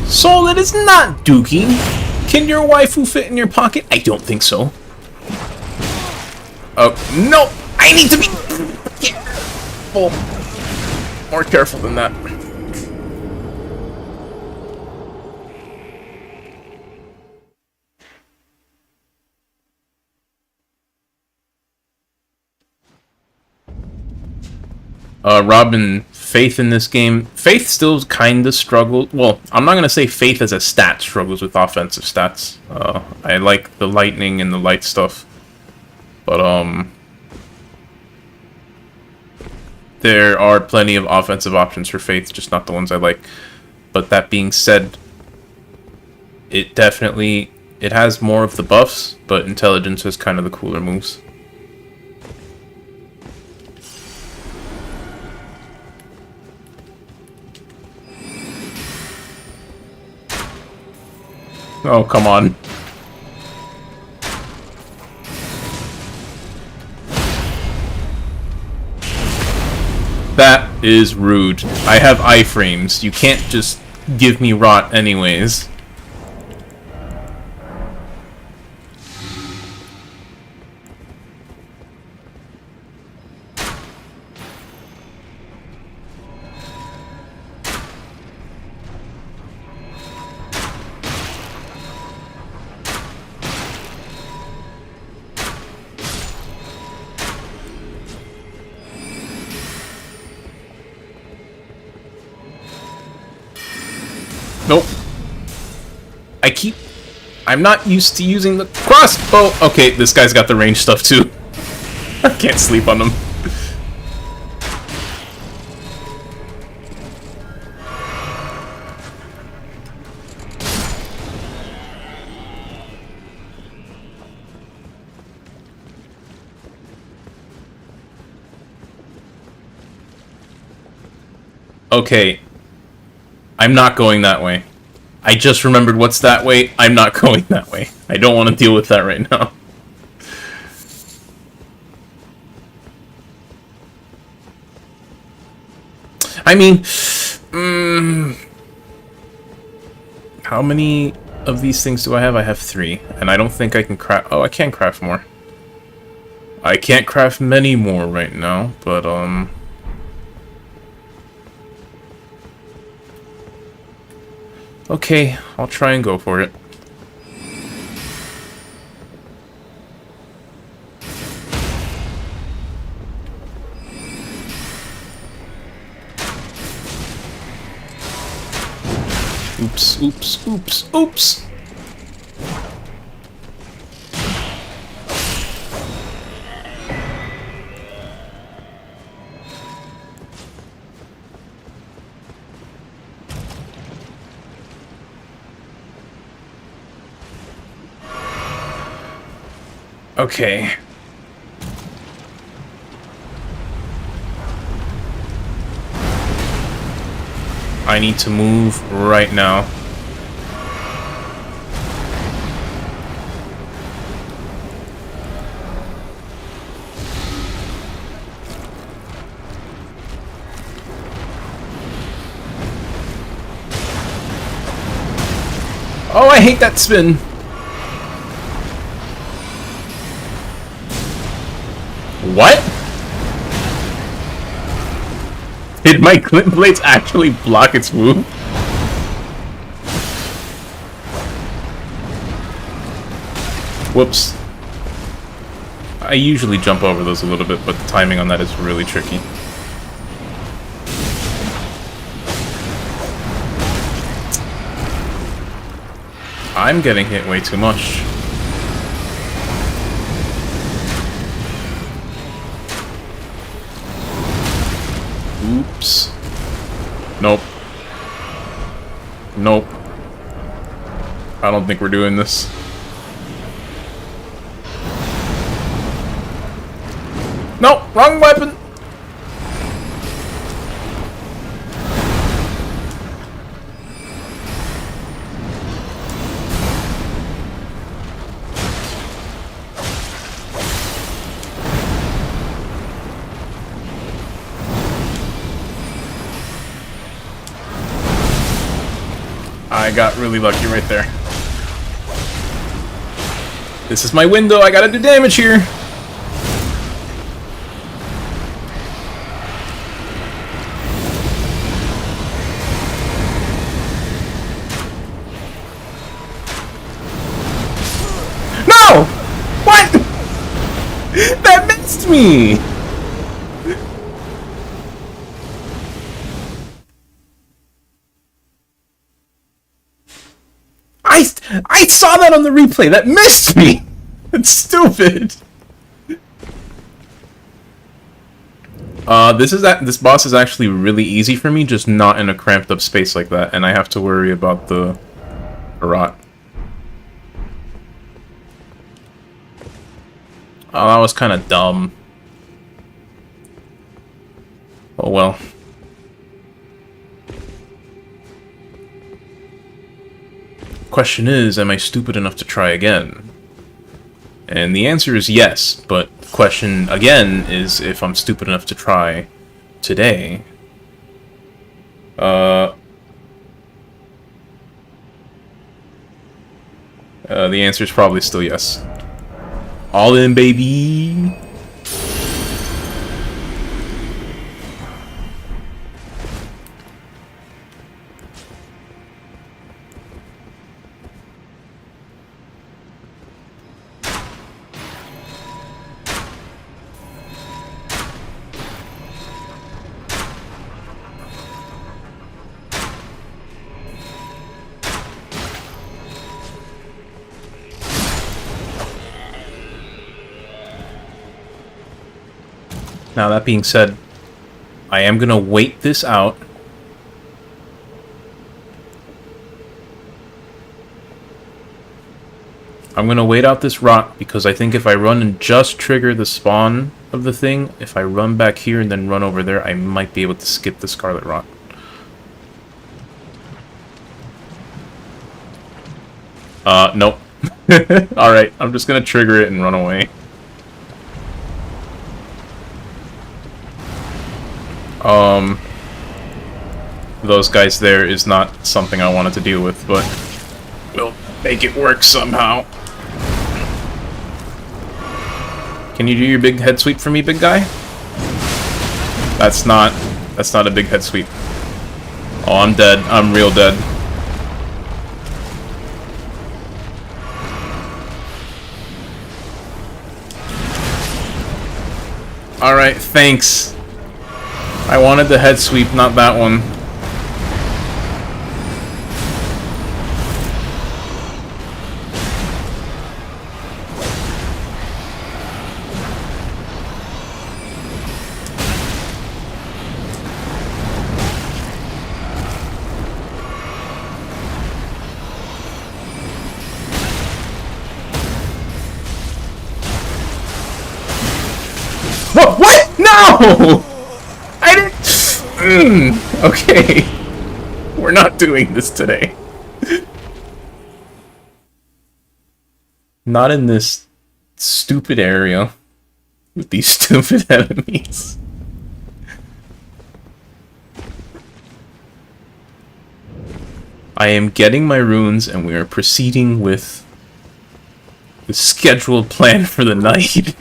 Soul, it is not Dookie! Can your waifu fit in your pocket? I don't think so. Oh, no! I need to be careful! More careful than that. Robin, Faith in this game. Faith still kind of struggles. Well, I'm not going to say Faith as a stat struggles with offensive stats. I like the lightning and the light stuff. But, there are plenty of offensive options for Faith, just not the ones I like. But that being said, it definitely... It has more of the buffs, but intelligence has kind of the cooler moves. Oh, come on. That is rude. I have iframes. You can't just give me rot anyways. Nope. I'm not used to using the crossbow. Okay, this guy's got the range stuff too. I can't sleep on him. Okay. I'm not going that way. I just remembered what's that way. I'm not going that way. I don't want to deal with that right now. I mean, how many of these things do I have? I have 3, and I don't think I can craft... Oh, I can craft more. I can't craft many more right now, but, okay, I'll try and go for it. Oops, oops, oops, oops! Okay. I need to move right now. Oh, I hate that spin. What? Did my glint blades actually block its move? Whoops. I usually jump over those a little bit, but the timing on that is really tricky. I'm getting hit way too much. Oops. Nope. Nope. I don't think we're doing this. Nope, wrong weapon! I got really lucky right there. This is my window, I gotta do damage here! No! What? That missed me! I saw that on the replay. That missed me. That's stupid. This boss is actually really easy for me, just not in a cramped up space like that, and I have to worry about the rot. Oh, that was kind of dumb. Oh well. Question is, am I stupid enough to try again? And the answer is yes, but the question again is if I'm stupid enough to try today. The answer is probably still yes. All in, baby! Now, that being said, I am gonna wait this out. I'm gonna wait out this rot, because I think if I run and just trigger the spawn of the thing, if I run back here and then run over there, I might be able to skip the Scarlet Rot. Nope. Alright, I'm just gonna trigger it and run away. Those guys there is not something I wanted to deal with, but we'll make it work somehow. Can you do your big head sweep for me, big guy? That's not a big head sweep. Oh, I'm dead. I'm real dead. Alright, thanks. I wanted the head sweep, not that one. What? No! I didn't... okay. We're not doing this today. Not in this stupid area. With these stupid enemies. I am getting my runes, and we are proceeding with the scheduled plan for the night,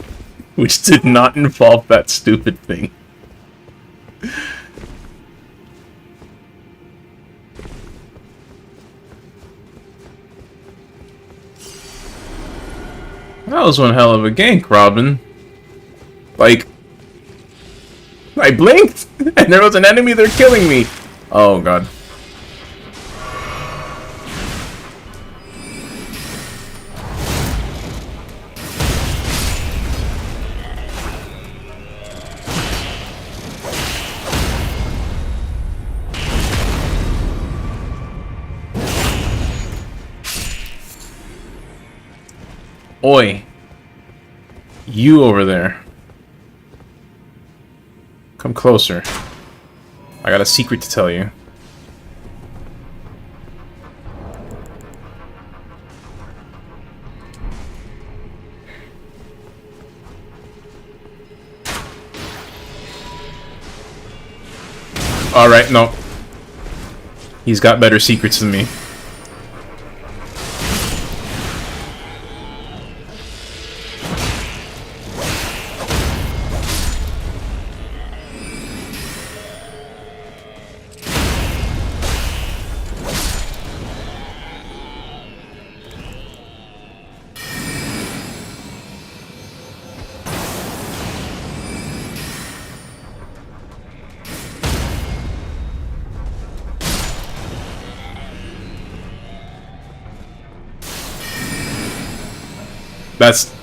which did not involve that stupid thing. That was one hell of a gank, Robin. Like, I blinked, and there was an enemy there killing me. Oh, God. Oi. You over there. Come closer. I got a secret to tell you. Alright, no. He's got better secrets than me.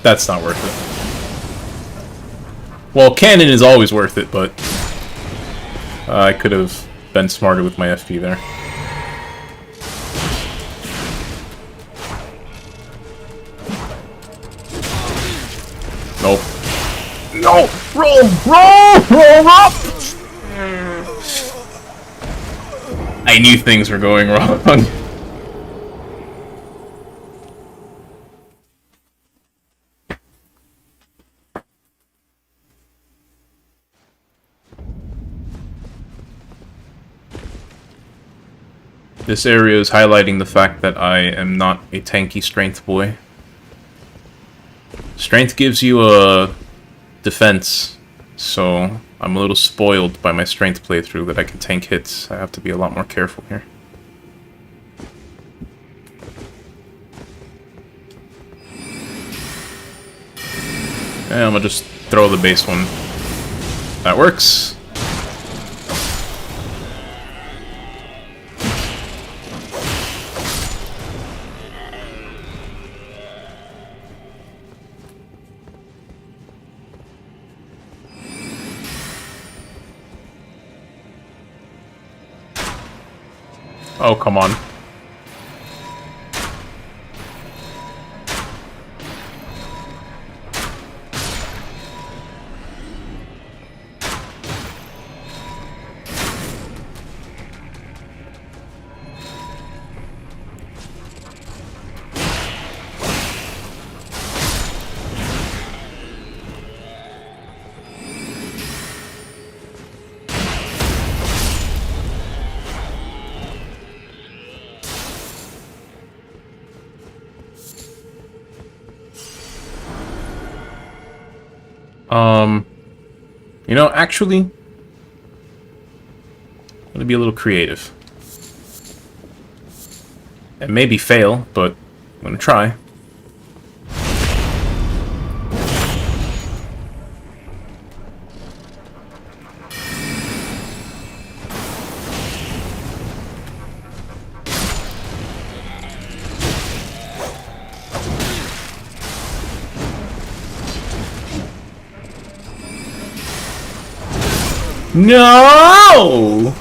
That's not worth it. Well, cannon is always worth it, but I could have been smarter with my FP there. Nope. No! Roll! Roll! Roll up! I knew things were going wrong. This area is highlighting the fact that I am not a tanky strength boy. Strength gives you a defense, so I'm a little spoiled by my strength playthrough that I can tank hits. I have to be a lot more careful here. And I'm gonna just throw the base one. That works. Oh, come on. You know, actually, I'm gonna be a little creative. And maybe fail, but I'm gonna try. No!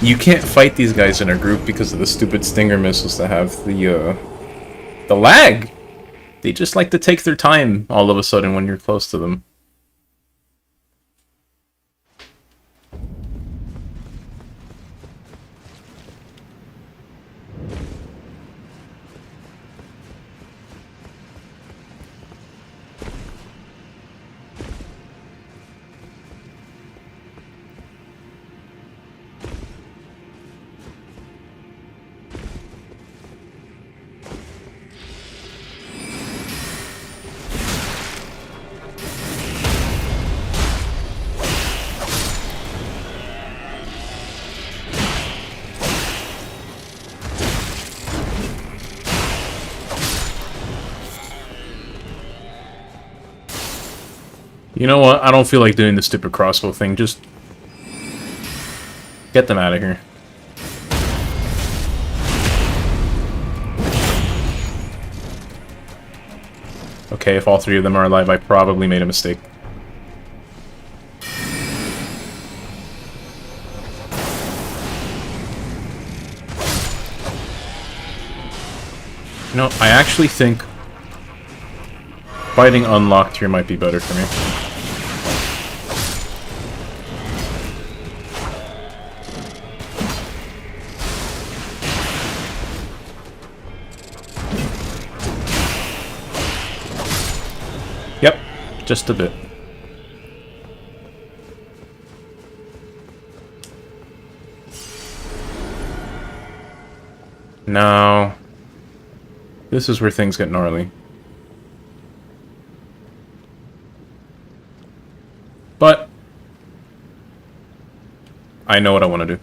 You can't fight these guys in a group because of the stupid stinger missiles that have the lag. They just like to take their time all of a sudden when you're close to them. You know what? I don't feel like doing the stupid crossbow thing. Just get them out of here. Okay, if all three of them are alive, I probably made a mistake. You know, I actually think fighting unlocked here might be better for me. Yep, just a bit. Now, this is where things get gnarly. But I know what I want to do.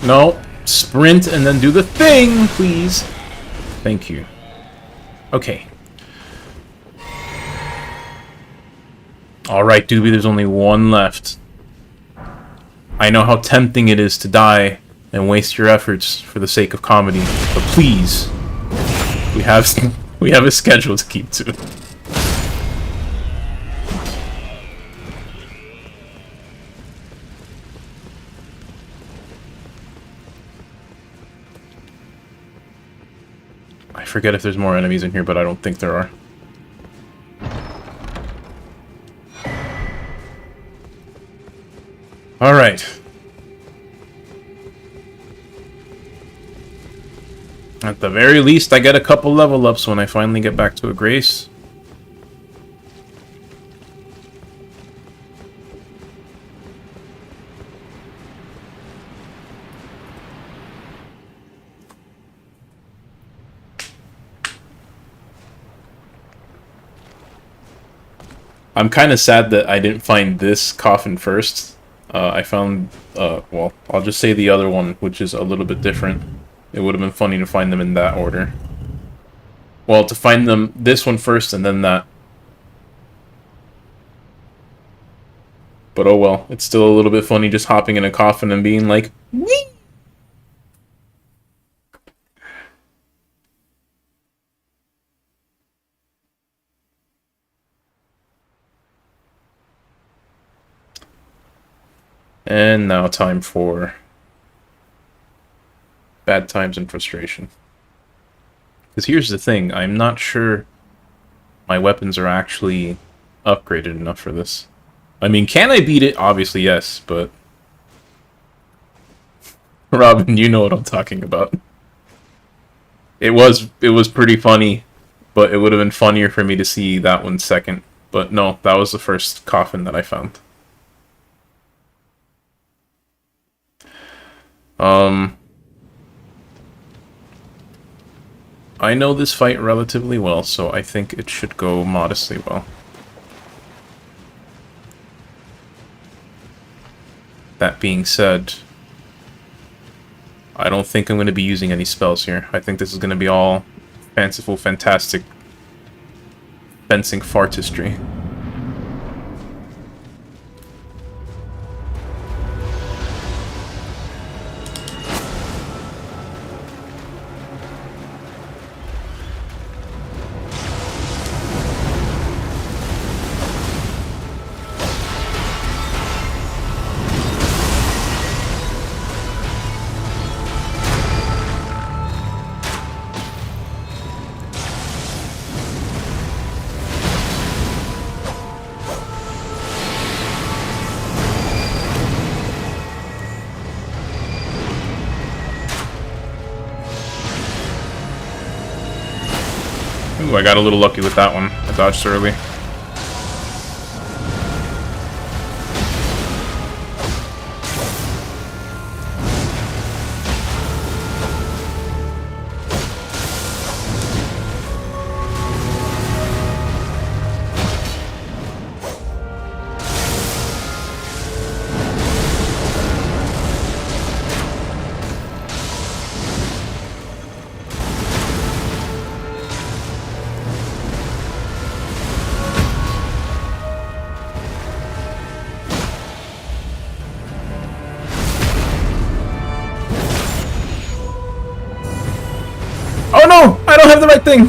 No, sprint and then do the thing, please. Thank you. Okay. Alright, Doobie, there's only one left. I know how tempting it is to die and waste your efforts for the sake of comedy, but please, we have a schedule to keep to. I forget if there's more enemies in here, but I don't think there are. Alright. At the very least, I get a couple level ups when I finally get back to a Grace. I'm kind of sad that I didn't find this coffin first. I found, well, I'll just say the other one, which is a little bit different. It would have been funny to find them in that order. Well, to find them, this one first and then that. But oh well, it's still a little bit funny just hopping in a coffin and being like, whee! And now time for bad times and frustration. Because here's the thing, I'm not sure my weapons are actually upgraded enough for this. I mean, can I beat it? Obviously, yes, but... Robin, you know what I'm talking about. It was pretty funny, but it would have been funnier for me to see that one second. But no, that was the first coffin that I found. I know this fight relatively well, so I think it should go modestly well. That being said, I don't think I'm going to be using any spells here. I think this is going to be all fanciful, fantastic fencing fartistry. Ooh, I got a little lucky with that one. I dodged early. Oh no! I don't have the right thing!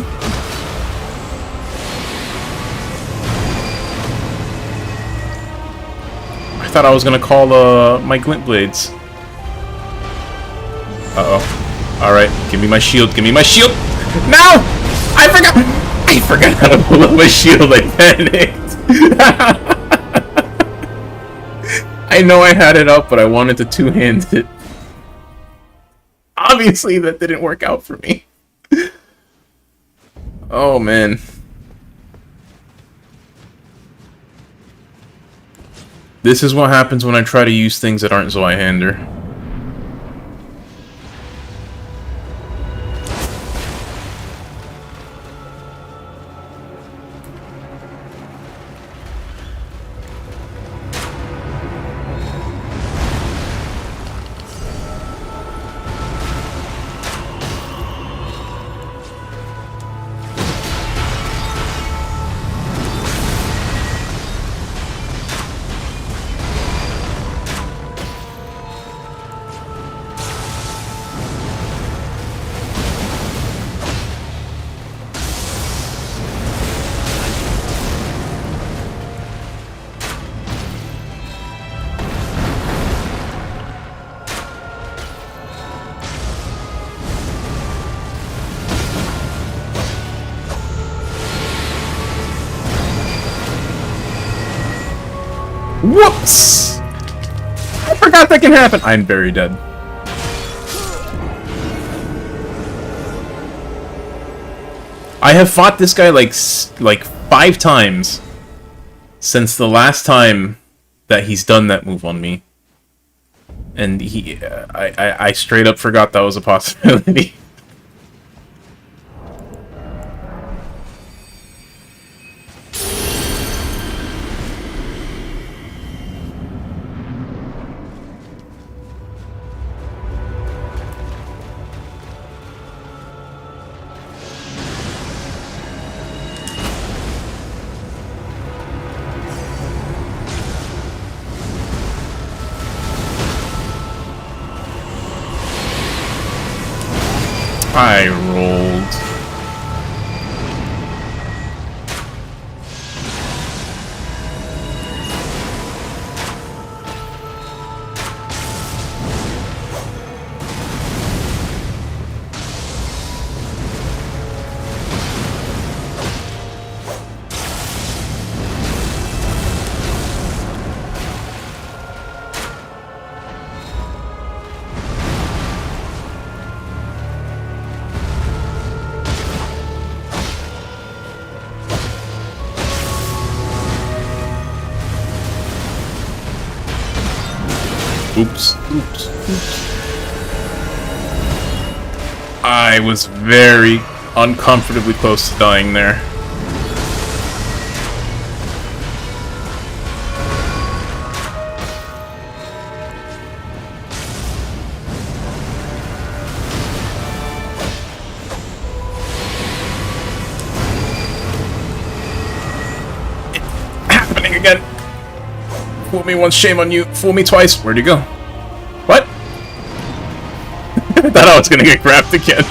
I thought I was gonna call my glint blades. Uh-oh. Alright, give me my shield, give me my shield! No! I forgot! I forgot how to pull up my shield, I panicked! I know I had it up, but I wanted to two-hand it. Obviously, that didn't work out for me. Oh, man. This is what happens when I try to use things that aren't Zweihander. Whoops! I forgot that can happen! I'm very dead. I have fought this guy like 5 times since the last time that he's done that move on me. And I straight up forgot that was a possibility. I rolled. Oops. Oops. Oops. I was very uncomfortably close to dying there. It's happening again. Fool me once, shame on you. Fool me twice. Where'd you go? What? I thought I was gonna get grabbed again.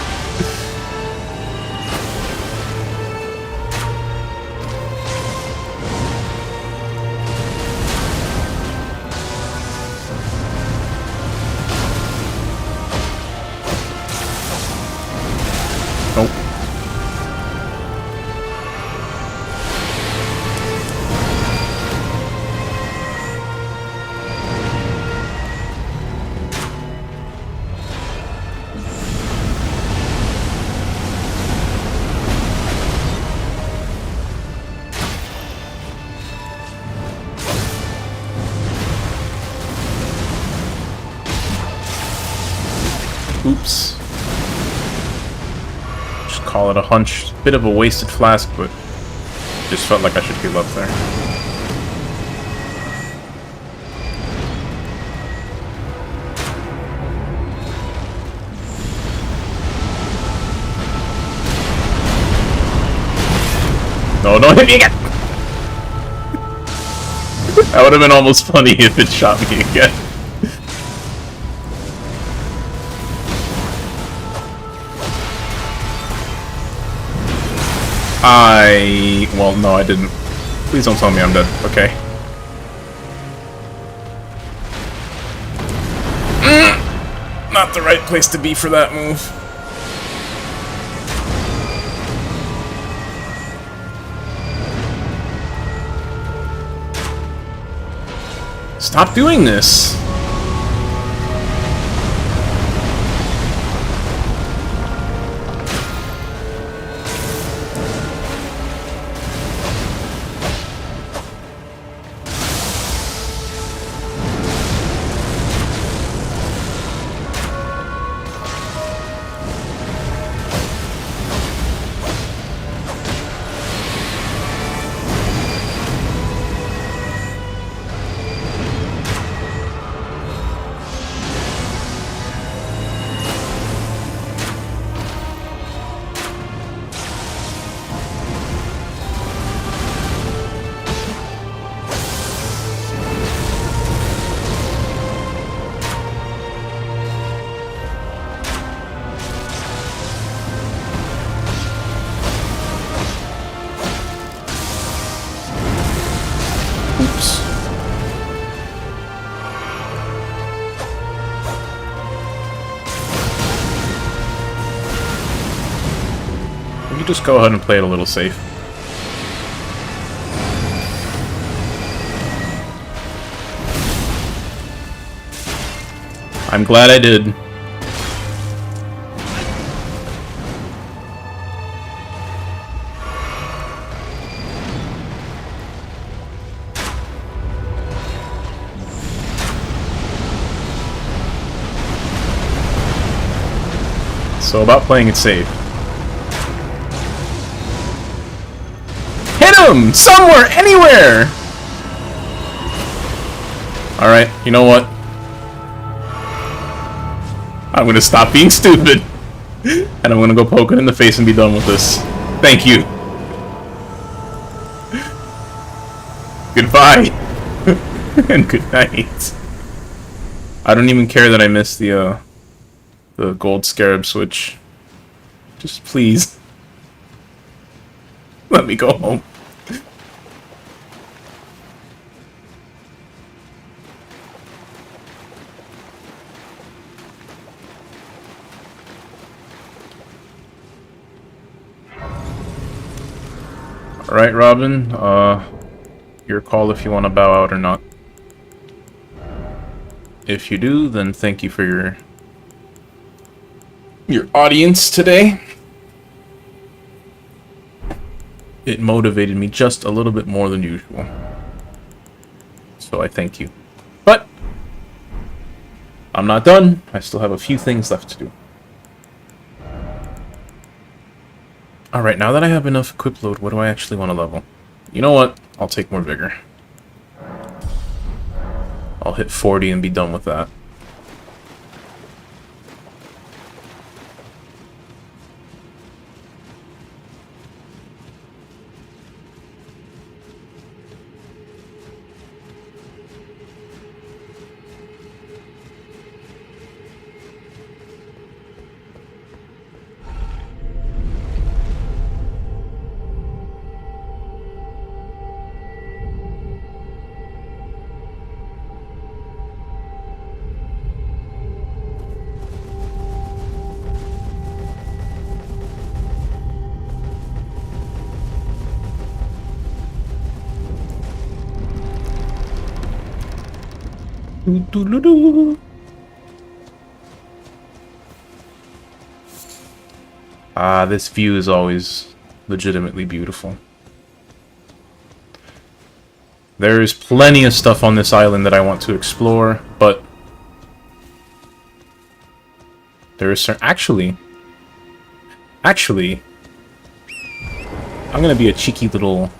Nope. Oops. Just call it a hunch. Bit of a wasted flask, but just felt like I should heal up there. No, don't hit me again! That would have been almost funny if it shot me again. Well, no, I didn't. Please don't tell me I'm dead. Okay. Not the right place to be for that move. Stop doing this! Oops. We can just go ahead and play it a little safe. I'm glad I did. So about playing it safe. Hit him! Somewhere! Anywhere! Alright, you know what? I'm gonna stop being stupid. And I'm gonna go poke it in the face and be done with this. Thank you. Goodbye. And good night. I don't even care that I missed the gold scarab switch. Just please. Let me go home. Alright, Robin. Your call if you want to bow out or not. If you do, then thank you for your audience today. It motivated me just a little bit more than usual. So I thank you. But I'm not done. I still have a few things left to do. Alright, now that I have enough equip load, what do I actually want to level? You know what? I'll take more vigor. I'll hit 40 and be done with that. Ah, this view is always legitimately beautiful. There is plenty of stuff on this island that I want to explore, but There is actually, I'm gonna be a cheeky little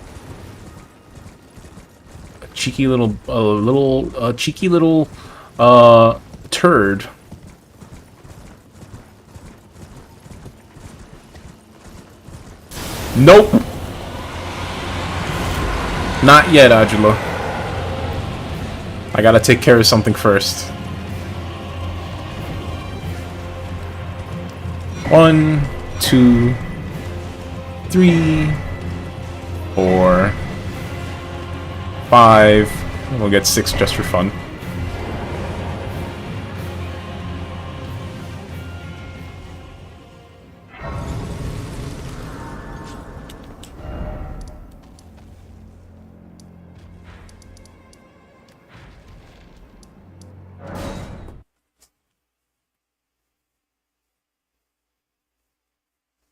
turd. Nope. Not yet, Angelo. I gotta take care of something first. 1, 2, 3, 4, 5. We'll get 6 just for fun.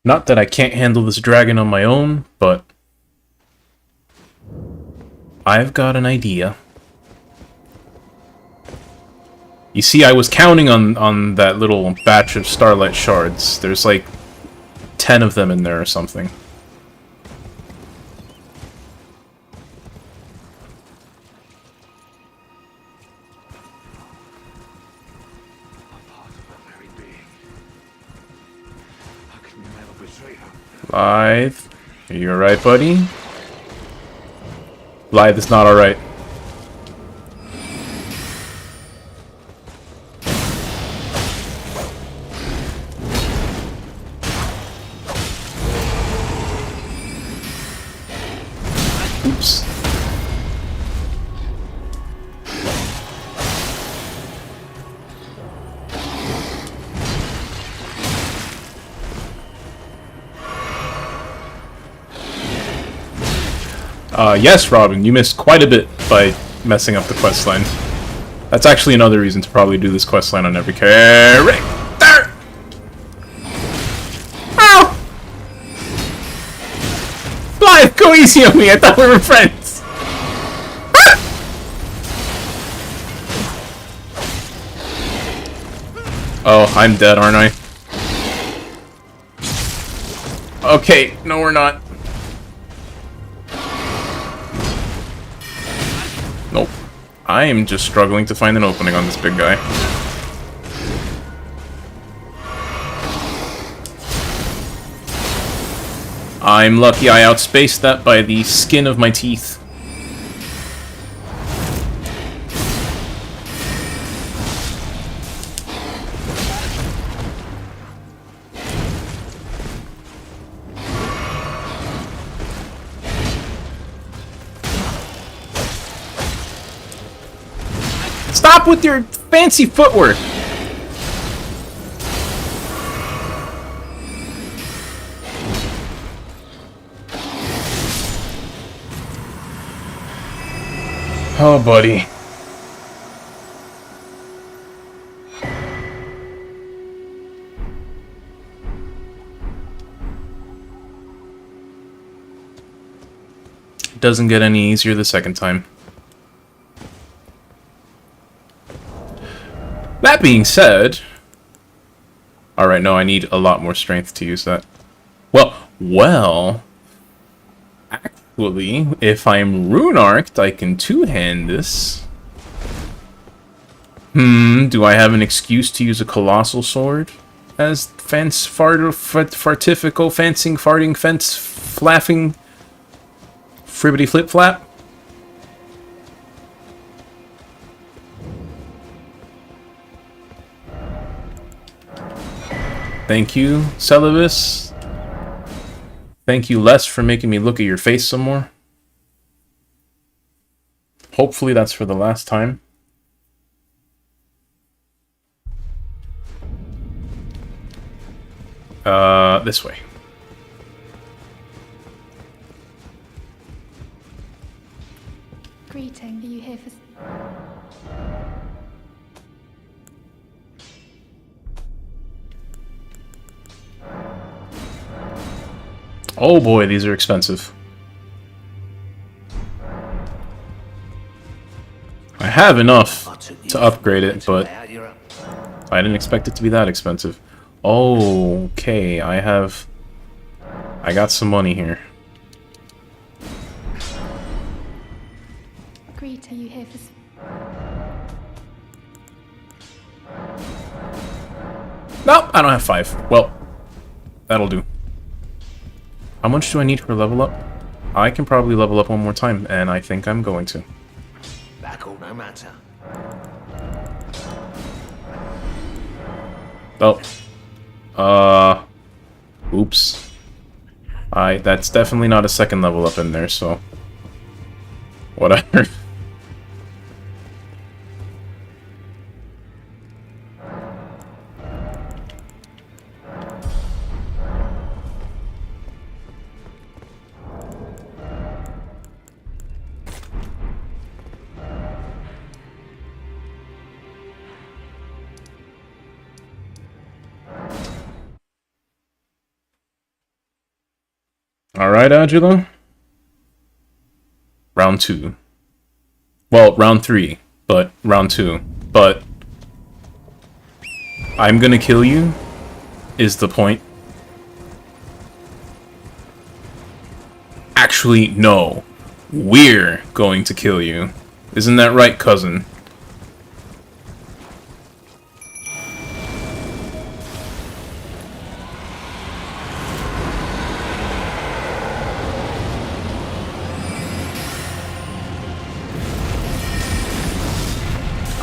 Not that I can't handle this dragon on my own, but I've got an idea. You see, I was counting on that little batch of starlight shards. There's like 10 of them in there or something. Blythe, are you alright, buddy? Blythe is not alright. Oops. Yes, Robin, you missed quite a bit by messing up the questline. That's actually another reason to probably do this questline on every character. Ow! Blythe, go easy on me, I thought we were friends! Ah! Oh, I'm dead, aren't I? Okay, no we're not. Nope. I am just struggling to find an opening on this big guy. I'm lucky I outspaced that by the skin of my teeth. Stop with your fancy footwork! Oh, buddy. It doesn't get any easier the second time. That being said... Alright, no, I need a lot more strength to use that. Well... Actually, if I'm rune-arced, I can two-hand this. Do I have an excuse to use a colossal sword? As fartifical, fencing, farting, fence, flapping, fribbity flip-flap? Thank you, Celibus. Thank you, Les, for making me look at your face some more. Hopefully that's for the last time. This way. Greeting, are you here for... Oh boy, these are expensive. I have enough to upgrade it, but I didn't expect it to be that expensive. Okay, I got some money here. Greet, are you here for... Nope, I don't have 5. Well, that'll do. How much do I need for level up? I can probably level up one more time, and I think I'm going to. Back all no matter. Oh. Oops. That's definitely not a second level up in there, so... Whatever. Alright, Angelo. Round 2. Well, round 3, but round 2. But I'm gonna kill you is the point. Actually, no. We're going to kill you. Isn't that right, cousin?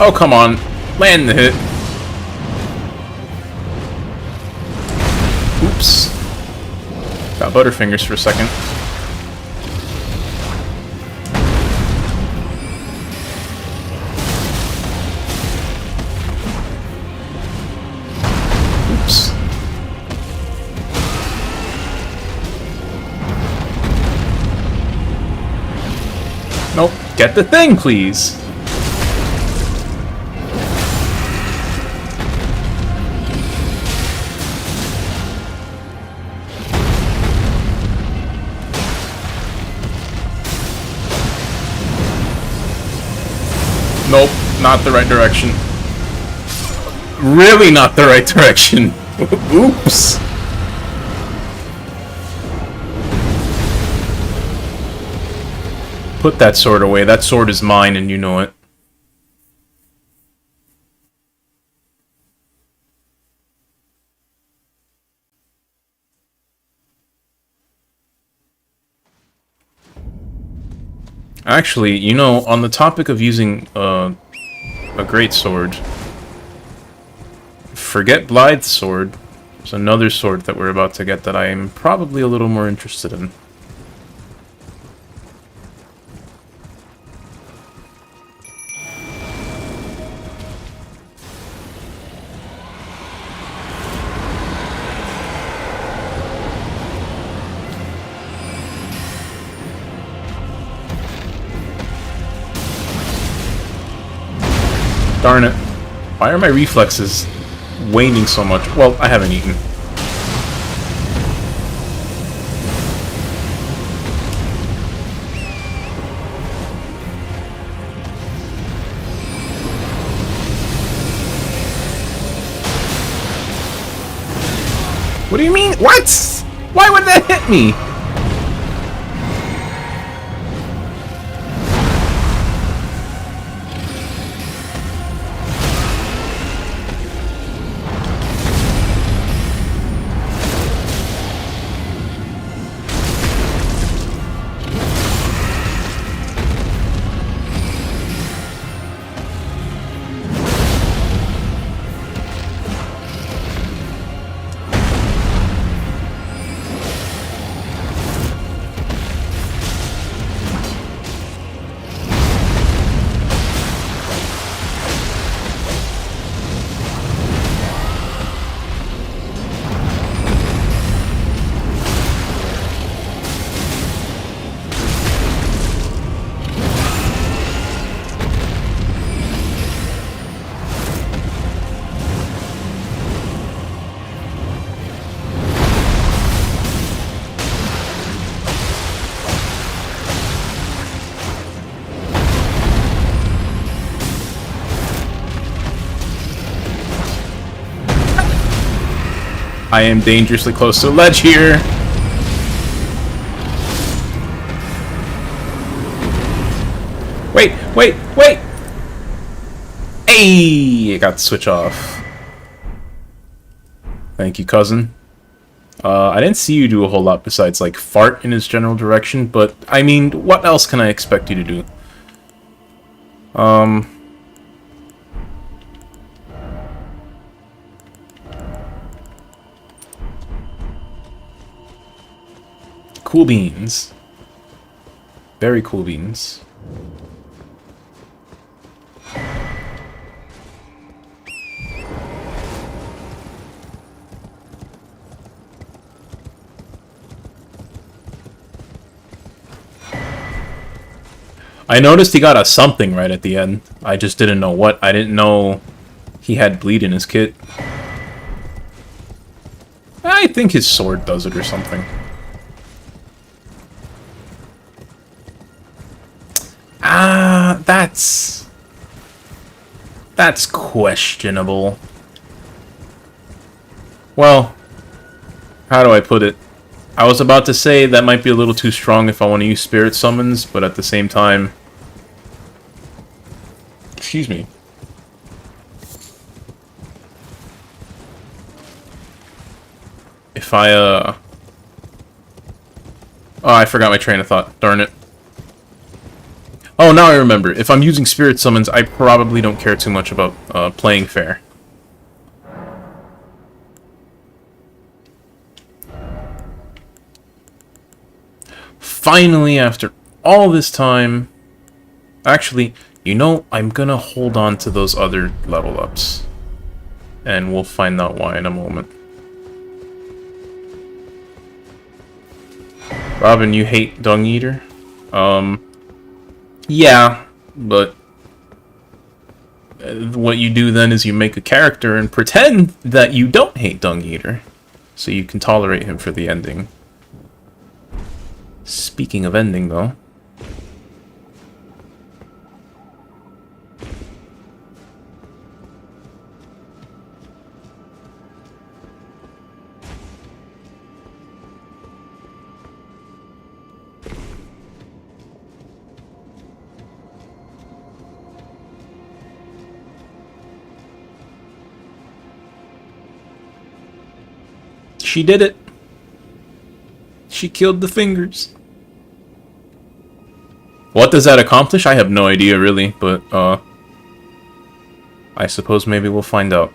Oh, come on. Land the hit. Oops. Got Butterfingers for a second. Oops. Nope. Get the thing, please. Nope, not the right direction. Really not the right direction. Oops. Put that sword away. That sword is mine and you know it. Actually, you know, on the topic of using a great sword, forget Blythe's sword. There's another sword that we're about to get that I'm probably a little more interested in. Darn it. Why are my reflexes waning so much? Well, I haven't eaten. What do you mean? What? Why would that hit me? I am dangerously close to a ledge here. Wait, wait, wait! Hey! I got the switch off. Thank you, cousin. I didn't see you do a whole lot besides, like, fart in his general direction, but, I mean, what else can I expect you to do? Cool beans. Very cool beans. I noticed he got a something right at the end. I just didn't know what. I didn't know he had bleed in his kit. I think his sword does it or something. Ah, that's questionable. Well, how do I put it? I was about to say that might be a little too strong if I want to use spirit summons, but at the same time... Excuse me. If I, Oh, I forgot my train of thought. Darn it. Oh, now I remember. If I'm using spirit summons, I probably don't care too much about playing fair. Finally, after all this time... Actually, you know, I'm gonna hold on to those other level ups. And we'll find out why in a moment. Robin, you hate Dung Eater? Yeah, but... what you do then is you make a character and pretend that you don't hate Dung Eater. So you can tolerate him for the ending. Speaking of ending, though... She did it. She killed the fingers. What does that accomplish? I have no idea, really, but, I suppose maybe we'll find out.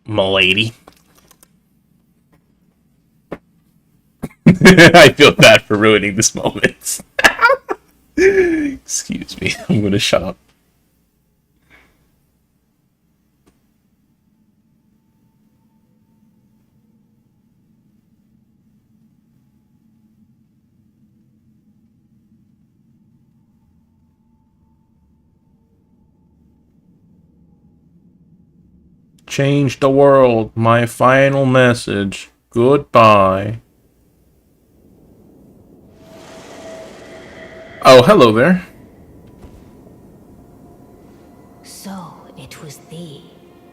M'lady. I feel bad for ruining this moment. Excuse me, I'm gonna shut up. Change the world. My final message. Goodbye. Oh, hello there. So it was thee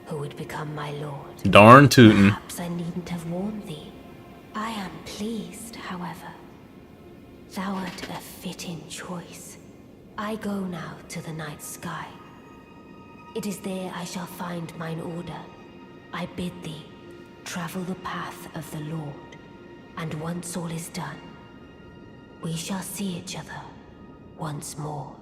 who would become my lord. Darn tootin'. Perhaps I needn't have warned thee. I am pleased, however. Thou art a fitting choice. I go now to the night sky. It is there I shall find mine order. I bid thee travel the path of the Lord, and once all is done, we shall see each other once more.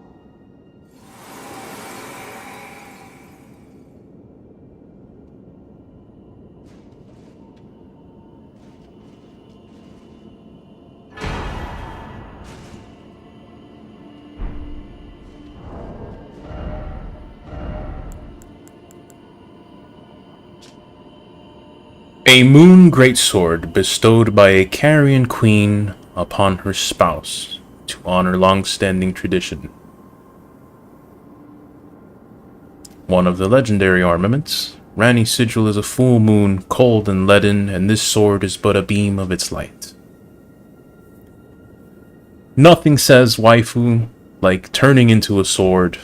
A moon greatsword bestowed by a Carian queen upon her spouse to honor long-standing tradition. One of the legendary armaments, Rani's sigil is a full moon, cold and leaden, and this sword is but a beam of its light. Nothing says, waifu, like turning into a sword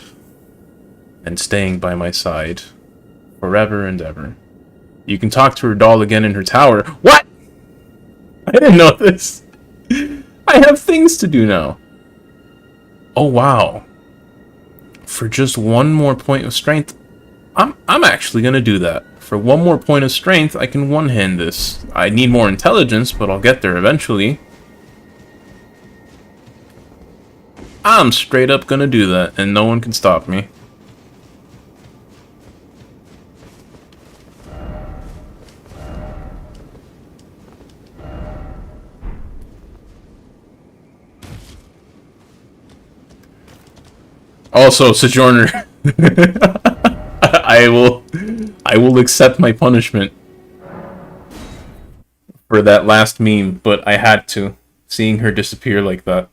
and staying by my side forever and ever. You can talk to her doll again in her tower. What? I didn't know this. I have things to do now. Oh wow. For just one more point of strength, I'm actually gonna do that. For one more point of strength, I can one-hand this. I need more intelligence, but I'll get there eventually. I'm straight up gonna do that, and no one can stop me. Also, Sojourner, I will accept my punishment for that last meme, but I had to, seeing her disappear like that.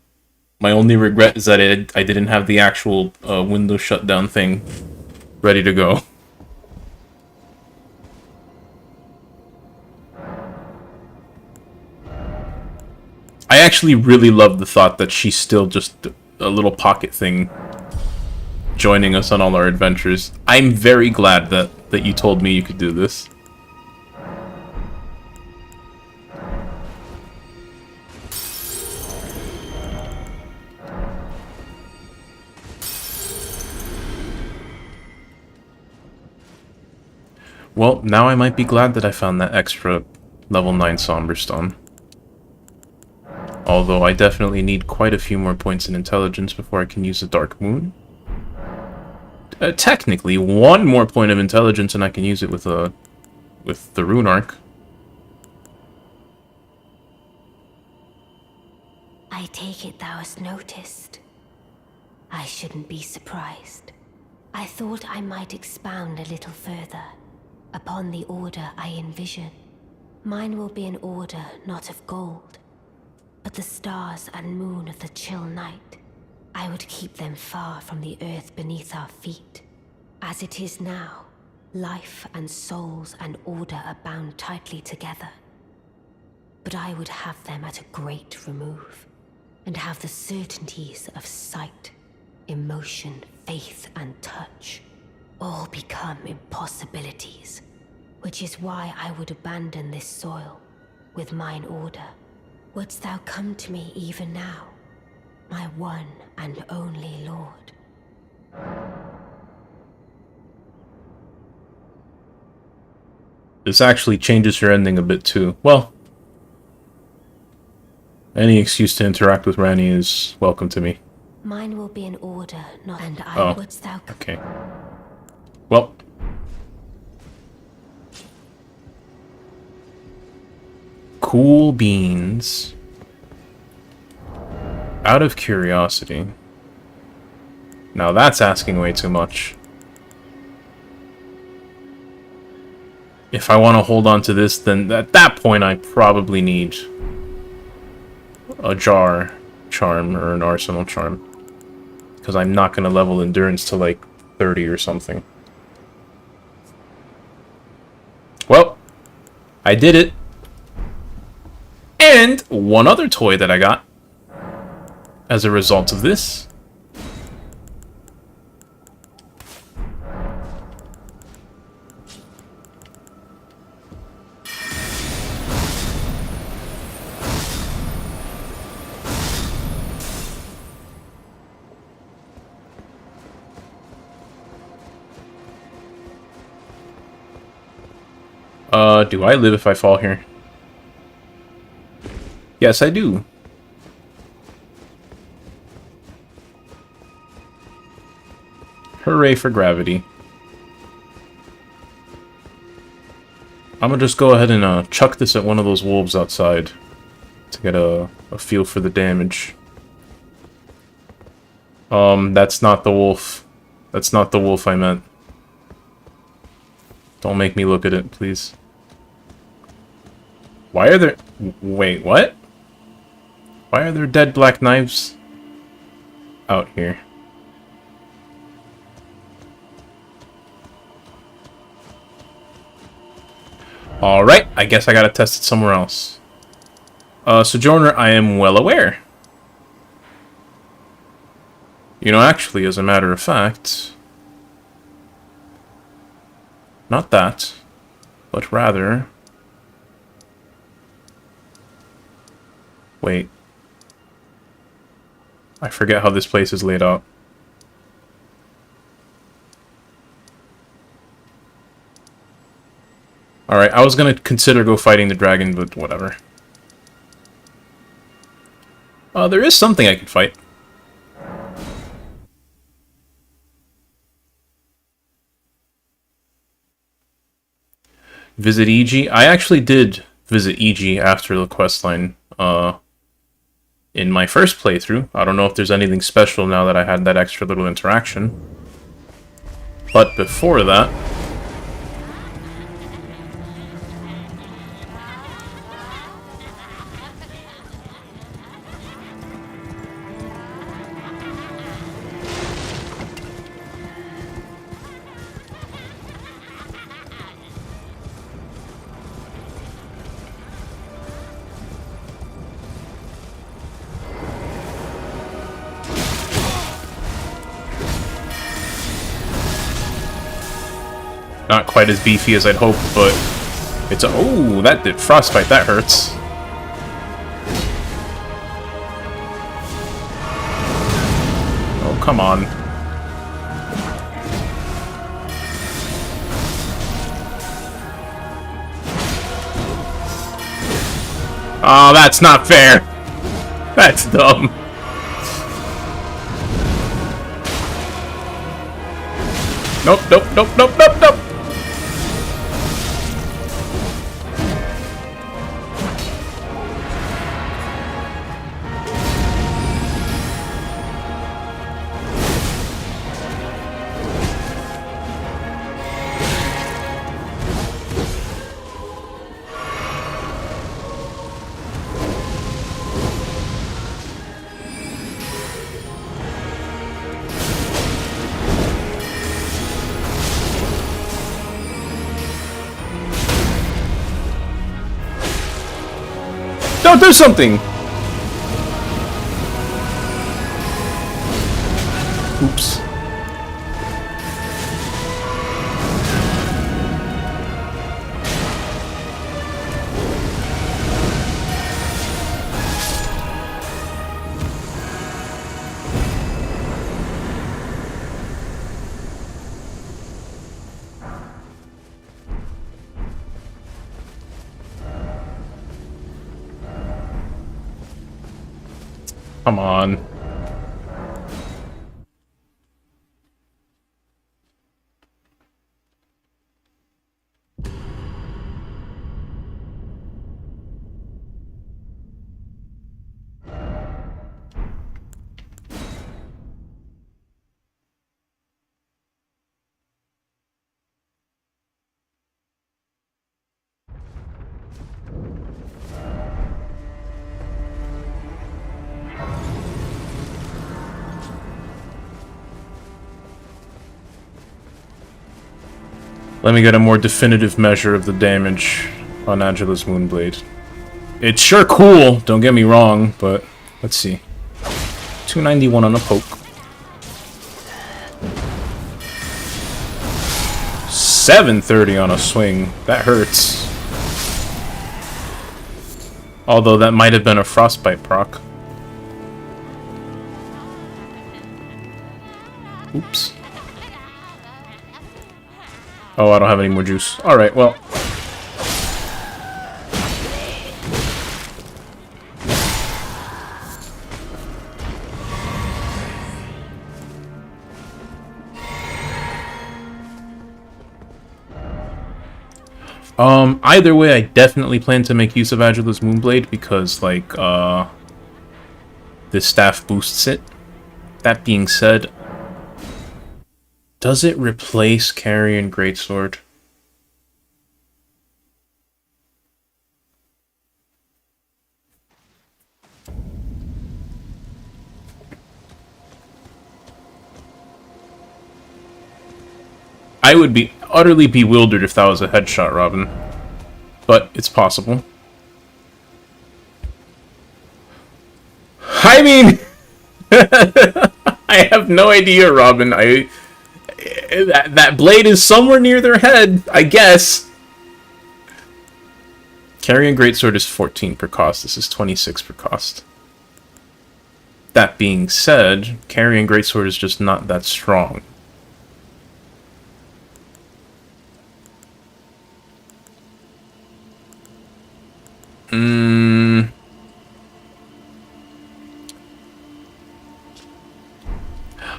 My only regret is that I didn't have the actual window shutdown thing ready to go. I actually really love the thought that she's still just a little pocket thing joining us on all our adventures. I'm very glad that you told me you could do this. Well, now I might be glad that I found that extra level 9 Somber Stone. Although I definitely need quite a few more points in intelligence before I can use the Dark Moon. Technically, one more point of intelligence and I can use it with the Rune Arc. I take it thou hast noticed. I shouldn't be surprised. I thought I might expound a little further upon the order I envision. Mine will be an order not of gold, but the stars and moon of the chill night. I would keep them far from the earth beneath our feet. As it is now, life and souls and order are bound tightly together. But I would have them at a great remove, and have the certainties of sight, emotion, faith, and touch all become impossibilities, which is why I would abandon this soil with mine order. Wouldst thou come to me even now, my one and only lord? This actually changes her ending a bit too. Well, any excuse to interact with Rani is welcome to me. Mine will be an order, not and I wouldst thou okay. Well, cool beans. Out of curiosity. Now that's asking way too much. If I want to hold on to this, then at that point I probably need a jar charm or an arsenal charm. Because I'm not going to level endurance to like 30 or something. Well, I did it. And one other toy that I got as a result of this. Do I live if I fall here? Yes, I do. Hooray for gravity. I'm gonna just go ahead and chuck this at one of those wolves outside to get a feel for the damage. That's not the wolf. That's not the wolf I meant. Don't make me look at it, please. Why are there... Wait, what? Why are there dead black knives out here? Alright, I guess I gotta test it somewhere else. Sojourner, I am well aware. You know, actually, as a matter of fact... Not that, but rather... Wait. I forget how this place is laid out. Alright, I was gonna consider go fighting the dragon, but whatever. There is something I could fight. Visit EG? I actually did visit EG after the questline, in my first playthrough. I don't know if there's anything special now that I had that extra little interaction. But before that... Not quite as beefy as I'd hoped, but it's a... Oh, that did frostbite. That hurts. Oh, come on. Oh, that's not fair. That's dumb. Nope, nope, nope, nope, nope, nope. Don't do something! Oops. Come on. Let me get a more definitive measure of the damage on Angela's Moonblade. It's sure cool, don't get me wrong, but let's see. 291 on a poke. 730 on a swing. That hurts. Although that might have been a frostbite proc. Oops. Oh, I don't have any more juice. Alright, well. Either way, I definitely plan to make use of Agilus Moonblade because, like, this staff boosts it. That being said, does it replace Carrion Greatsword? I would be utterly bewildered if that was a headshot, Robin. But it's possible. I mean, I have no idea, Robin. That blade is somewhere near their head, I guess. Carrying greatsword is 14 per cost. This is 26 per cost. That being said, carrying greatsword is just not that strong.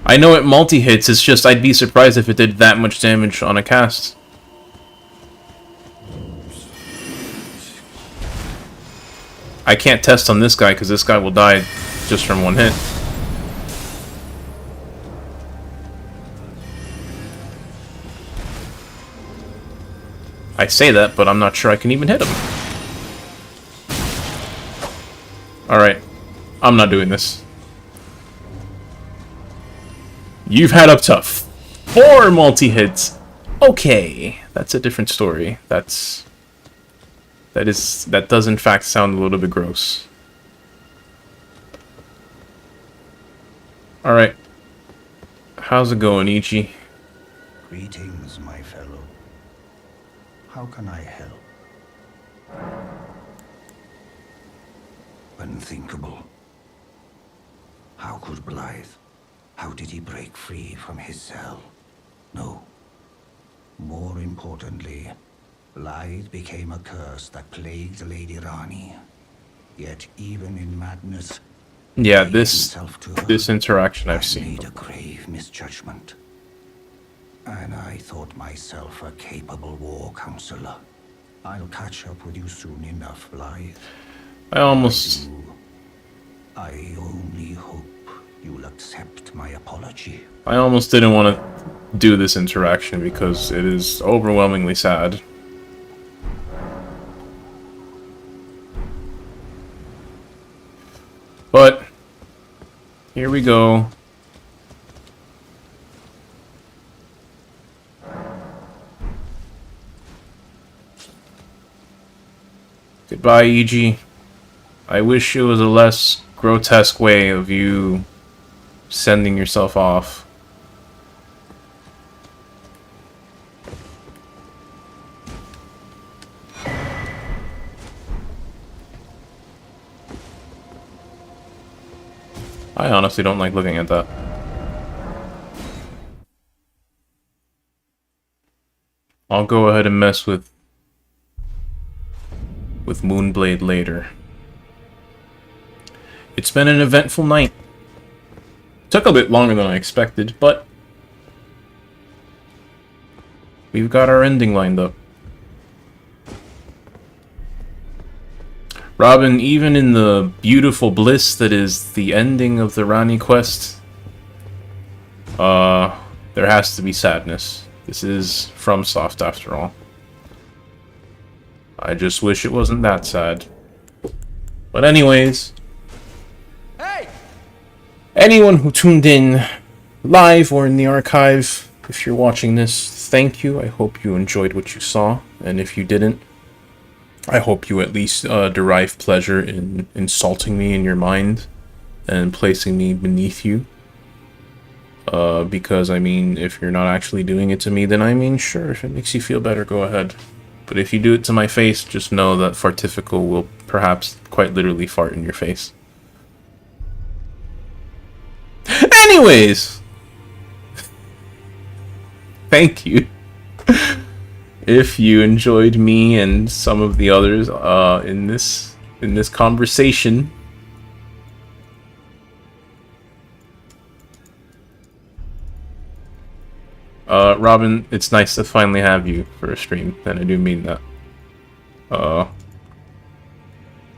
I know it multi-hits, it's just I'd be surprised if it did that much damage on a cast. I can't test on this guy because this guy will die just from one hit. I say that, but I'm not sure I can even hit him. Alright, I'm not doing this. You've had up to 4 multi-hits. Okay, that's a different story. That does in fact sound a little bit gross. Alright. How's it going, Ichi? Greetings, my fellow. How can I help? Unthinkable. How could Blythe? How did he break free from his cell? No. More importantly, Blythe became a curse that plagued Lady Rani. Yet even in madness, Yeah, gave this himself to her. interaction I've I seen. made a grave misjudgment. And I thought myself a capable war counselor. I'll catch up with you soon enough, Blythe. I almost... I only hope you'll accept my apology. I almost didn't want to do this interaction because it is overwhelmingly sad. But here we go. Goodbye, EG. I wish it was a less grotesque way of you sending yourself off. I honestly don't like looking at that. I'll go ahead and mess with Moonblade later. It's been an eventful night. Took a bit longer than I expected, but we've got our ending lined up. Robin, even in the beautiful bliss that is the ending of the Rani quest, there has to be sadness. This is FromSoft after all. I just wish it wasn't that sad. But anyways, Hey! anyone who tuned in live or in the archive, if you're watching this, thank you. I hope you enjoyed what you saw. And if you didn't, I hope you at least derive pleasure in insulting me in your mind and placing me beneath you. Because, I mean, if you're not actually doing it to me, then I mean, sure, if it makes you feel better, go ahead. But if you do it to my face, just know that Fartifical will perhaps quite literally fart in your face. Anyways! Thank you. If you enjoyed me and some of the others in this conversation, Robin, it's nice to finally have you for a stream, and I do mean that.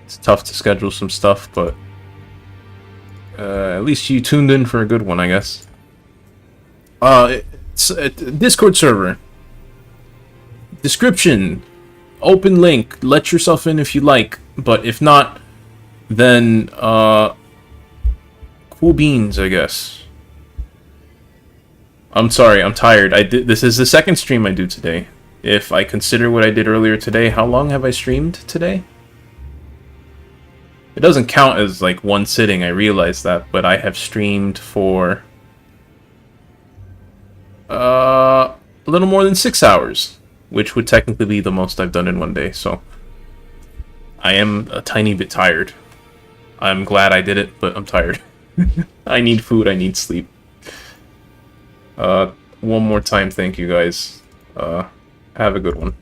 It's tough to schedule some stuff, but at least you tuned in for a good one, I guess. It's a Discord server. Description, open link, let yourself in if you like, but if not, then cool beans, I guess. I'm sorry, I'm tired. This is the second stream I do today. If I consider what I did earlier today, how long have I streamed today? It doesn't count as like one sitting, I realize that, but I have streamed for a little more than 6 hours, which would technically be the most I've done in one day, so I am a tiny bit tired. I'm glad I did it, but I'm tired. I need food, I need sleep. One more time, thank you guys. Have a good one.